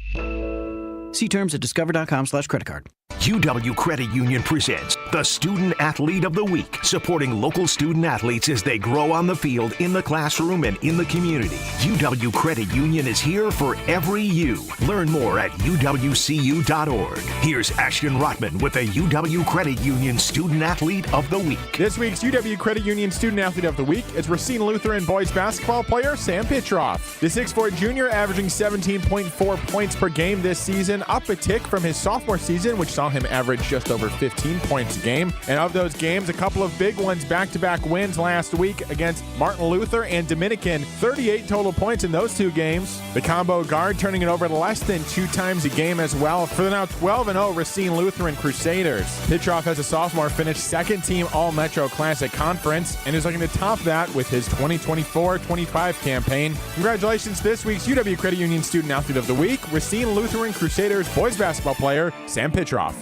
See terms at discover.com/creditcard. UW Credit Union presents the Student Athlete of the Week, supporting local student athletes as they grow on the field, in the classroom, and in the community. UW Credit Union is here for every you. Learn more at uwcu.org. Here's Ashton Rotman with the UW Credit Union Student Athlete of the Week. This week's UW Credit Union Student Athlete of the Week is Racine Lutheran boys basketball player Sam Petroff. The 6'4" junior averaging 17.4 points per game this season, up a tick from his sophomore season, which saw him average just over 15 points a game. And of those games, a couple of big ones, back-to-back wins last week against Martin Luther and Dominican. 38 total points in those two games. The combo guard turning it over less than 2 times a game as well for the now 12-0 Racine Lutheran Crusaders. Petroff, as a sophomore, finished second-team All-Metro Classic Conference and is looking to top that with his 2024-25 campaign. Congratulations to this week's UW Credit Union Student Athlete of the Week, Racine Lutheran Crusaders boys basketball player Sam Petroff.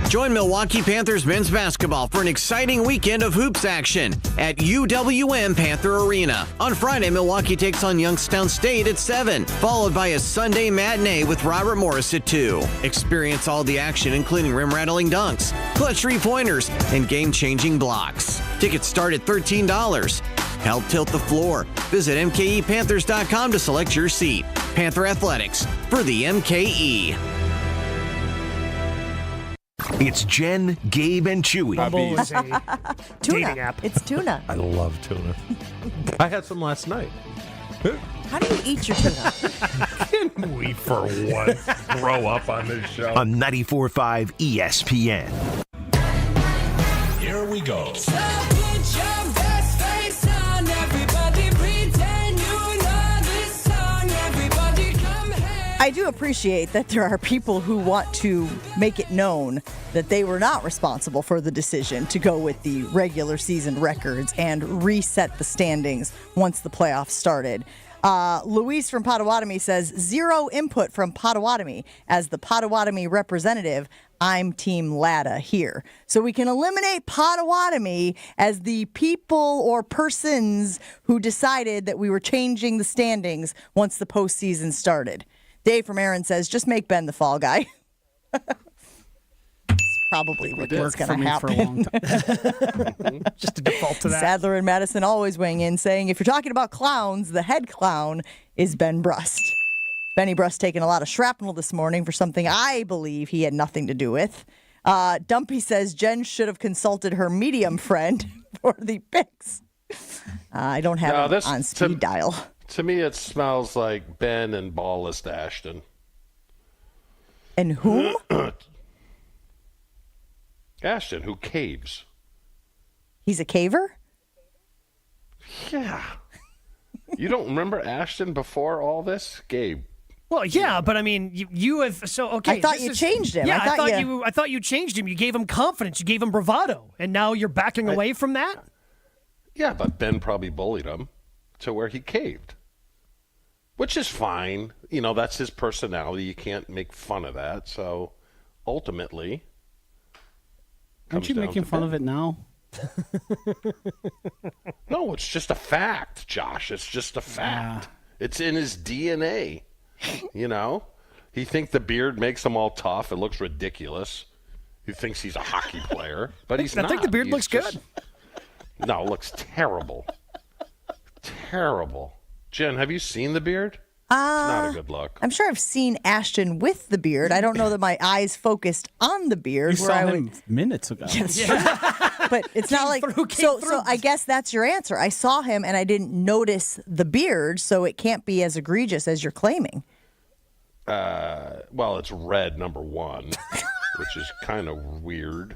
Join Milwaukee Panthers men's basketball for an exciting weekend of hoops action at UWM Panther Arena. On Friday, Milwaukee takes on Youngstown State at 7, followed by a Sunday matinee with Robert Morris at 2. Experience all the action, including rim-rattling dunks, clutch three-pointers, and game-changing blocks. Tickets start at $13. Help tilt the floor. Visit MKEPanthers.com to select your seat. Panther Athletics for the MKE. It's Jen, Gabe, and Chewy. Bumble is a dating Tuna. app. It's tuna. I love tuna. I had some last night. How do you eat your tuna? Can we, for once, grow up on this show? On 94.5 ESPN. Here we go. I do appreciate that there are people who want to make it known that they were not responsible for the decision to go with the regular season records and reset the standings once the playoffs started. Luis from Potawatomi says, 0 input from Potawatomi. As the Potawatomi representative, I'm Team Latta here. So we can eliminate Potawatomi as the people or persons who decided that we were changing the standings once the postseason started. Dave from Aaron says, just make Ben the fall guy. Probably what's going to happen. For a long time. Just a default to that. Sadler and Madison always weighing in, saying, if you're talking about clowns, the head clown is Ben Brust. Benny Brust taking a lot of shrapnel this morning for something I believe he had nothing to do with. Dumpy says Jen should have consulted her medium friend for the picks. I don't have it on speed dial. To me, it smells like Ben and Ballast Ashton. And whom? Ashton, who caves. He's a caver? Yeah. You don't remember Ashton before all this? Gabe. Well, yeah, but I mean, you have okay. I thought you changed him. Yeah, I thought you changed him. You gave him confidence. You gave him bravado, and now you're backing away from that. Yeah, but Ben probably bullied him to where he caved, which is fine. You know, that's his personality. You can't make fun of that. So, ultimately, aren't you making fun of it now? No, it's just a fact, Josh. It's just a fact. It's in his DNA. You know, he thinks the beard makes him all tough. It looks ridiculous. He thinks he's a hockey player, but he's not. I think the beard looks good. No, it looks terrible. Terrible. Jen, have you seen the beard? It's not a good look. I'm sure I've seen Ashton with the beard. I don't know that my eyes focused on the beard. You saw him minutes ago. But it's not like so I guess that's your answer. I saw him and I didn't notice the beard, so it can't be as egregious as you're claiming. Well, it's red, number one, which is kind of weird.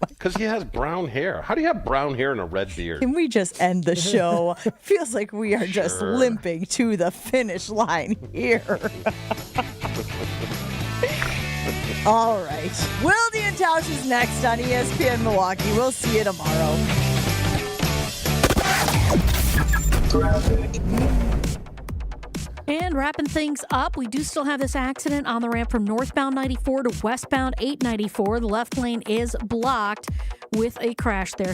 Because he has brown hair. How do you have brown hair and a red beard? Can we just end the show? Feels like we are just limping to the finish line here. All right. Wilde and Tausch is next on ESPN Milwaukee. We'll see you tomorrow. And wrapping things up, we do still have this accident on the ramp from northbound 94 to westbound 894. The left lane is blocked with a crash there.